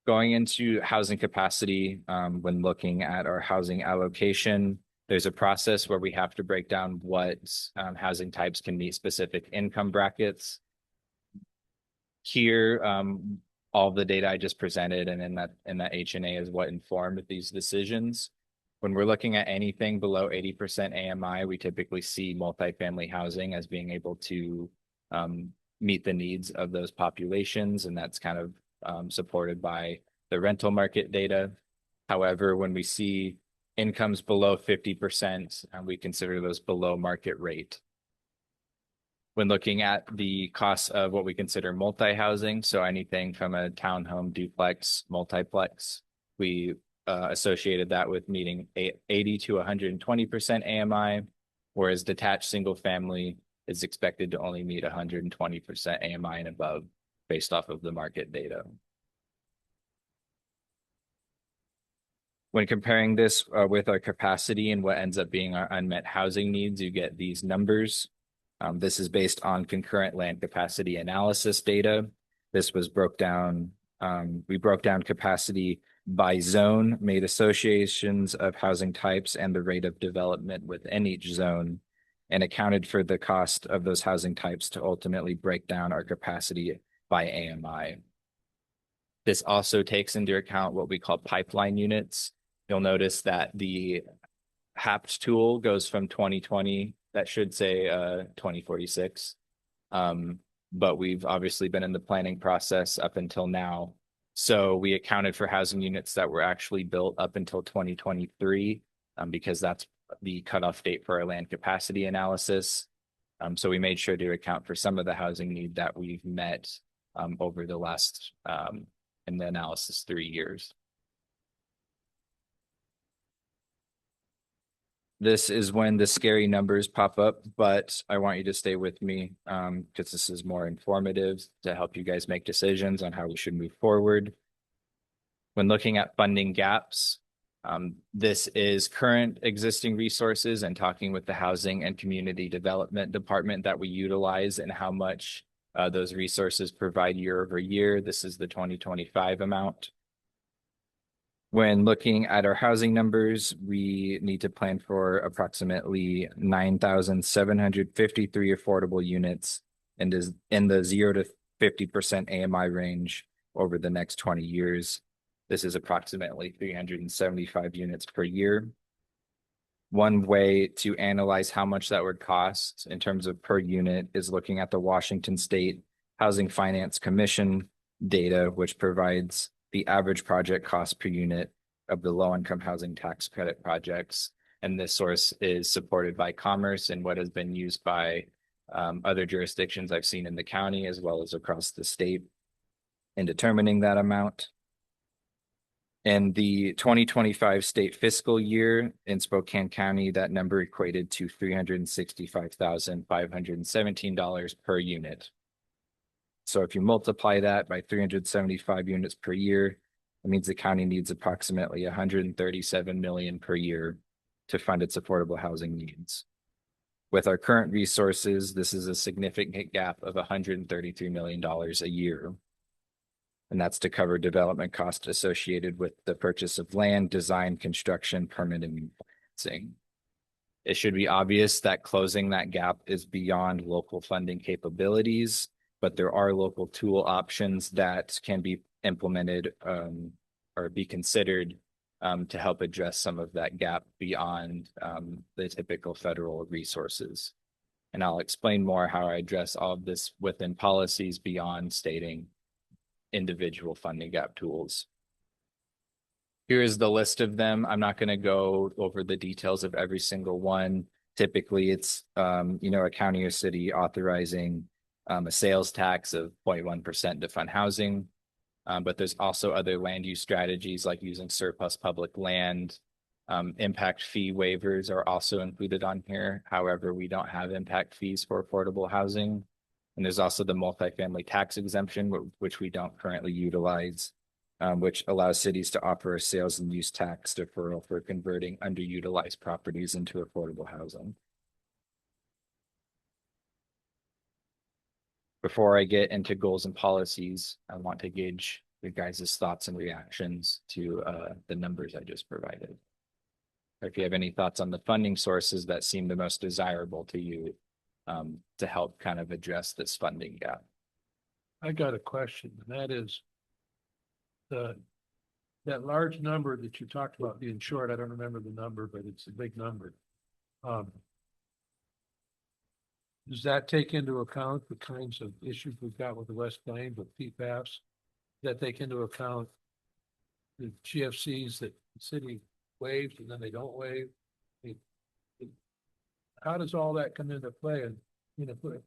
Going into housing capacity, when looking at our housing allocation, there's a process where we have to break down what housing types can meet specific income brackets. Here, all the data I just presented and in that H&A is what informed these decisions. When we're looking at anything below 80% AMI, we typically see multifamily housing as being able to meet the needs of those populations, and that's kind of supported by the rental market data. However, when we see incomes below 50%, we consider those below market rate. When looking at the costs of what we consider multi-housing, so anything from a townhome, duplex, multiplex, we associated that with meeting 80 to 120% AMI, whereas detached single family is expected to only meet 120% AMI and above based off of the market data. When comparing this with our capacity and what ends up being our unmet housing needs, you get these numbers. This is based on concurrent land capacity analysis data. This was broke down. We broke down capacity by zone, made associations of housing types and the rate of development within each zone, and accounted for the cost of those housing types to ultimately break down our capacity by AMI. This also takes into account what we call pipeline units. You'll notice that the HAPT tool goes from 2020, that should say 2046. But we've obviously been in the planning process up until now. So we accounted for housing units that were actually built up until 2023 because that's the cutoff date for our land capacity analysis. So we made sure to account for some of the housing need that we've met over the last in the analysis 3 years. This is when the scary numbers pop up, but I want you to stay with me because this is more informative to help you guys make decisions on how we should move forward. When looking at funding gaps, this is current existing resources and talking with the Housing and Community Development Department that we utilize and how much those resources provide year over year. This is the 2025 amount. When looking at our housing numbers, we need to plan for approximately 9,753 affordable units and is in the 0 to 50% AMI range over the next 20 years. This is approximately 375 units per year. One way to analyze how much that would cost in terms of per unit is looking at the Washington State Housing Finance Commission data, which provides the average project cost per unit of the low-income housing tax credit projects. And this source is supported by Commerce and what has been used by other jurisdictions I've seen in the county as well as across the state in determining that amount. In the 2025 state fiscal year in Spokane County, that number equated to $365,517 per unit. So if you multiply that by 375 units per year, it means the county needs approximately 137 million per year to fund its affordable housing needs. With our current resources, this is a significant gap of $133 million a year. And that's to cover development costs associated with the purchase of land, design, construction, permitting, and financing. It should be obvious that closing that gap is beyond local funding capabilities, but there are local tool options that can be implemented or be considered to help address some of that gap beyond the typical federal resources. And I'll explain more how I address all of this within policies beyond stating individual funding gap tools. Here is the list of them. I'm not going to go over the details of every single one. Typically, it's a county or city authorizing a sales tax of 0.1% to fund housing. But there's also other land use strategies like using surplus public land. Impact fee waivers are also included on here. However, we don't have impact fees for affordable housing. And there's also the multifamily tax exemption, which we don't currently utilize, which allows cities to offer a sales and use tax deferral for converting underutilized properties into affordable housing. Before I get into goals and policies, I want to gauge the guys' thoughts and reactions to the numbers I just provided. If you have any thoughts on the funding sources that seem the most desirable to you to help kind of address this funding gap. I got a question, and that is that large number that you talked about being short. I don't remember the number, but it's a big number. Does that take into account the kinds of issues we've got with the West Plains with PFAS? Does that take into account the GFCs that the city waives and then they don't waive? How does all that come into play? And if we're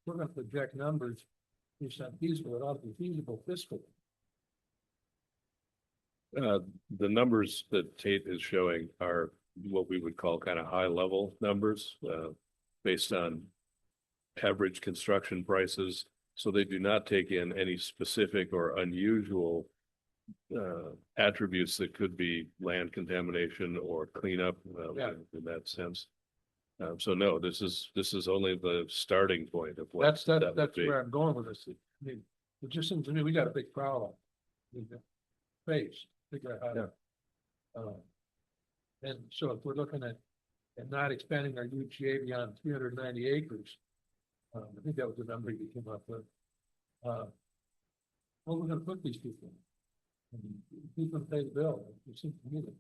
going to project numbers, it's not feasible. It ought to be feasible fiscally. The numbers that Tate is showing are what we would call kind of high level numbers based on average construction prices. So they do not take in any specific or unusual attributes that could be land contamination or cleanup in that sense. So no, this is only the starting point of what that's where I'm going with this. I mean, it just seems to me we got a big problem. Figure out how and so if we're looking at not expanding our UGA beyond 390 acres, I think that was the number you came up with. What we're going to put these people in? Who's going to pay the bill? It seems to me that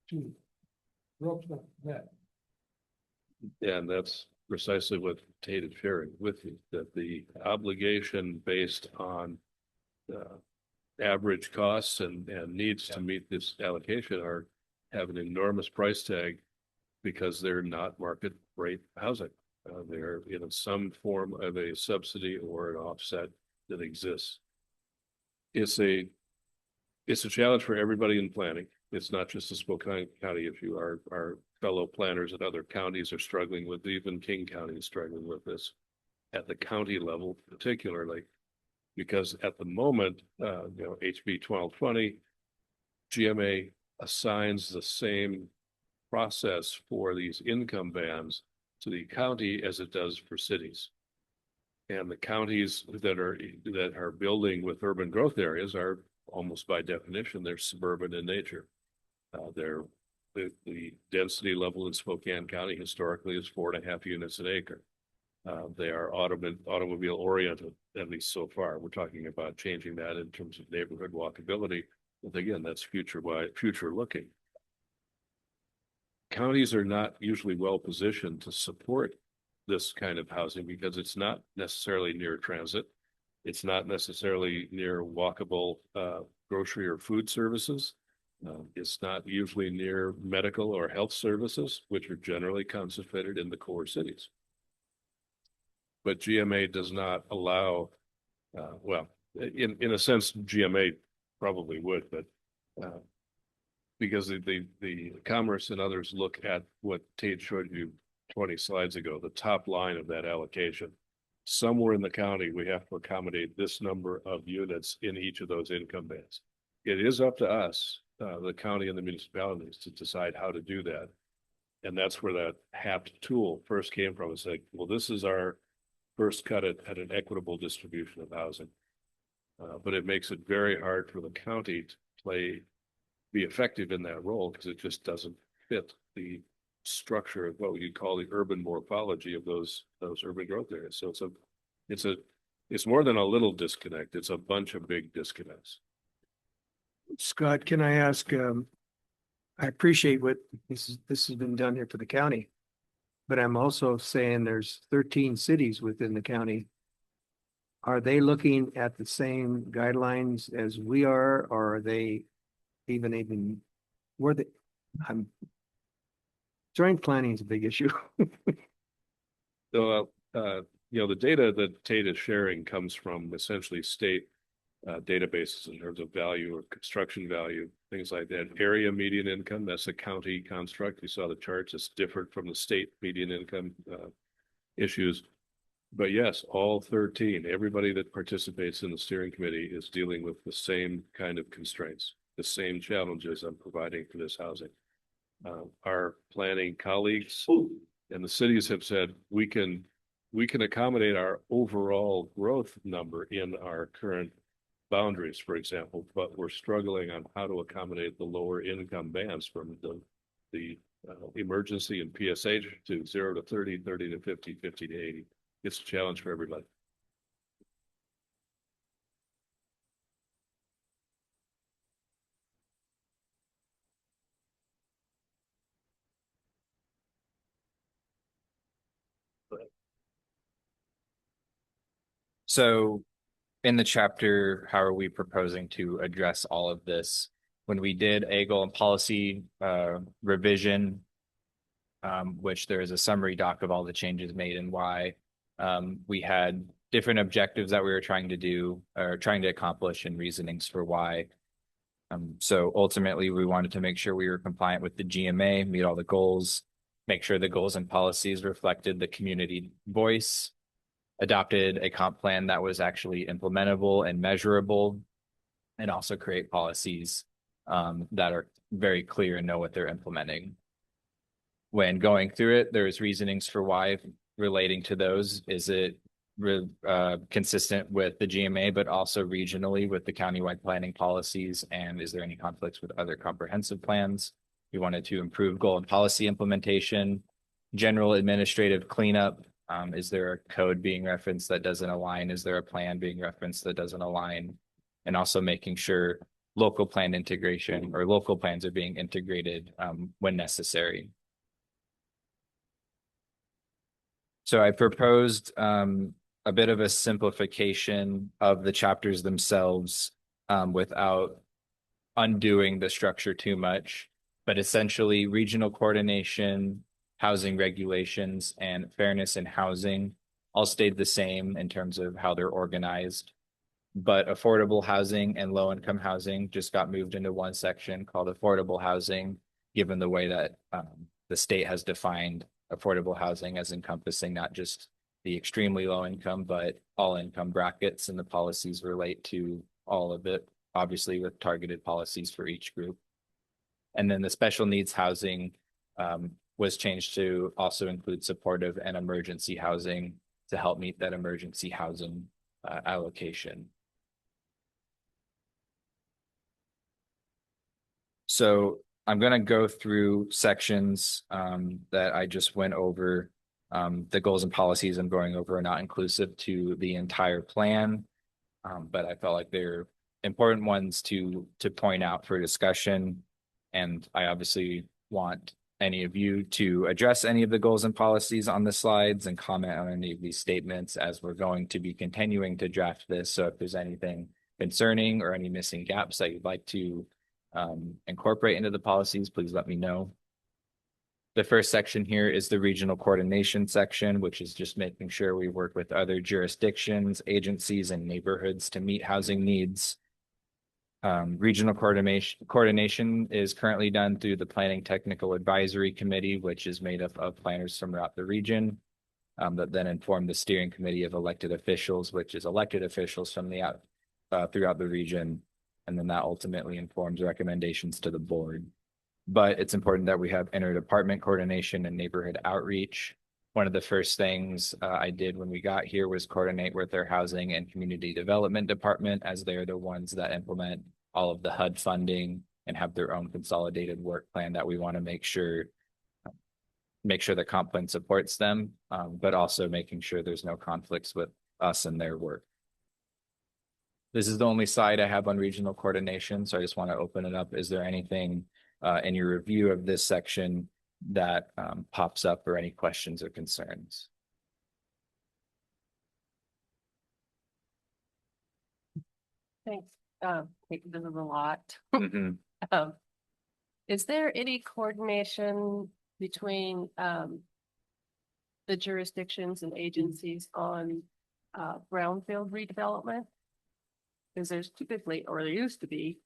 two ropes not met. Yeah, and that's precisely what Tate is sharing with you, that the obligation based on average costs and needs to meet this allocation have an enormous price tag because they're not market rate housing. They're in some form of a subsidy or an offset that exists. It's a challenge for everybody in planning. It's not just a Spokane County issue. Our fellow planners in other counties are struggling with, even King County is struggling with this at the county level, particularly because at the moment, HB 1220, GMA assigns the same process for these income bands to the county as it does for cities. And the counties that are building with urban growth areas are almost by definition, they're suburban in nature. The density level in Spokane County historically is 4.5 units an acre. They are automobile oriented, at least so far. We're talking about changing that in terms of neighborhood walkability. But again, that's future looking. Counties are not usually well positioned to support this kind of housing because it's not necessarily near transit. It's not necessarily near walkable grocery or food services. It's not usually near medical or health services, which are generally concentrated in the core cities. But GMA does not allow, in a sense, GMA probably would, but because the Commerce and others look at what Tate showed you 20 slides ago, the top line of that allocation. Somewhere in the county, we have to accommodate this number of units in each of those income bands. It is up to us, the county and the municipalities, to decide how to do that. And that's where that HAPT tool first came from. It's like, well, this is our first cut at an equitable distribution of housing. But it makes it very hard for the county to be effective in that role because it just doesn't fit the structure of what you'd call the urban morphology of those urban growth areas. So it's more than a little disconnect. It's a bunch of big disconnects. Scott, can I ask, I appreciate what this has been done here for the county, but I'm also saying there's 13 cities within the county. Are they looking at the same guidelines as we are, or are they even where they? Joint planning is a big issue. So, the data that Tate is sharing comes from essentially state databases in terms of value or construction value, things like that. Area median income, that's a county construct. You saw the charts, it's different from the state median income issues. But yes, all 13, everybody that participates in the steering committee is dealing with the same kind of constraints, the same challenges I'm providing for this housing. Our planning colleagues and the cities have said we can accommodate our overall growth number in our current boundaries, for example, but we're struggling on how to accommodate the lower income bands from the emergency and PSH to 0 to 30, 30 to 50, 50 to 80. It's a challenge for everybody. So in the chapter, how are we proposing to address all of this? When we did a goal and policy revision, which there is a summary doc of all the changes made and why, we had different objectives that we were trying to do or trying to accomplish and reasonings for why. So ultimately, we wanted to make sure we were compliant with the GMA, meet all the goals, make sure the goals and policies reflected the community voice, adopted a comp plan that was actually implementable and measurable, and also create policies that are very clear and know what they're implementing. When going through it, there's reasonings for why relating to those. Is it consistent with the GMA, but also regionally with the countywide planning policies? And is there any conflicts with other comprehensive plans? We wanted to improve goal and policy implementation, general administrative cleanup. Is there a code being referenced that doesn't align? Is there a plan being referenced that doesn't align? And also making sure local plan integration or local plans are being integrated when necessary. So I proposed a bit of a simplification of the chapters themselves without undoing the structure too much. But essentially, regional coordination, housing regulations, and fairness in housing all stayed the same in terms of how they're organized. But affordable housing and low-income housing just got moved into one section called affordable housing, given the way that the state has defined affordable housing as encompassing not just the extremely low income, but all income brackets, and the policies relate to all of it, obviously with targeted policies for each group. And then the special needs housing was changed to also include supportive and emergency housing to help meet that emergency housing allocation. So I'm going to go through sections that I just went over. The goals and policies I'm going over are not inclusive to the entire plan, but I felt like they're important ones to point out for discussion. And I obviously want any of you to address any of the goals and policies on the slides and comment on any of these statements, as we're going to be continuing to draft this. So if there's anything concerning or any missing gaps that you'd like to incorporate into the policies, please let me know. The first section here is the regional coordination section, which is just making sure we work with other jurisdictions, agencies, and neighborhoods to meet housing needs. Regional coordination is currently done through the Planning Technical Advisory Committee, which is made up of planners from throughout the region that then inform the steering committee of elected officials, which is elected officials from the throughout the region. And then that ultimately informs recommendations to the board. But it's important that we have interdepartment coordination and neighborhood outreach. One of the first things I did when we got here was coordinate with their housing and community development department, as they're the ones that implement all of the HUD funding and have their own consolidated work plan that we want to make sure the comp plan supports them, but also making sure there's no conflicts with us and their work. This is the only slide I have on regional coordination, so I just want to open it up. Is there anything in your review of this section that pops up, or any questions or concerns? Thanks. This is a lot. Mhm. Is there any coordination between the jurisdictions and agencies on brownfield redevelopment? Because there's typically, or there used to be,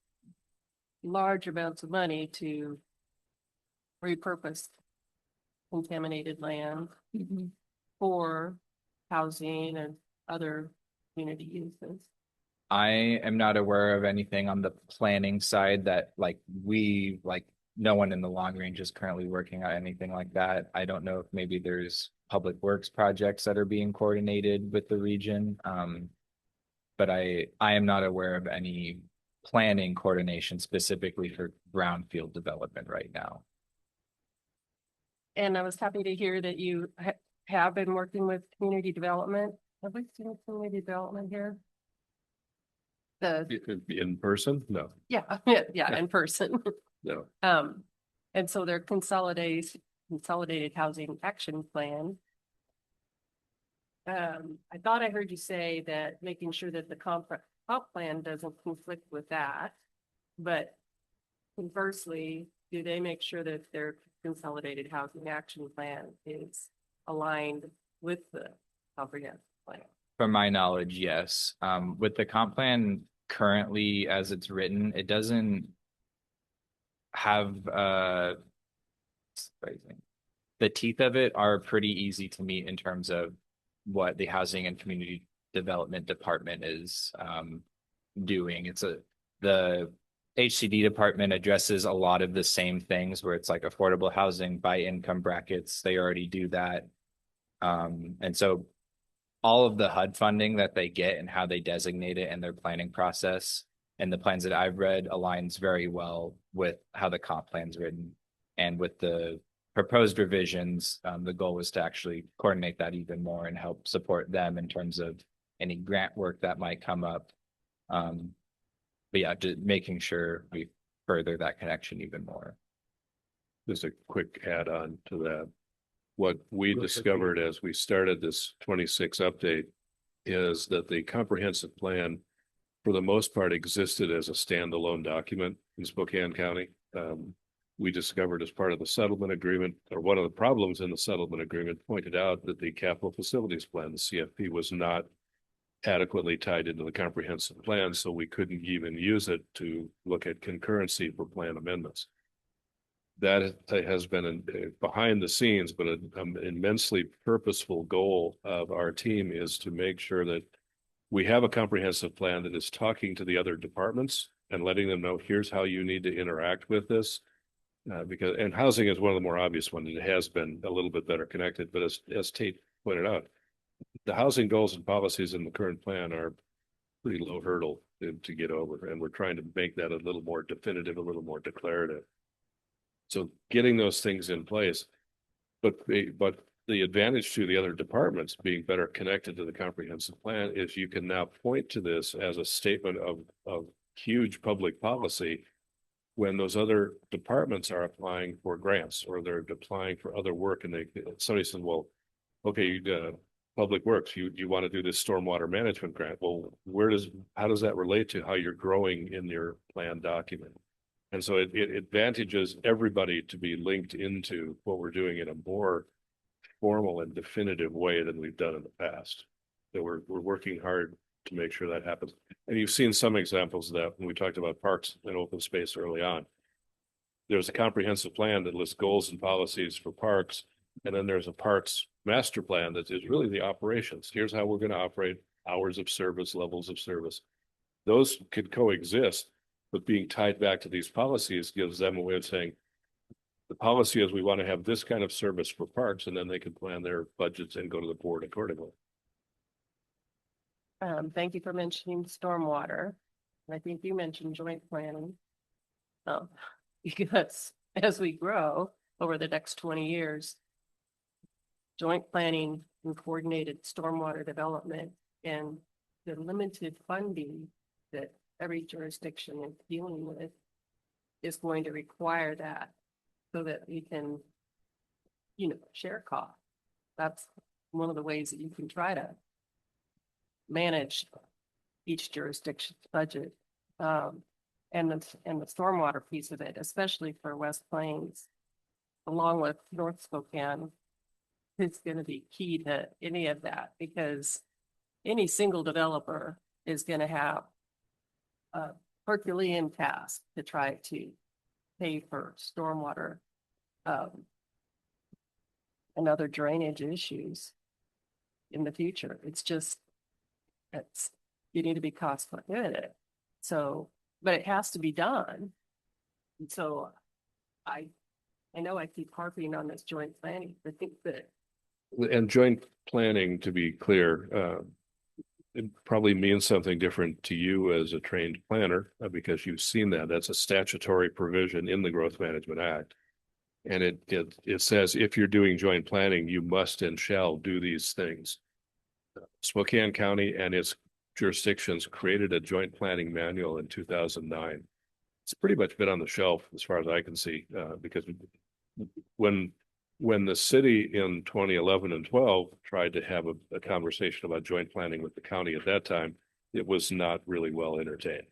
large amounts of money to repurpose contaminated land for housing and other community uses. I am not aware of anything on the planning side that no one in the long range is currently working on anything like that. I don't know if maybe there's public works projects that are being coordinated with the region. But I am not aware of any planning coordination specifically for brownfield development right now. And I was happy to hear that you have been working with community development. Have we seen community development here? In person? No. Yeah, in person. No. And so their consolidated housing action plan. I thought I heard you say that making sure that the comp plan doesn't conflict with that, but conversely, do they make sure that their consolidated housing action plan is aligned with the comprehensive plan? From my knowledge, yes. With the comp plan currently as it's written, it doesn't have the teeth of it are pretty easy to meet in terms of what the housing and community development department is doing. The HCD department addresses a lot of the same things, where it's like affordable housing by income brackets. They already do that. And so all of the HUD funding that they get and how they designate it in their planning process and the plans that I've read aligns very well with how the comp plan's written. And with the proposed revisions, the goal was to actually coordinate that even more and help support them in terms of any grant work that might come up. But yeah, just making sure we further that connection even more. Just a quick add on to that. What we discovered as we started this 26 update is that the comprehensive plan, for the most part, existed as a standalone document in Spokane County. we discovered as part of the settlement agreement, or one of the problems in the settlement agreement pointed out that the capital facilities plan, the CFP, was not adequately tied into the comprehensive plan, so we couldn't even use it to look at concurrency for plan amendments. That has been behind the scenes, but an immensely purposeful goal of our team is to make sure that we have a comprehensive plan that is talking to the other departments and letting them know, here's how you need to interact with this. And housing is one of the more obvious ones. It has been a little bit better connected, but as Tate pointed out, the housing goals and policies in the current plan are pretty low hurdle to get over. And we're trying to make that a little more definitive, a little more declarative. So getting those things in place, but the advantage to the other departments being better connected to the comprehensive plan is you can now point to this as a statement of huge public policy when those other departments are applying for grants or they're applying for other work, and somebody says, well, okay, Public Works, you want to do this stormwater management grant. Well, how does that relate to how you're growing in your plan document? And so it advantages everybody to be linked into what we're doing in a more formal and definitive way than we've done in the past. So we're working hard to make sure that happens. And you've seen some examples of that when we talked about parks and open space early on. There's a comprehensive plan that lists goals and policies for parks. And then there's a parks master plan that is really the operations. Here's how we're going to operate, hours of service, levels of service. Those could coexist, but being tied back to these policies gives them a way of saying, the policy is we want to have this kind of service for parks, and then they can plan their budgets and go to the board accordingly. Thank you for mentioning stormwater. I think you mentioned joint planning. Because as we grow over the next 20 years, joint planning and coordinated stormwater development and the limited funding that every jurisdiction is dealing with is going to require that so that we can, share costs. That's one of the ways that you can try to manage each jurisdiction's budget. And the stormwater piece of it, especially for West Plains, along with North Spokane, is going to be key to any of that, because any single developer is going to have a Herculean task to try to pay for stormwater and other drainage issues in the future. You need to be cost effective. So, but it has to be done. And so I know I keep harping on this joint planning. I think that. And joint planning, to be clear, it probably means something different to you as a trained planner, because you've seen that. That's a statutory provision in the Growth Management Act. And it says if you're doing joint planning, you must and shall do these things. Spokane County and its jurisdictions created a joint planning manual in 2009. It's pretty much been on the shelf as far as I can see, because when the city in 2011 and 12 tried to have a conversation about joint planning with the county at that time, it was not really well entertained.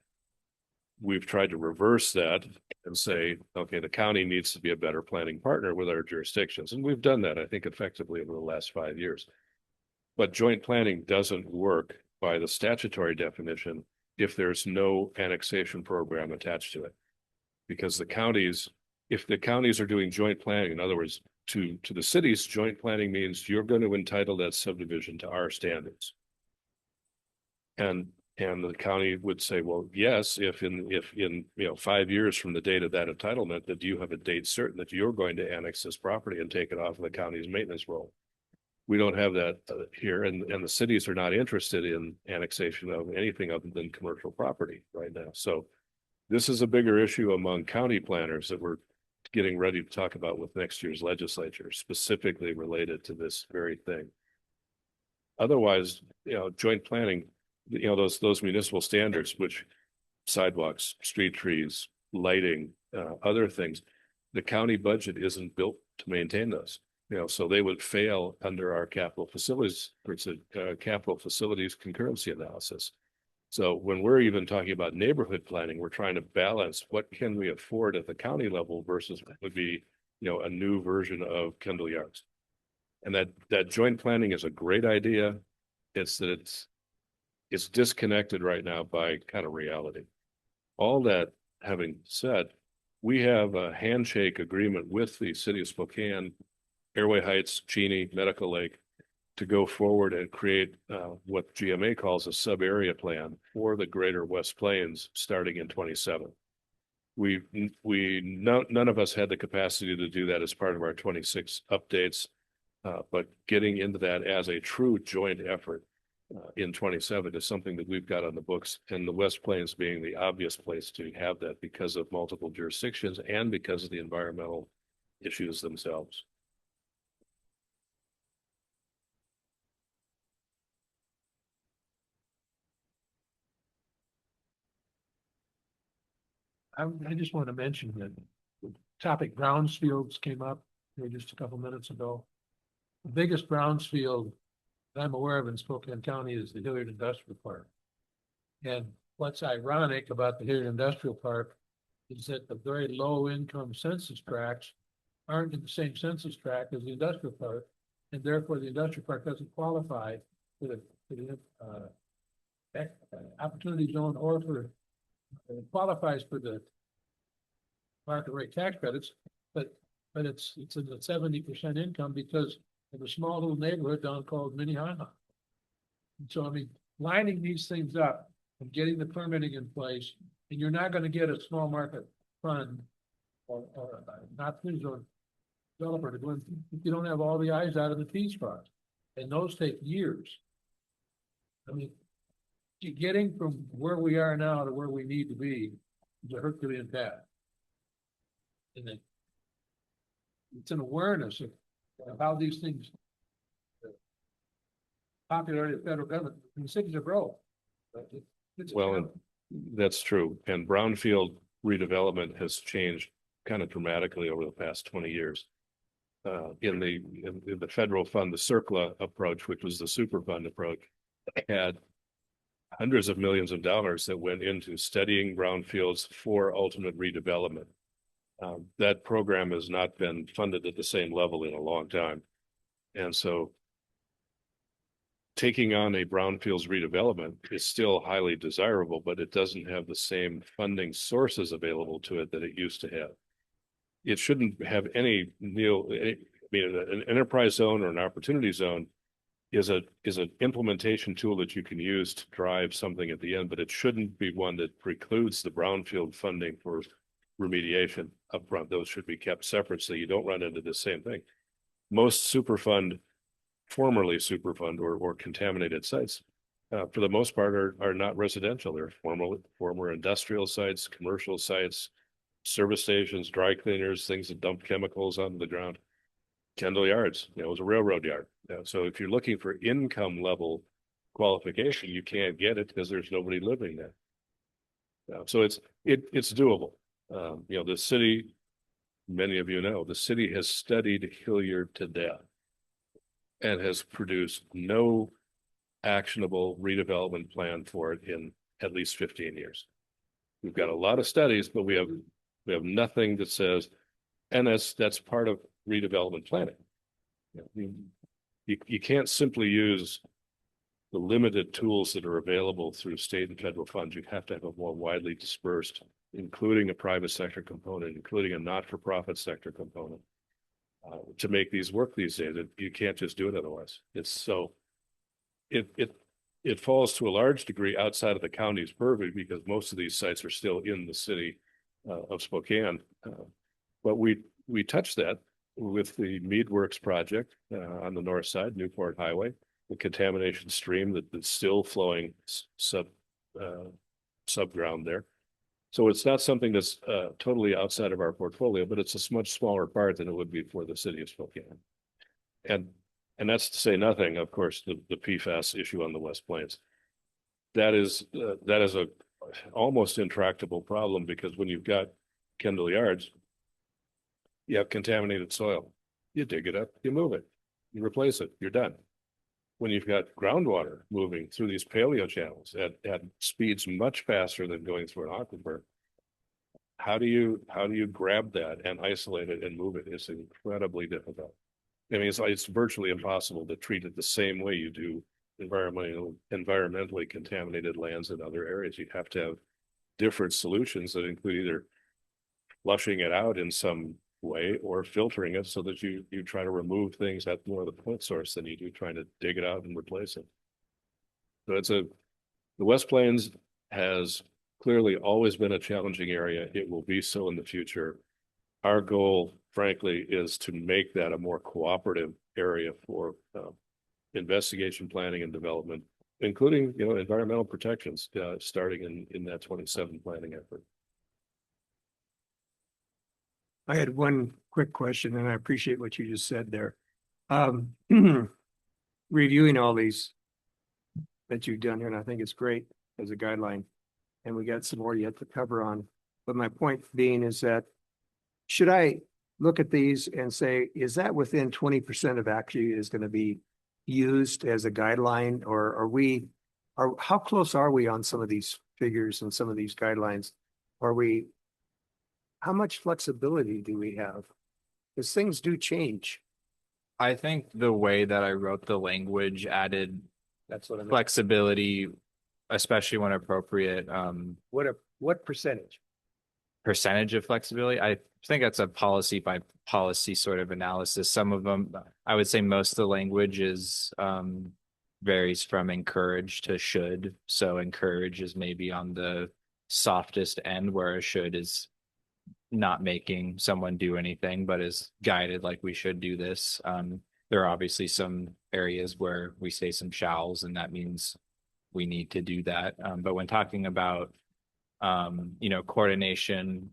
We've tried to reverse that and say, okay, the county needs to be a better planning partner with our jurisdictions. And we've done that, I think, effectively over the last 5 years. But joint planning doesn't work by the statutory definition if there's no annexation program attached to it. Because if the counties are doing joint planning, in other words, to the cities, joint planning means you're going to entitle that subdivision to our standards. And the county would say, well, yes, if in 5 years from the date of that entitlement, that you have a date certain that you're going to annex this property and take it off of the county's maintenance roll. We don't have that here, and the cities are not interested in annexation of anything other than commercial property right now. So this is a bigger issue among county planners that we're getting ready to talk about with next year's legislature, specifically related to this very thing. Otherwise, joint planning, those municipal standards, which sidewalks, street trees, lighting, other things, the county budget isn't built to maintain those. So they would fail under our capital facilities concurrency analysis. So when we're even talking about neighborhood planning, we're trying to balance what can we afford at the county level versus what would be, a new version of Kendall Yards. And that joint planning is a great idea. It's that it's disconnected right now by kind of reality. All that having said, we have a handshake agreement with the city of Spokane, Airway Heights, Cheney, Medical Lake, to go forward and create what GMA calls a sub-area plan for the greater West Plains starting in 27. None of us had the capacity to do that as part of our 26 updates, but getting into that as a true joint effort in 27 is something that we've got on the books, and the West Plains being the obvious place to have that because of multiple jurisdictions and because of the environmental issues themselves. I just want to mention that the topic brownfields came up here just a couple minutes ago. The biggest brownfield that I'm aware of in Spokane County is the Hilliard Industrial Park. And what's ironic about the Hilliard Industrial Park is that the very low income census tracts aren't in the same census tract as the industrial park. And therefore the industrial park doesn't qualify for the opportunity zone or for it qualifies for the market rate tax credits, but it's in the 70% income because of a small little neighborhood down called Minnehaha. And so I mean, lining these things up and getting the permitting in place, and you're not going to get a small market fund or not free zone developer to go in if you don't have all the I's out of the T's crossed, and those take years. I mean, getting from where we are now to where we need to be is a Herculean task. And it's an awareness of how these things popularity of the federal government, and the cities are broke. And that's true. And brownfield redevelopment has changed kind of dramatically over the past 20 years. In the federal fund, the CERCLA approach, which was the Superfund approach, had hundreds of millions of dollars that went into studying brownfields for ultimate redevelopment. That program has not been funded at the same level in a long time. And so taking on a brownfields redevelopment is still highly desirable, but it doesn't have the same funding sources available to it that it used to have. It shouldn't have an enterprise zone or an opportunity zone is an implementation tool that you can use to drive something at the end, but it shouldn't be one that precludes the brownfield funding for remediation upfront. Those should be kept separate so you don't run into the same thing. Most formerly Superfund or contaminated sites, for the most part, are not residential. They're former industrial sites, commercial sites, service stations, dry cleaners, things that dump chemicals onto the ground. Kendall Yards, it was a railroad yard. So if you're looking for income level qualification, you can't get it because there's nobody living there. So it's doable. The city, many of you know, the city has studied Hilliard to death and has produced no actionable redevelopment plan for it in at least 15 years. We've got a lot of studies, but we have nothing that says, and that's part of redevelopment planning. You can't simply use the limited tools that are available through state and federal funds. You have to have a more widely dispersed, including a private sector component, including a not-for-profit sector component, to make these work these days. You can't just do it otherwise. It falls to a large degree outside of the county's purview because most of these sites are still in the city of Spokane. But we touched that with the Meadworks project on the north side, Newport Highway, the contamination stream that's still flowing subground there. So it's not something that's totally outside of our portfolio, but it's a much smaller part than it would be for the city of Spokane. And that's to say nothing, of course, the PFAS issue on the West Plains. That is a almost intractable problem because when you've got Kendall Yards, you have contaminated soil. You dig it up, you move it, you replace it, you're done. when you've got groundwater moving through these paleo channels at speeds much faster than going through an aquifer, how do you grab that and isolate it and move it? It's incredibly difficult. I mean, it's virtually impossible to treat it the same way you do environmentally contaminated lands in other areas. You have to have different solutions that include either flushing it out in some way or filtering it so that you try to remove things at more of the point source than you do trying to dig it out and replace it. So the West Plains has clearly always been a challenging area. It will be so in the future. Our goal, frankly, is to make that a more cooperative area for investigation, planning, and development, including, environmental protections, starting in that 27 planning effort. I had one quick question, and I appreciate what you just said there. Reviewing all these that you've done here, and I think it's great as a guideline, and we got some more yet to cover on. But my point being is that, should I look at these and say, is that within 20% of actually is going to be used as a guideline, or how close are we on some of these figures and some of these guidelines? How much flexibility do we have? Because things do change. I think the way that I wrote the language added That's what I mean. flexibility, especially when appropriate. What percentage? Percentage of flexibility. I think that's a policy by policy sort of analysis. Some of them, I would say most of the language is varies from encourage to should. So encourage is maybe on the softest end, where a should is not making someone do anything, but is guided like we should do this. There are obviously some areas where we say some shalls, and that means we need to do that. But when talking about coordination,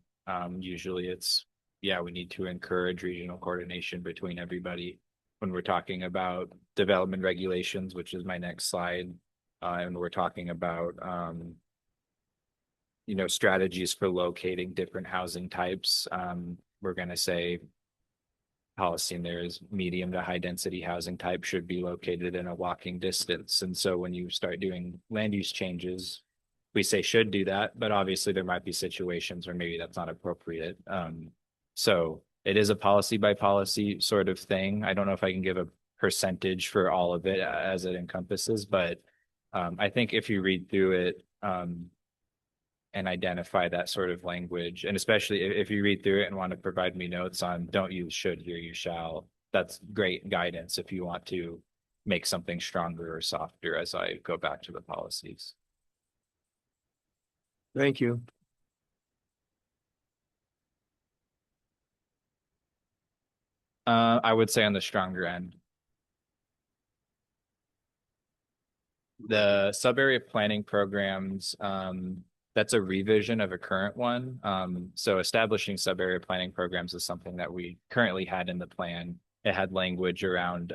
usually it's, we need to encourage regional coordination between everybody. When we're talking about development regulations, which is my next slide, and we're talking about strategies for locating different housing types, we're going to say policy in there is medium to high density housing type should be located in a walking distance. And so when you start doing land use changes, we say should do that, but obviously there might be situations where maybe that's not appropriate. So it is a policy by policy sort of thing. I don't know if I can give a percentage for all of it as it encompasses, but I think if you read through it and identify that sort of language, and especially if you read through it and want to provide me notes on don't use should, here you shall, that's great guidance if you want to make something stronger or softer as I go back to the policies. Thank you. I would say on the stronger end. The sub-area planning programs, that's a revision of a current one. So establishing sub-area planning programs is something that we currently had in the plan. It had language around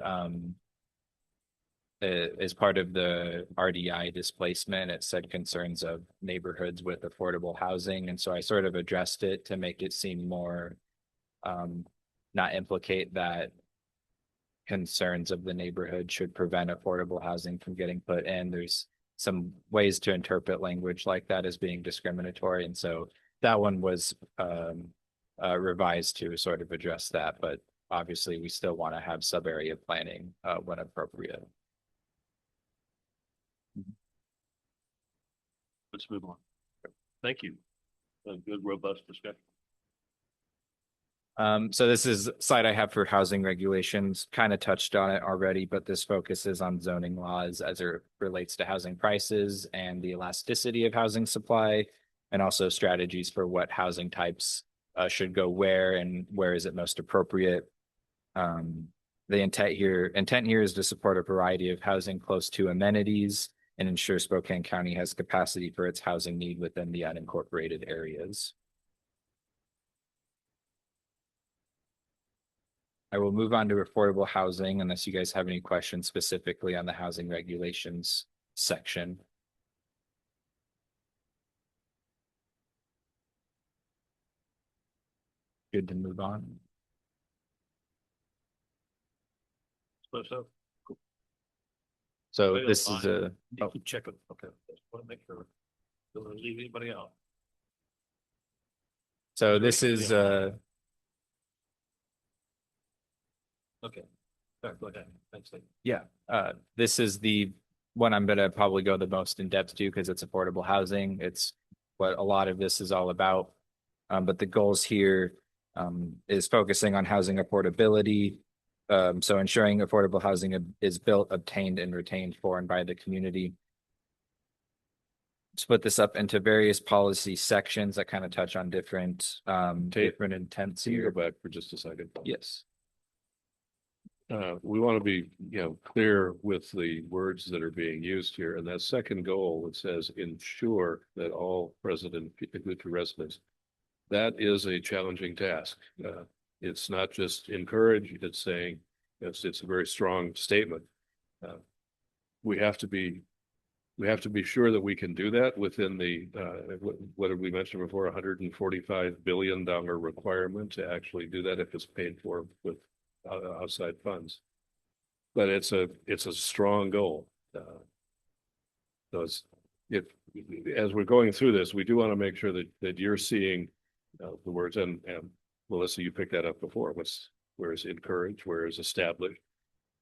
as part of the RDI displacement. It said concerns of neighborhoods with affordable housing. And so I sort of addressed it to make it seem more, not implicate that concerns of the neighborhood should prevent affordable housing from getting put in. There's some ways to interpret language like that as being discriminatory. And so that one was revised to sort of address that. But obviously we still want to have sub-area planning when appropriate. Let's move on. Thank you. A good, robust discussion. So this is a slide I have for housing regulations, kind of touched on it already, but this focuses on zoning laws as it relates to housing prices and the elasticity of housing supply, and also strategies for what housing types should go where and where is it most appropriate. The intent here is to support a variety of housing close to amenities and ensure Spokane County has capacity for its housing need within the unincorporated areas. I will move on to affordable housing unless you guys have any questions specifically on the housing regulations section. Good to move on. So. Cool. So Right on this is line. a, You keep checking, okay, just want to make sure. Don't want to leave anybody out. so this is, Okay. All right, go ahead. Thanks. Lee. yeah, this is the one I'm gonna probably go the most in depth to because it's affordable housing. It's what a lot of this is all about. But the goals here is focusing on housing affordability. So ensuring affordable housing is built, obtained, and retained for and by the community. Split this up into various policy sections that kind of touch on different different intents Can you here. go back for just a second? Yes. We want to be, clear with the words that are being used here. And that second goal, it says ensure that all resident residents. That is a challenging task. It's not just encourage, it's saying, it's a very strong statement. We have to be sure that we can do that within the, what did we mention before, $145 billion requirement to actually do that if it's paid for with outside funds. But it's a strong goal. So it's, as we're going through this, we do want to make sure that you're seeing the words, and Melissa, you picked that up before. Where is encourage, where is established?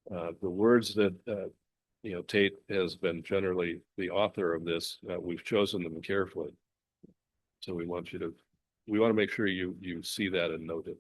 The words that Tate has been generally the author of this. We've chosen them carefully, so we want to make sure you see that and note it.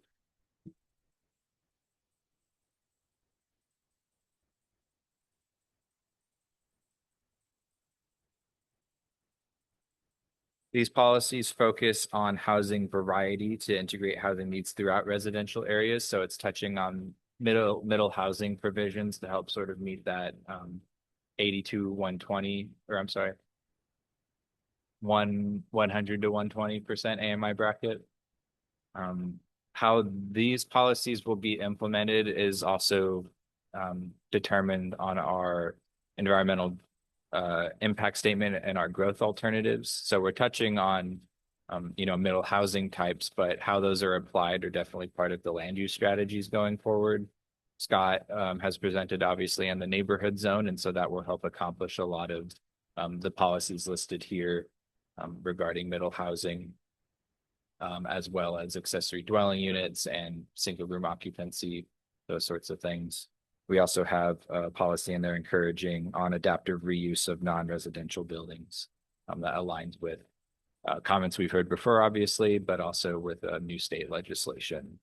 These policies focus on housing variety to integrate housing needs throughout residential areas. So it's touching on middle housing provisions to help sort of meet that 82 120, or I'm sorry, 100 to 120% AMI bracket. How these policies will be implemented is also determined on our environmental impact statement and our growth alternatives. So we're touching on middle housing types, but how those are applied are definitely part of the land use strategies going forward. Scott has presented obviously on the neighborhood zone, and so that will help accomplish a lot of the policies listed here regarding middle housing, as well as accessory dwelling units and single room occupancy, those sorts of things. We also have a policy in there encouraging on adaptive reuse of non-residential buildings that aligns with comments we've heard before, obviously, but also with new state legislation.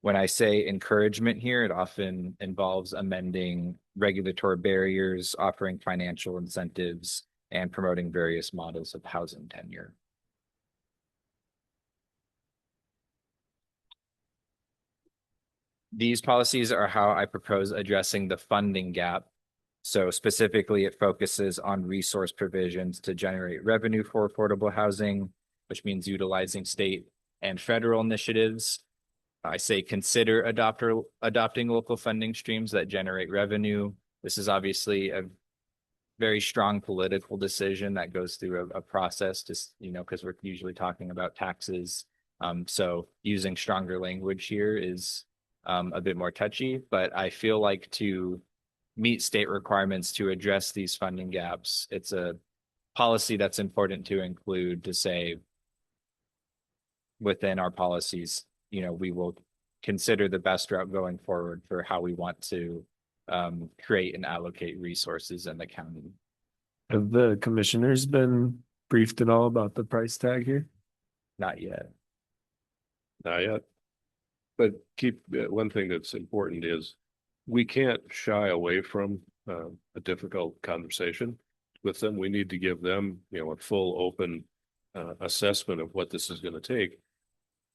When I say encouragement here, it often involves amending regulatory barriers, offering financial incentives, and promoting various models of housing tenure. These policies are how I propose addressing the funding gap. So specifically, it focuses on resource provisions to generate revenue for affordable housing, which means utilizing state and federal initiatives. I say consider adopting local funding streams that generate revenue. This is obviously a very strong political decision that goes through a process, just, because we're usually talking about taxes. So using stronger language here is a bit more touchy, but I feel like to meet state requirements to address these funding gaps, it's a policy that's important to include, to say within our policies, we will consider the best route going forward for how we want to create and allocate resources in the county. Have the commissioners been briefed at all about the price tag here? Not yet. Not yet. But keep one thing that's important is we can't shy away from a difficult conversation with them. We need to give them, a full open assessment of what this is going to take.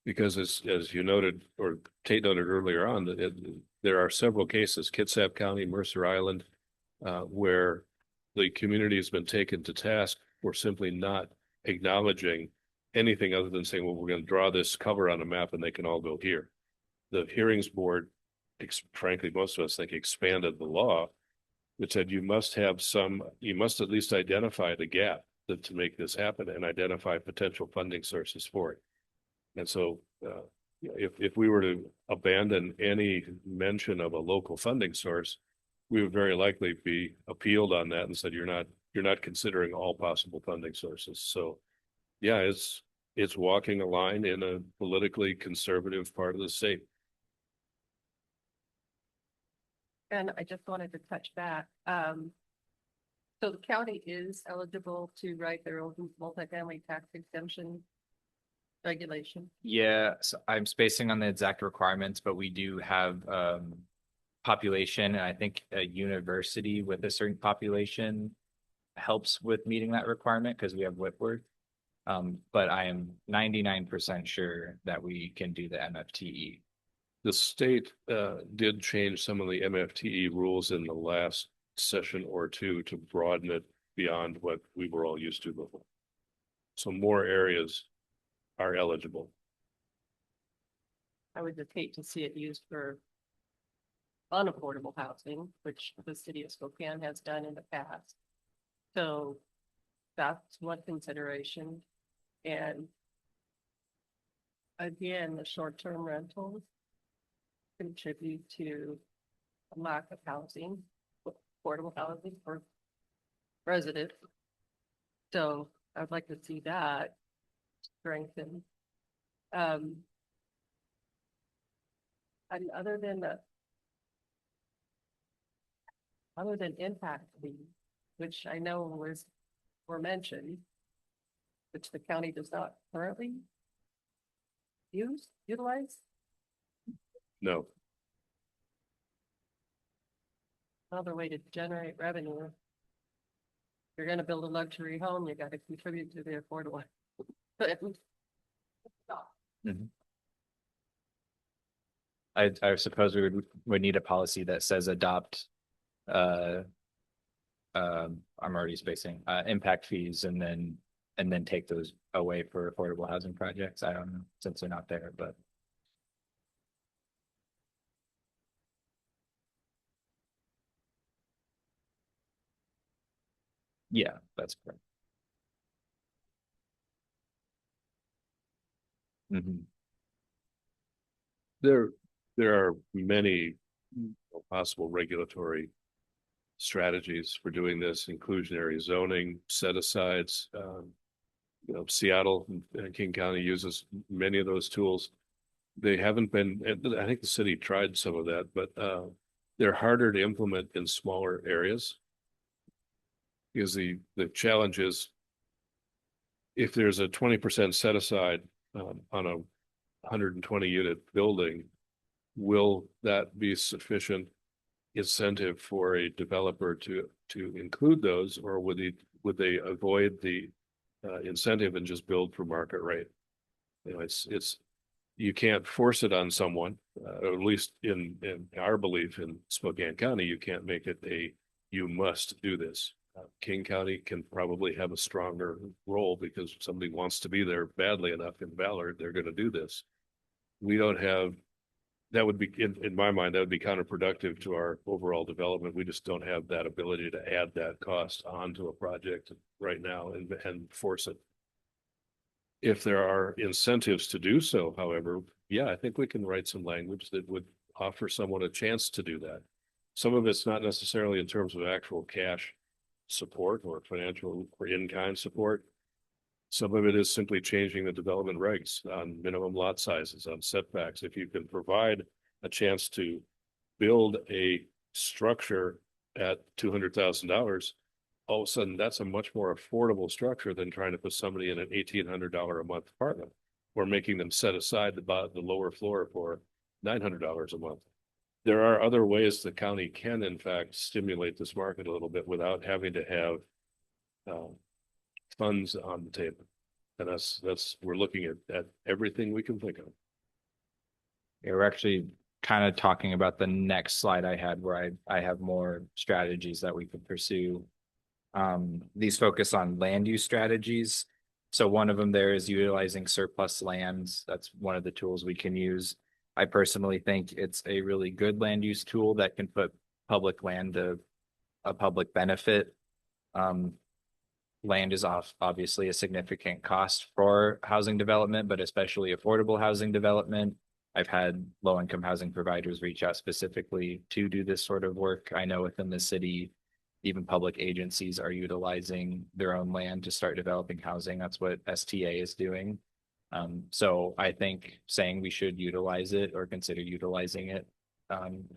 Because as you noted, or Tate noted earlier on, there are several cases, Kitsap County, Mercer Island, where the community has been taken to task for simply not acknowledging anything other than saying, well, we're going to draw this cover on a map and they can all go here. The hearings board, frankly, most of us think expanded the law, which said you must at least identify the gap to make this happen and identify potential funding sources for it. And so if we were to abandon any mention of a local funding source, we would very likely be appealed on that and said, you're not considering all possible funding sources. So yeah, it's walking a line in a politically conservative part of the state. And I just wanted to touch back. So the county is eligible to write their own multifamily tax exemption regulation. Yeah, so I'm spacing on the exact requirements, but we do have population, and I think a university with a certain population helps with meeting that requirement because we have Whitworth. But I am 99% sure that we can do the MFTE. The state did change some of the MFTE rules in the last session or two to broaden it beyond what we were all used to before. So more areas are eligible. I would just hate to see it used for unaffordable housing, which the city of Spokane has done in the past. So that's one consideration. And again, the short-term rentals contribute to a lack of housing, affordable housing for residents. So I'd like to see that strengthened. And other than impact fee, which I know were mentioned, which the county does not currently utilize. No, Another way to generate revenue. If you're going to build a luxury home, you got to contribute to the affordable. I suppose we would need a policy that says adopt I'm already spacing impact fees and then take those away for affordable housing projects. I don't know, since they're not there, but yeah, that's correct. there are many possible regulatory strategies for doing this, inclusionary zoning, set asides. Seattle and King County uses many of those tools. They haven't been, I think the city tried some of that, but they're harder to implement in smaller areas. Because the challenge is if there's a 20% set aside on a 120 unit building, will that be sufficient incentive for a developer to include those, or would they avoid the incentive and just build for market rate? It's you can't force it on someone, or at least in our belief in Spokane County, you can't make it you must do this. King County can probably have a stronger role because if somebody wants to be there badly enough in Ballard, they're going to do this. We don't have, that would be, in my mind, that would be counterproductive to our overall development. We just don't have that ability to add that cost onto a project right now and force it. If there are incentives to do so, however, yeah, I think we can write some language that would offer someone a chance to do that. Some of it's not necessarily in terms of actual cash support or financial or in-kind support. Some of it is simply changing the development regs on minimum lot sizes, on setbacks. If you can provide a chance to build a structure at $200,000, all of a sudden that's a much more affordable structure than trying to put somebody in an $1,800 a month apartment or making them set aside the lower floor for $900 a month. There are other ways the county can, in fact, stimulate this market a little bit without having to have funds on the table. And we're looking at everything we can think of. Yeah, we're actually kind of talking about the next slide I had where I have more strategies that we could pursue. These focus on land use strategies. So one of them there is utilizing surplus lands. That's one of the tools we can use. I personally think it's a really good land use tool that can put public land to a public benefit. Land is obviously a significant cost for housing development, but especially affordable housing development. I've had low-income housing providers reach out specifically to do this sort of work. I know within the city, even public agencies are utilizing their own land to start developing housing. That's what STA is doing. So I think saying we should utilize it or consider utilizing it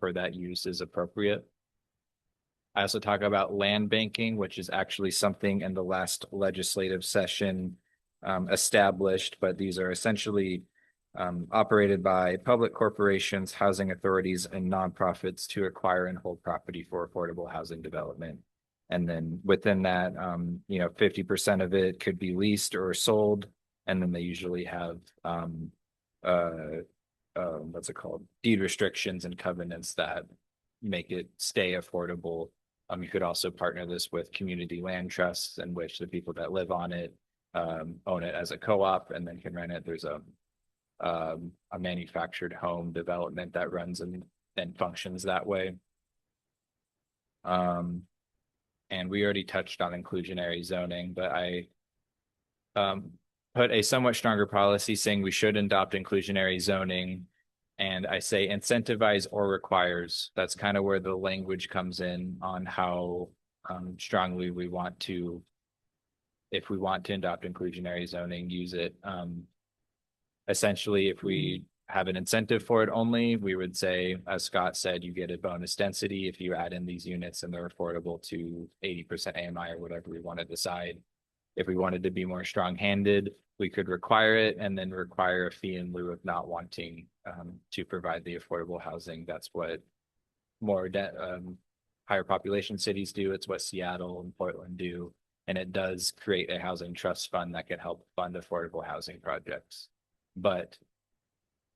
for that use is appropriate. I also talk about land banking, which is actually something in the last legislative session established, but these are essentially operated by public corporations, housing authorities, and nonprofits to acquire and hold property for affordable housing development. And then within that, 50% of it could be leased or sold. And then they usually have what's it called? Deed restrictions and covenants that make it stay affordable. You could also partner this with community land trusts in which the people that live on it own it as a co-op and then can rent it. There's a manufactured home development that runs and functions that way. And we already touched on inclusionary zoning, but I put a somewhat stronger policy saying we should adopt inclusionary zoning. And I say incentivize or requires. That's kind of where the language comes in on how strongly we want to, if we want to adopt inclusionary zoning, use it. Essentially, if we have an incentive for it only, we would say, as Scott said, you get a bonus density if you add in these units and they're affordable to 80% AMI or whatever we want to decide. If we wanted to be more strong-handed, we could require it and then require a fee in lieu of not wanting to provide the affordable housing. That's what more higher population cities do. It's what Seattle and Portland do. And it does create a housing trust fund that can help fund affordable housing projects. But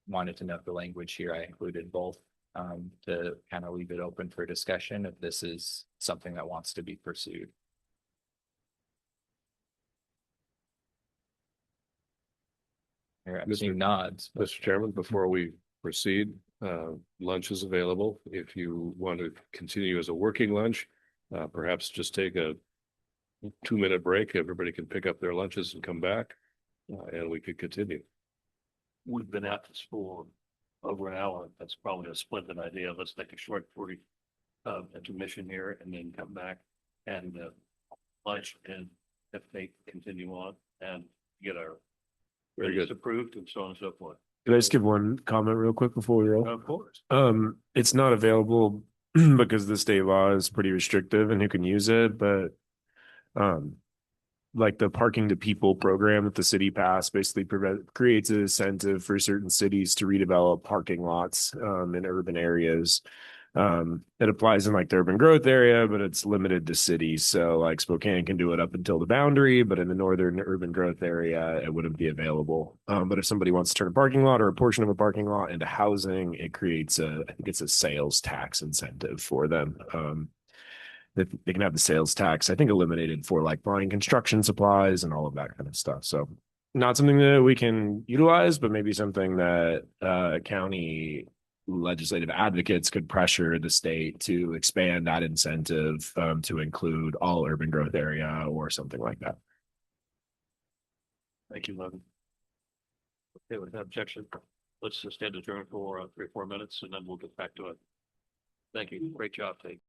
wanted to note the language here. I included both to kind of leave it open for discussion if this is something that wants to be pursued. Here, I'm seeing nods. Mr. Chairman, before we proceed, lunch is available. If you want to continue as a working lunch, perhaps just take a 2-minute break. Everybody can pick up their lunches and come back, and we could continue. We've been at this for over an hour. That's probably a splendid idea. Let's take a short intermission here and then come back and lunch, and if they continue on and get our Very rates good. approved and so on and so forth. Can I just give one comment real quick before we roll? Of course. It's not available because the state law is pretty restrictive and who can use it, but like the parking to people program that the city passed basically creates an incentive for certain cities to redevelop parking lots in urban areas. It applies in like the urban growth area, but it's limited to cities. So like Spokane can do it up until the boundary, but in the northern urban growth area, it wouldn't be available. But if somebody wants to turn a parking lot or a portion of a parking lot into housing, it creates I think it's a sales tax incentive for them. They can have the sales tax, I think, eliminated for like buying construction supplies and all of that kind of stuff. So not something that we can utilize, but maybe something that county legislative advocates could pressure the state to expand that incentive to include all urban growth area or something like that. Thank you, Logan. Okay, with that objection, let's stand adjourned for 3 or 4 minutes and then we'll get back to it. Thank you. Great job, Tate.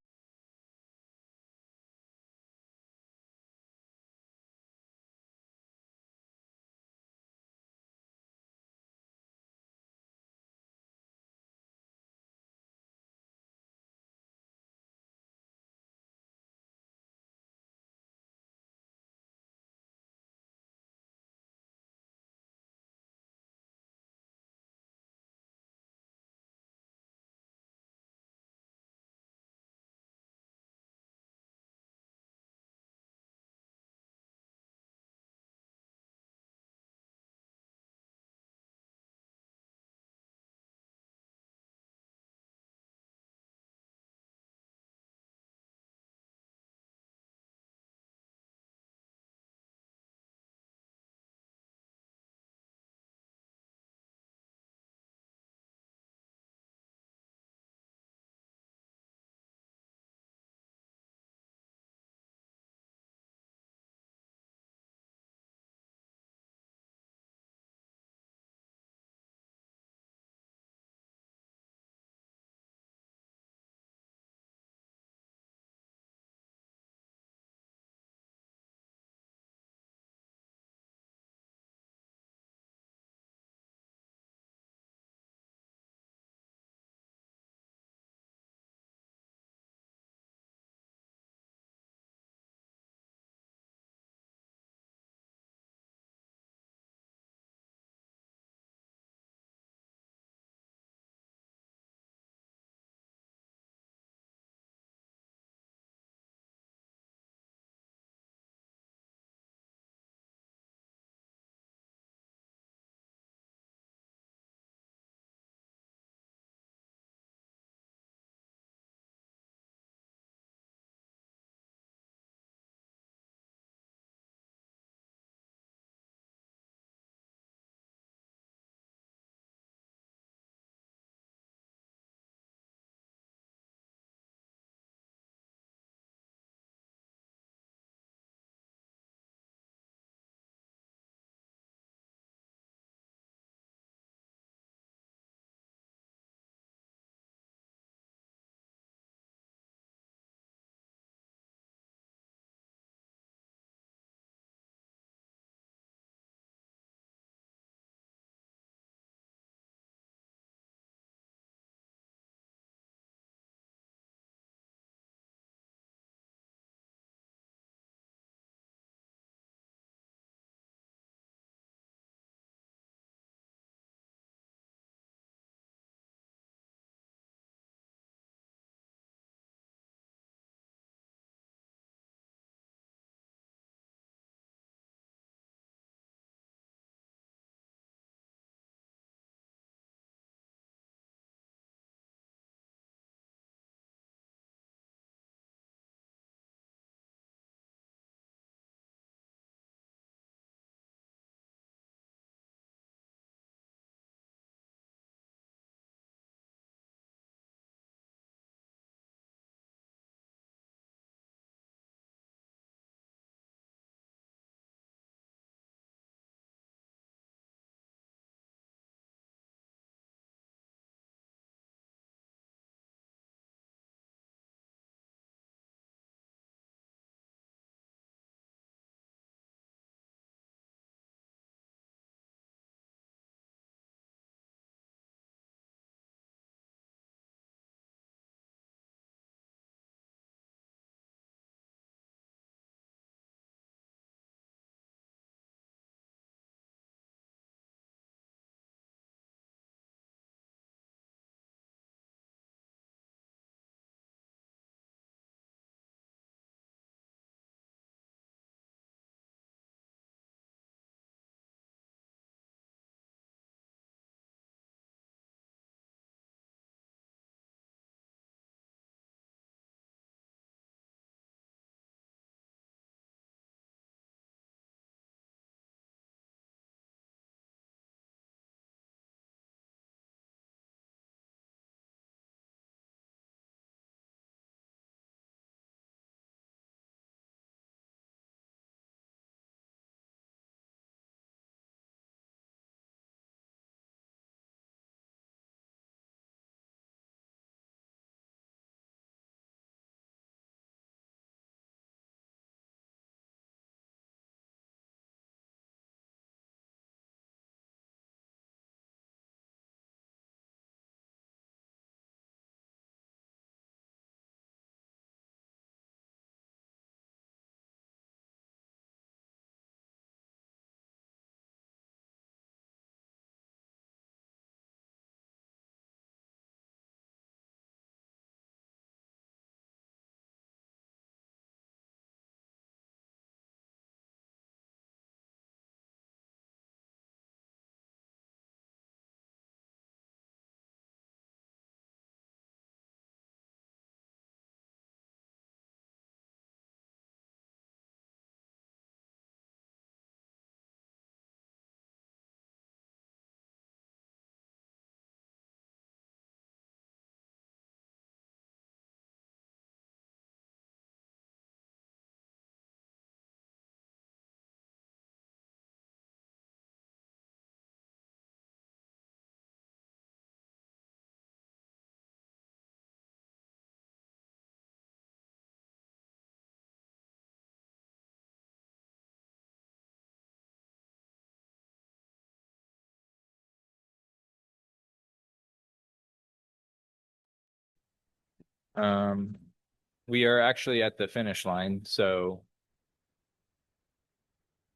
We are actually at the finish line, so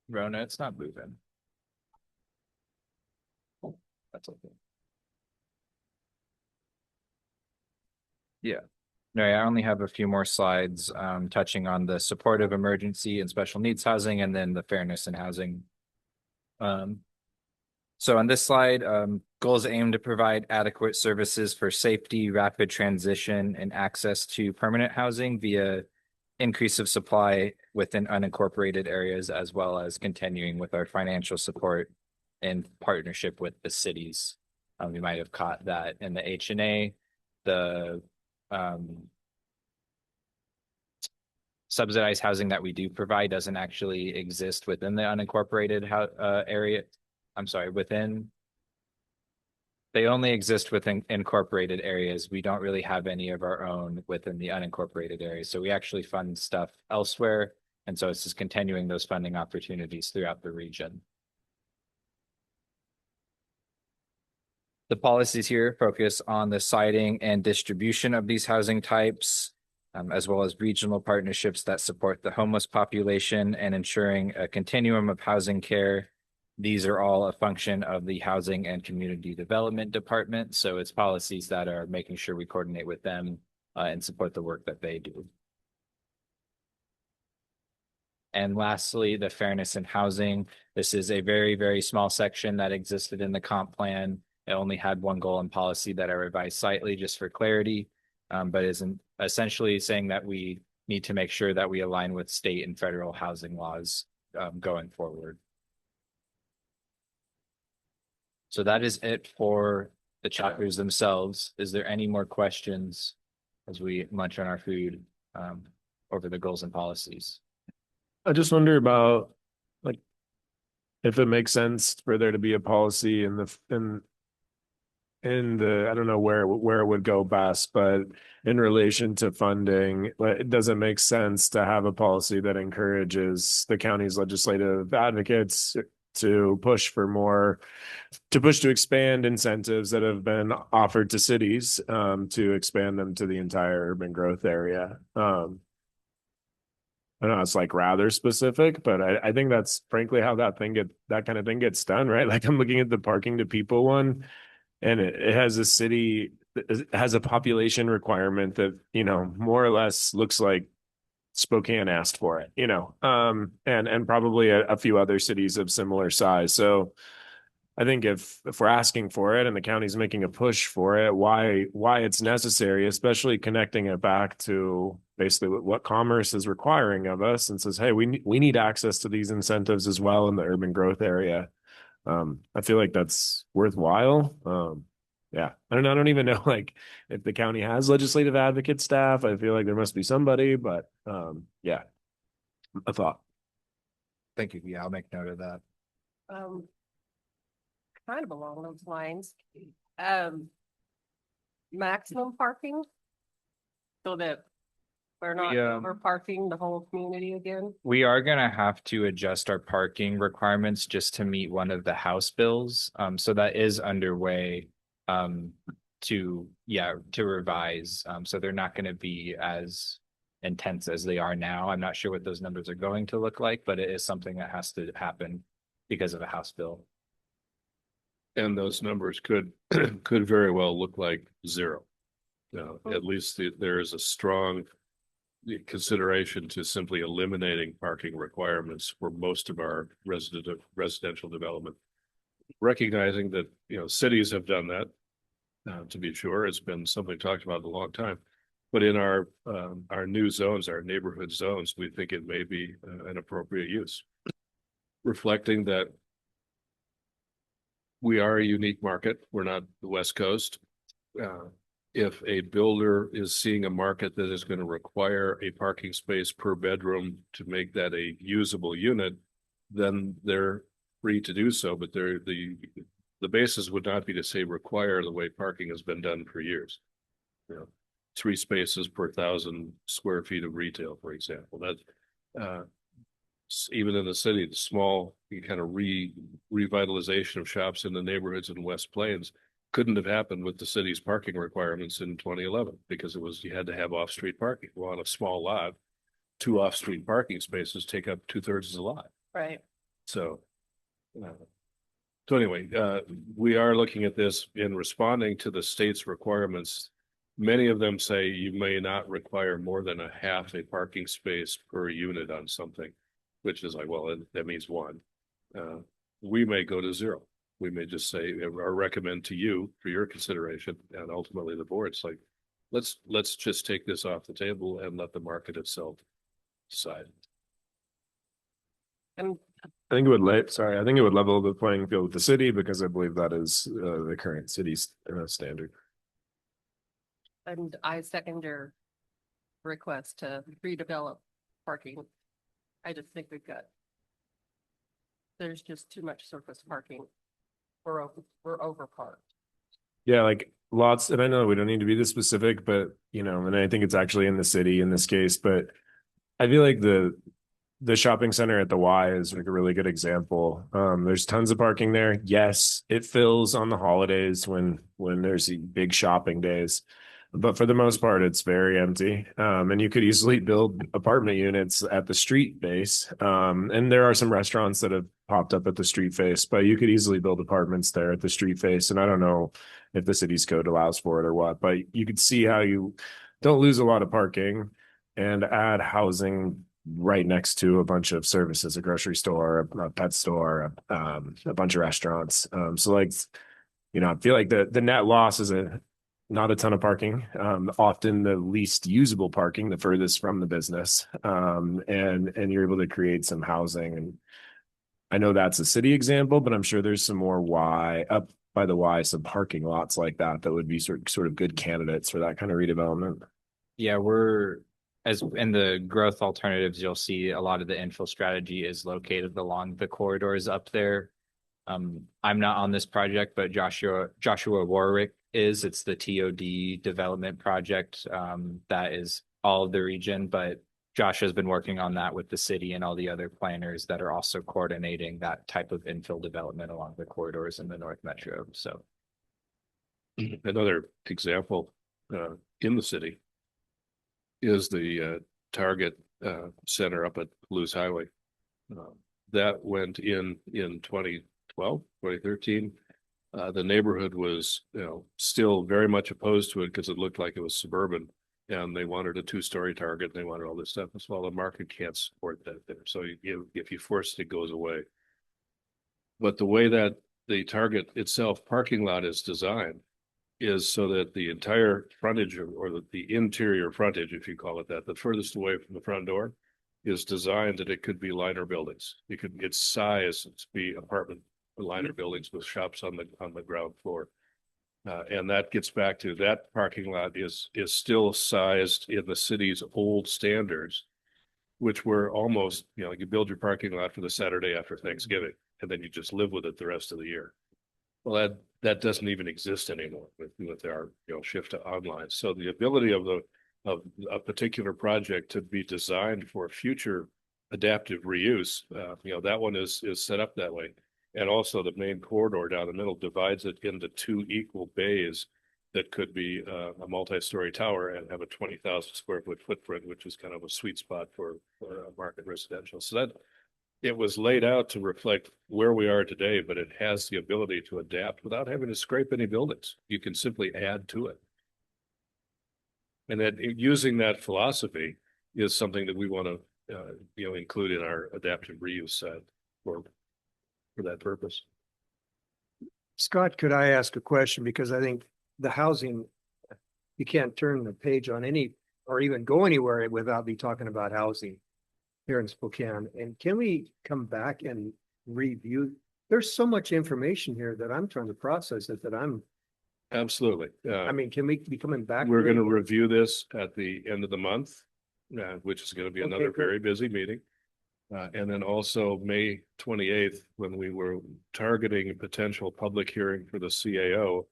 Rona, it's not moving. Oh, that's okay. Yeah. No, I only have a few more slides touching on the supportive emergency and special needs housing and then the fairness in housing. So on this slide, goals aim to provide adequate services for safety, rapid transition, and access to permanent housing via increase of supply within unincorporated areas, as well as continuing with our financial support in partnership with the cities. You might have caught that in the H&A, the subsidized housing that we do provide doesn't actually exist within the unincorporated area. I'm sorry, they only exist within incorporated areas. We don't really have any of our own within the unincorporated areas. So we actually fund stuff elsewhere. And so it's just continuing those funding opportunities throughout the region. The policies here focus on the siting and distribution of these housing types, as well as regional partnerships that support the homeless population and ensuring a continuum of housing care. These are all a function of the Housing and Community Development Department. So it's policies that are making sure we coordinate with them and support the work that they do. And lastly, the fairness in housing. This is a very, very small section that existed in the comp plan. It only had one goal and policy that I revised slightly just for clarity, but isn't essentially saying that we need to make sure that we align with state and federal housing laws going forward. So that is it for the chapters themselves. Is there any more questions as we munch on our food over the goals and policies? I just wonder about like if it makes sense for there to be a policy in the I don't know where it would go best, but in relation to funding, it doesn't make sense to have a policy that encourages the county's legislative advocates to push to expand incentives that have been offered to cities to expand them to the entire urban growth area. I know it's like rather specific, but I think that's frankly how that kind of thing gets done, right? Like I'm looking at the parking to people one, and it has it has a population requirement that, more or less looks like Spokane asked for it, and probably a few other cities of similar size. So I think if we're asking for it and the county's making a push for it, why it's necessary, especially connecting it back to basically what commerce is requiring of us and says, hey, we need access to these incentives as well in the urban growth area. I feel like that's worthwhile. Yeah, I don't even know like if the county has legislative advocate staff. I feel like there must be somebody, but yeah, a thought. Thank you. Yeah, I'll make note of that. Kind of along those lines. Maximum parking so that we're not over parking the whole community again. We are going to have to adjust our parking requirements just to meet one of the House bills. So that is underway to revise. So they're not going to be as intense as they are now. I'm not sure what those numbers are going to look like, but it is something that has to happen because of a House bill. And those numbers could very well look like zero. At least there is a strong consideration to simply eliminating parking requirements for most of our residential development. Recognizing that, cities have done that, to be sure, it's been something talked about a long time. But in our new zones, our neighborhood zones, we think it may be an appropriate use, reflecting that we are a unique market. We're not the West Coast. If a builder is seeing a market that is going to require a parking space per bedroom to make that a usable unit, then they're free to do so. But the basis would not be to say require the way parking has been done for years. 3 spaces per 1,000 square feet of retail, for example. That even in the city, the small kind of revitalization of shops in the neighborhoods in West Plains couldn't have happened with the city's parking requirements in 2011 because you had to have off-street parking. Well, on a small lot, 2 off-street parking spaces take up 2/3 of the lot. Right. So, anyway, we are looking at this in responding to the state's requirements. Many of them say you may not require more than a half a parking space per unit on something, which is like, well, that means 1. We may go to 0. We may just say or recommend to you for your consideration, and ultimately the board's like, let's just take this off the table and let the market itself decide. And I think it would level the playing field with the city because I believe that is the current city's standard. And I second your request to redevelop parking. I just think there's just too much surface parking. We're overparked. Yeah, like lots, and I know we don't need to be this specific, but and I think it's actually in the city in this case, but I feel like the shopping center at the Y is like a really good example. There's tons of parking there. Yes, it fills on the holidays when there's big shopping days. But for the most part, it's very empty. And you could easily build apartment units at the street base. And there are some restaurants that have popped up at the street face, but you could easily build apartments there at the street face. And I don't know if the city's code allows for it or what, but you could see how you don't lose a lot of parking and add housing right next to a bunch of services, a grocery store, a pet store, a bunch of restaurants. So like, I feel like the net loss is not a ton of parking, often the least usable parking, the furthest from the business. And you're able to create some housing. And I know that's a city example, but I'm sure there's some more up by the Y, some parking lots like that would be sort of good candidates for that kind of redevelopment. Yeah, as in the growth alternatives, you'll see a lot of the infill strategy is located along the corridors up there. I'm not on this project, but Joshua Warwick is. It's the TOD development project that is all of the region, but Josh has been working on that with the city and all the other planners that are also coordinating that type of infill development along the corridors in the North Metro. So another example in the city is the Target center up at Lewis Highway. That went in 2012, 2013. The neighborhood was, still very much opposed to it because it looked like it was suburban, and they wanted a 2-story Target. And they wanted all this stuff. As well, the market can't support that there. So if you force it, it goes away. But the way that the Target itself parking lot is designed is so that the entire frontage or the interior frontage, if you call it that, the furthest away from the front door, is designed that it could be liner buildings. It's sized to be apartment liner buildings with shops on the ground floor. And that gets back to that parking lot is still sized in the city's old standards, which were almost, you build your parking lot for the Saturday after Thanksgiving, and then you just live with it the rest of the year. Well, that doesn't even exist anymore with our shift to online. So the ability of a particular project to be designed for future adaptive reuse, that one is set up that way. And also the main corridor down the middle divides it into 2 equal bays that could be a multi-story tower and have a 20,000 square foot footprint, which is kind of a sweet spot for market residential. So that it was laid out to reflect where we are today, but it has the ability to adapt without having to scrape any buildings. You can simply add to it. And that using that philosophy is something that we want to, include in our adaptive reuse set for that purpose. Scott, could I ask a question? Because I think the housing, you can't turn the page on any or even go anywhere without be talking about housing here in Spokane. And can we come back and review? There's so much information here that I'm trying to process it that I'm. Absolutely. I mean, can we be coming back? We're going to review this at the end of the month, which is going to be another very busy meeting. And then also May 28th, when we were targeting a potential public hearing for the CAO,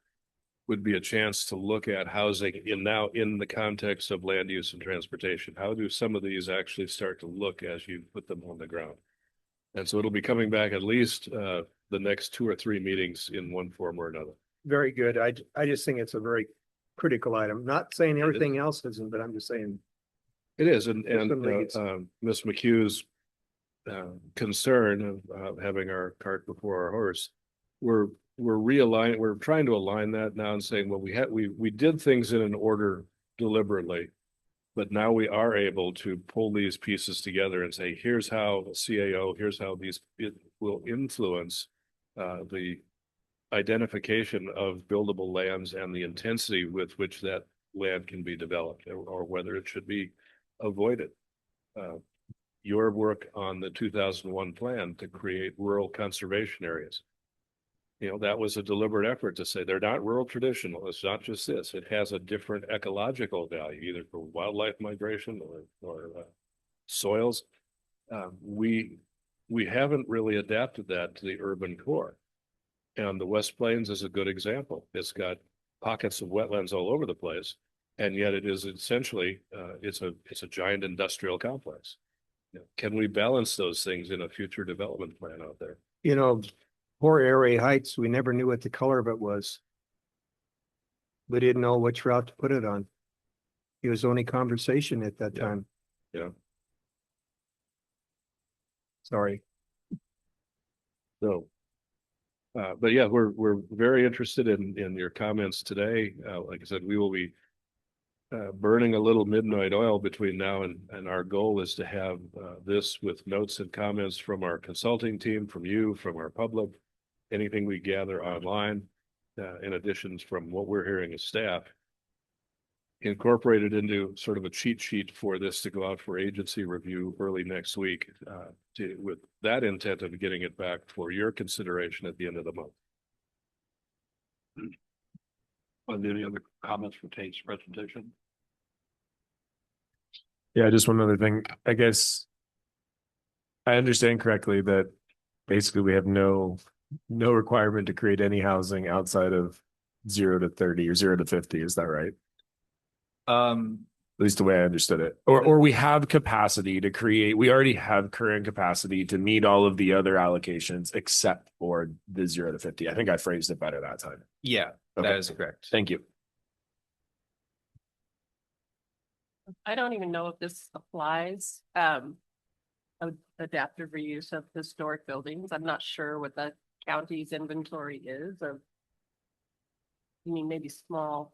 would be a chance to look at housing in the context of land use and transportation. How do some of these actually start to look as you put them on the ground? And so it'll be coming back at least the next 2 or 3 meetings in one form or another. very good. I just think it's a very critical item. Not saying everything else isn't, but I'm just saying. It is, Some leads. Ms. McHugh's concern of having our cart before our horse, we're realigning, we're trying to align that now and saying, well, we did things in an order deliberately, but now we are able to pull these pieces together and say, here's how CAO, here's how it will influence the identification of buildable lands and the intensity with which that land can be developed, or whether it should be avoided. Your work on the 2001 plan to create rural conservation areas. That was a deliberate effort to say they're not rural traditional. It's not just this. It has a different ecological value, either for wildlife migration or soils. We haven't really adapted that to the urban core. And the West Plains is a good example. It's got pockets of wetlands all over the place, and yet it is essentially it's a giant industrial complex. Can we balance those things in a future development plan out there? Poor Area Heights, we never knew what the color of it was. We didn't know which route to put it on. It was only conversation at that time. Yeah. Sorry. So, but yeah, we're very interested in your comments today. Like I said, we will be burning a little midnight oil between now and our goal is to have this with notes and comments from our consulting team, from you, from our public, anything we gather online, in addition from what we're hearing as staff, incorporated into sort of a cheat sheet for this to go out for agency review early next week, with that intent of getting it back for your consideration at the end of the month. Are there any other comments for Tate's presentation? Yeah, just one other thing. I guess I understand correctly that basically we have no requirement to create any housing outside of 0 to 30 or 0 to 50. Is that right? At least the way I understood it. Or we have capacity to create, we already have current capacity to meet all of the other allocations except for the 0 to 50. I think I phrased it better that time. Yeah, Okay. that is correct. Thank you. I don't even know if this applies. Adaptive reuse of historic buildings. I'm not sure what the county's inventory is of. I mean, maybe small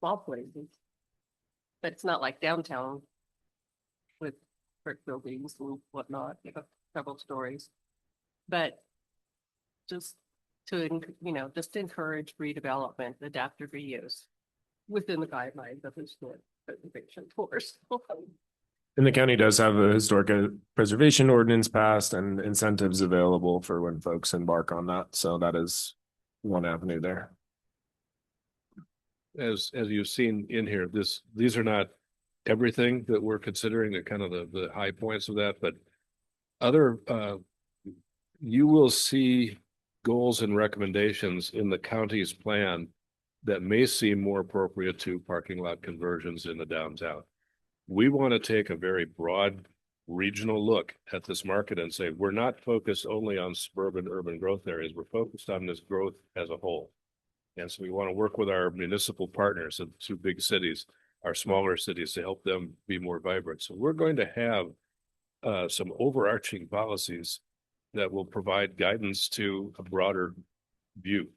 places. But it's not like downtown with brick buildings and whatnot, several stories. But just to, just to encourage redevelopment, adaptive reuse within the guidelines of historic preservation, of course. And the county does have a historic preservation ordinance passed and incentives available for when folks embark on that. So that is one avenue there. As you've seen in here, these are not everything that we're considering. They're kind of the high points of that, but other you will see goals and recommendations in the county's plan that may seem more appropriate to parking lot conversions in the downtown. We want to take a very broad regional look at this market and say, we're not focused only on suburban urban growth areas. We're focused on this growth as a whole. And so we want to work with our municipal partners in 2 big cities, our smaller cities, to help them be more vibrant. So we're going to have some overarching policies that will provide guidance to a broader view.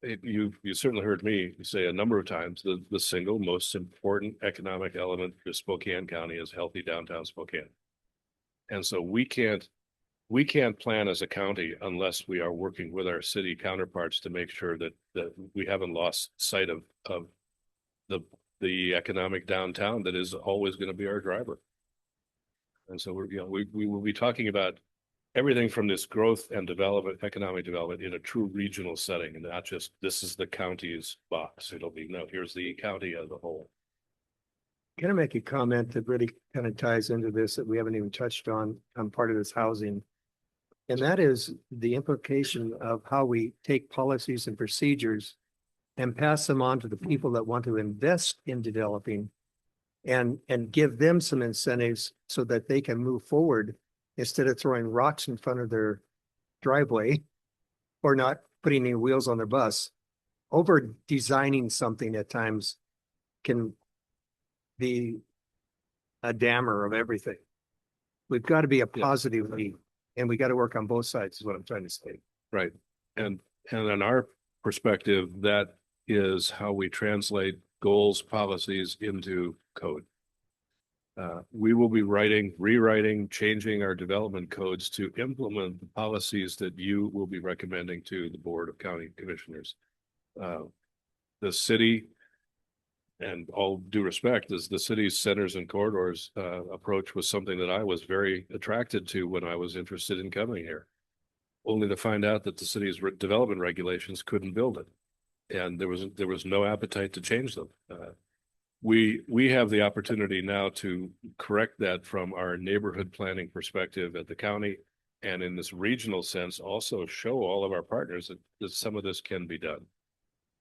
You certainly heard me say a number of times the single most important economic element for Spokane County is healthy downtown Spokane. And so we can't plan as a county unless we are working with our city counterparts to make sure that we haven't lost sight of the economic downtown that is always going to be our driver. And so we will be talking about everything from this growth and development, economic development in a true regional setting, and not just this is the county's box. It'll be, no, here's the county as a whole. Can I make a comment that really kind of ties into this that we haven't even touched on part of this housing? And that is the implication of how we take policies and procedures and pass them on to the people that want to invest in developing and give them some incentives so that they can move forward instead of throwing rocks in front of their driveway or not putting any wheels on their bus. Over designing something at times can be a dammer of everything. We've got to be a positive lead, and we got to work on both sides, is what I'm trying to say. Right. And in our perspective, that is how we translate goals, policies into code. We will be rewriting, changing our development codes to implement the policies that you will be recommending to the Board of County Commissioners. The city, and all due respect, is the city's centers and corridors approach was something that I was very attracted to when I was interested in coming here, only to find out that the city's development regulations couldn't build it, and there was no appetite to change them. We have the opportunity now to correct that from our neighborhood planning perspective at the county, and in this regional sense, also show all of our partners that some of this can be done.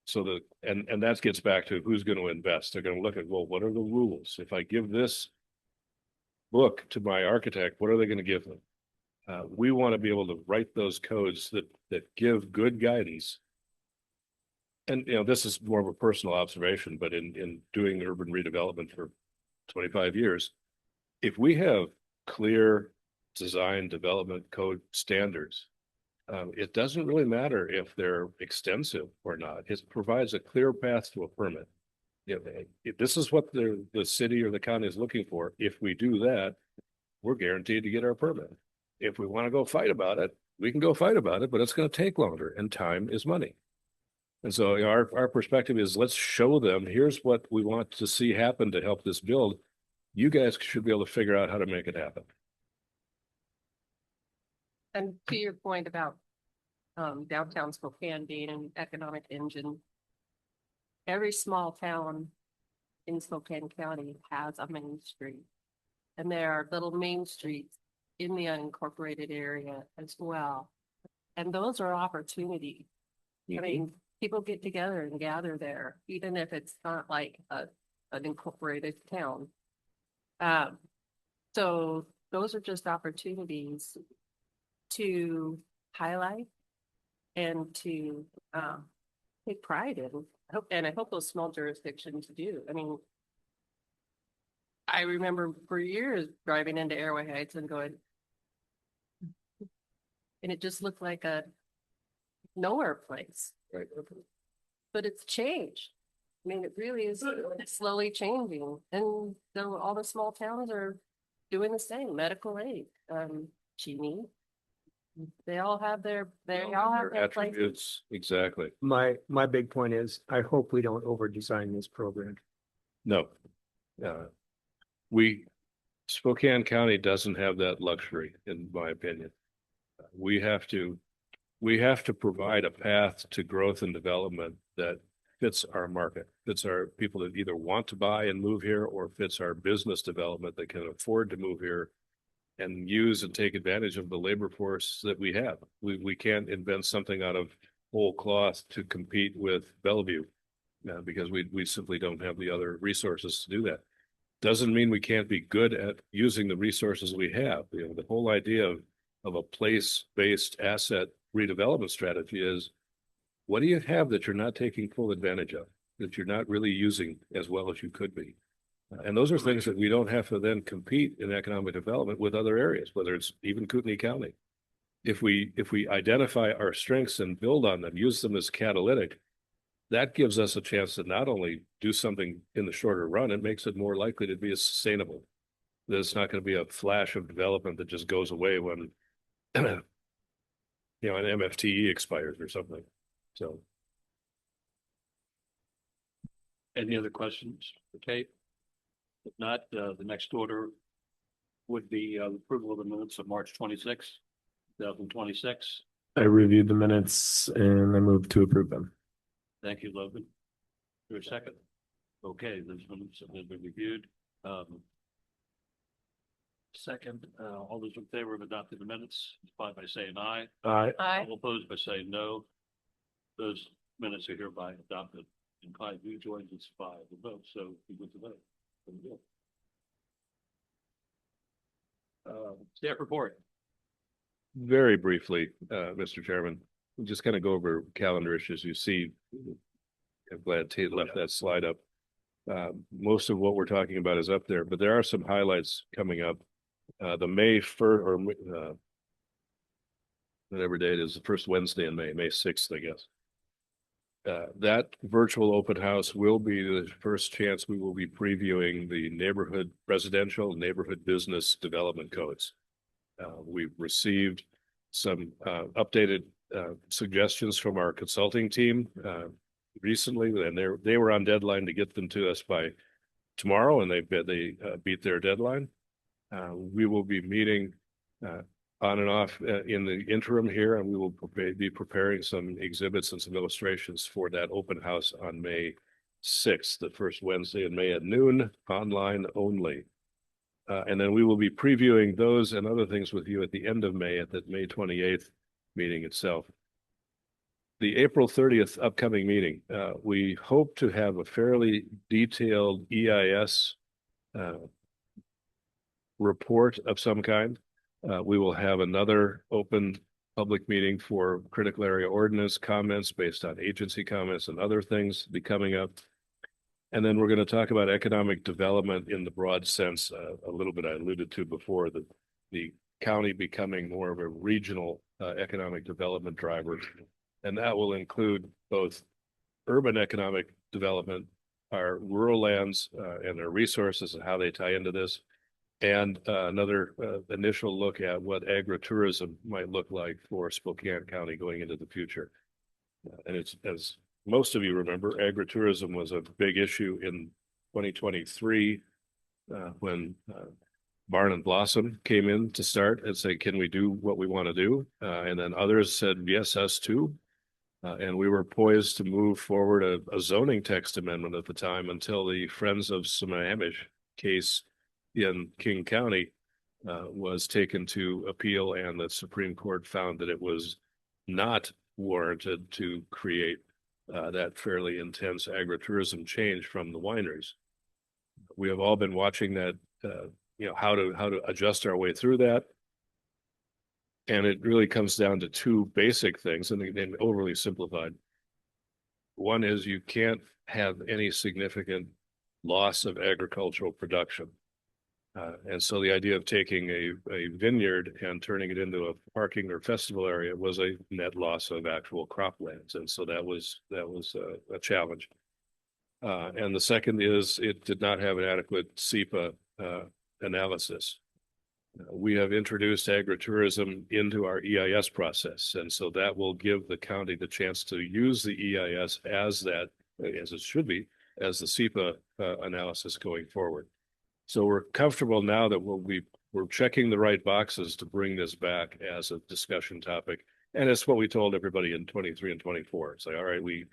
So and that gets back to who's going to invest. They're going to look at, well, what are the rules? If I give this book to my architect, what are they going to give them? We want to be able to write those codes that give good guidance. And this is more of a personal observation, but in doing urban redevelopment for 25 years, if we have clear design development code standards, it doesn't really matter if they're extensive or not. It provides a clear path to a permit. If this is what the city or the county is looking for, if we do that, we're guaranteed to get our permit. If we want to go fight about it, we can go fight about it, but it's going to take longer, and time is money. And so our perspective is, let's show them, here's what we want to see happen to help this build. You guys should be able to figure out how to make it happen. And to your point about downtown Spokane being an economic engine, every small town in Spokane County has a main street. And there are little main streets in the unincorporated area as well. And those are opportunities. I mean, people get together and gather there, even if it's not like an incorporated town. So those are just opportunities to highlight and to take pride in. I hope those small jurisdictions do. I mean, I remember for years driving into Airway Heights and going, and it just looked like a nowhere place. Right. But it's changed. I mean, it really is slowly changing. And so all the small towns are doing the same. Medical aid, Cheney. They all have their places. Attributes. Exactly. My big point is, I hope we don't over design this program. No. Spokane County doesn't have that luxury, in my opinion. We have to provide a path to growth and development that fits our market, fits our people that either want to buy and move here, or fits our business development that can afford to move here and use and take advantage of the labor force that we have. We can't invent something out of whole cloth to compete with Bellevue because we simply don't have the other resources to do that. Doesn't mean we can't be good at using the resources we have. The whole idea of a place-based asset redevelopment strategy is, what do you have that you're not taking full advantage of, that you're not really using as well as you could be? And those are things that we don't have to then compete in economic development with other areas, whether it's even Kootenai County. If we identify our strengths and build on them, use them as catalytic, that gives us a chance to not only do something in the shorter run, it makes it more likely to be sustainable. That it's not going to be a flash of development that just goes away when an MFTE expires or something. So. Any other questions for Kate? If not, the next order would be approval of the minutes of March 26, 2026. I reviewed the minutes and I moved to approve them. Thank you, Logan. For a second. Okay, those minutes have been reviewed. Second, all those in favor of adopting the minutes, by saying aye. Aye. Aye. All opposed by saying no. Those minutes are hereby adopted. And Clyde, you joined us by the vote, so we good to vote. Staff report. Very briefly, Mr. Chairman, we'll just kind of go over calendar issues. You see, I'm glad Tate left that slide up. Most of what we're talking about is up there, but there are some highlights coming up. The May 1st or whatever date is, the first Wednesday in May, May 6th, I guess. That virtual open house will be the first chance we will be previewing the neighborhood residential, neighborhood business development codes. We've received some updated suggestions from our consulting team recently, and they were on deadline to get them to us by tomorrow, and they beat their deadline. We will be meeting on and off in the interim here, and we will be preparing some exhibits and some illustrations for that open house on May 6th, the first Wednesday in May at noon, online only. And then we will be previewing those and other things with you at the end of May, at the May 28th meeting itself. The April 30th upcoming meeting, we hope to have a fairly detailed EIS report of some kind. We will have another open public meeting for critical area ordinance comments based on agency comments and other things be coming up. And then we're going to talk about economic development in the broad sense, a little bit I alluded to before, the county becoming more of a regional economic development driver. And that will include both urban economic development, our rural lands and their resources and how they tie into this, and another initial look at what agritourism might look like for Spokane County going into the future. And it's, as most of you remember, agritourism was a big issue in 2023 when Barn and Blossom came in to start and say, can we do what we want to do? And then others said, yes, us too. And we were poised to move forward a zoning text amendment at the time until the Friends of Sammamish case in King County was taken to appeal, and the Supreme Court found that it was not warranted to create that fairly intense agritourism change from the wineries. We have all been watching that, how to adjust our way through that. And it really comes down to two basic things, and overly simplified. One is you can't have any significant loss of agricultural production. And so the idea of taking a vineyard and turning it into a parking or festival area was a net loss of actual croplands. And so that was a challenge. And the second is it did not have an adequate SEPA analysis. We have introduced agritourism into our EIS process. And so that will give the county the chance to use the EIS as it should be, as the SEPA analysis going forward. So we're comfortable now that we're checking the right boxes to bring this back as a discussion topic. And it's what we told everybody in 23 and 24. It's like, all right, we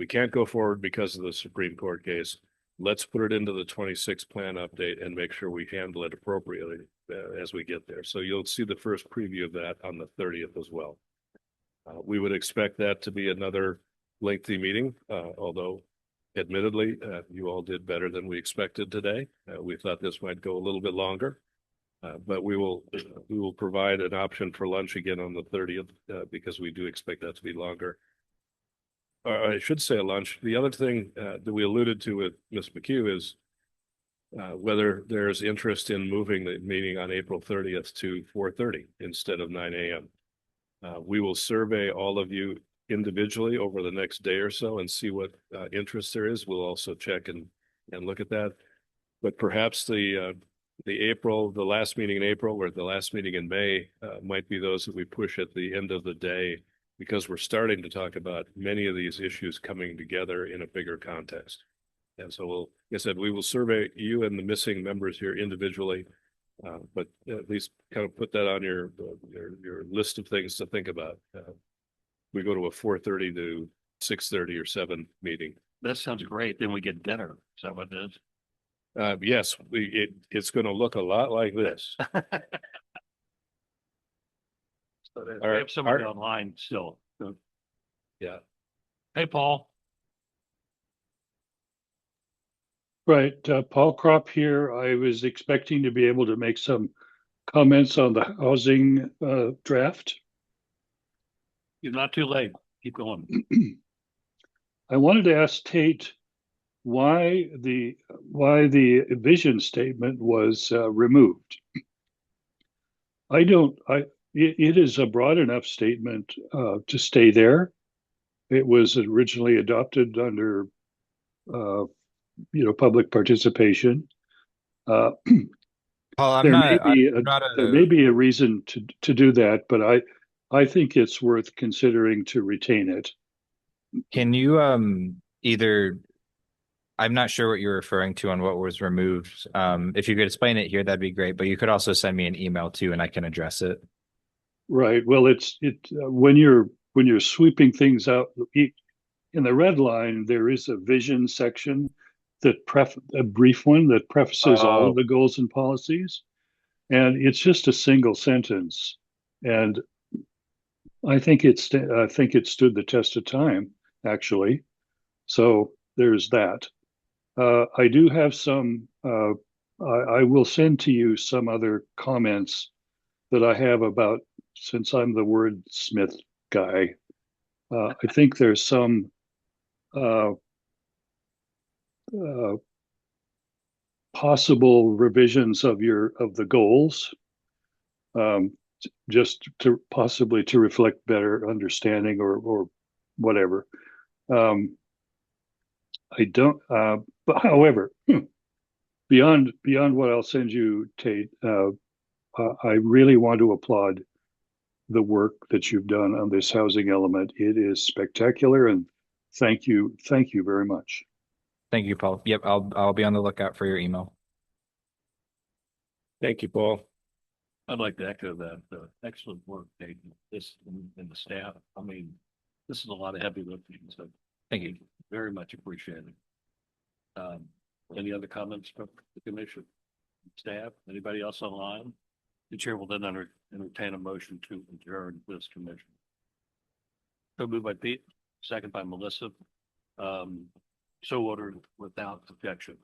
can't go forward because of the Supreme Court case. Let's put it into the 26 plan update and make sure we handle it appropriately as we get there. So you'll see the first preview of that on the 30th as well. We would expect that to be another lengthy meeting, although admittedly, you all did better than we expected today. We thought this might go a little bit longer, but we will provide an option for lunch again on the 30th because we do expect that to be longer. Or I should say a lunch. The other thing that we alluded to with Ms. McHugh is whether there's interest in moving the meeting on April 30th to 4:30 instead of 9 a.m. We will survey all of you individually over the next day or so and see what interest there is. We'll also check and look at that. But perhaps the last meeting in April or the last meeting in May might be those that we push at the end of the day, because we're starting to talk about many of these issues coming together in a bigger context. And so like I said, we will survey you and the missing members here individually, but at least kind of put that on your list of things to think about. We go to a 4:30 to 6:30 or 7 meeting. That sounds great. Then we get dinner. Is that what it is? Yes, it's going to look a lot like this. So we have somebody online still. Yeah. Hey, Paul. Right, Paul Crop here. I was expecting to be able to make some comments on the housing draft. You're not too late. Keep going. I wanted to ask Tate why the vision statement was removed. It is a broad enough statement to stay there. It was originally adopted under public participation. Paul, There may be I'm not there may a, be a reason to do that, but I think it's worth considering to retain it. can you either, I'm not sure what you're referring to on what was removed. If you could explain it here, that'd be great, but you could also send me an email too and I can address it. Right. Well, when you're sweeping things out in the red line, there is a vision section a brief one that prefaces all of the goals and policies, and it's just a single sentence, and I think it stood the test of time, actually. So there's that. I do have some. I will send to you some other comments that I have about, since I'm the wordsmith guy. I think there's some uh, uh, possible revisions of the goals, just to possibly to reflect better understanding or whatever. I don't. But however, beyond what I'll send you, Tate, I really want to applaud the work that you've done on this housing element. It is spectacular, and thank you very much. Thank you, Paul. Yep, I'll be on the lookout for your email. Thank you, Paul. I'd like to echo that. Excellent work, Dave, and the staff. I mean, this is a lot of heavy lifting, so Thank you. very much appreciated. Any other comments from the commission? Staff, anybody else online? The chair will then entertain a motion to adjourn this commission. So moved by Pete, second by Melissa. So ordered without objection.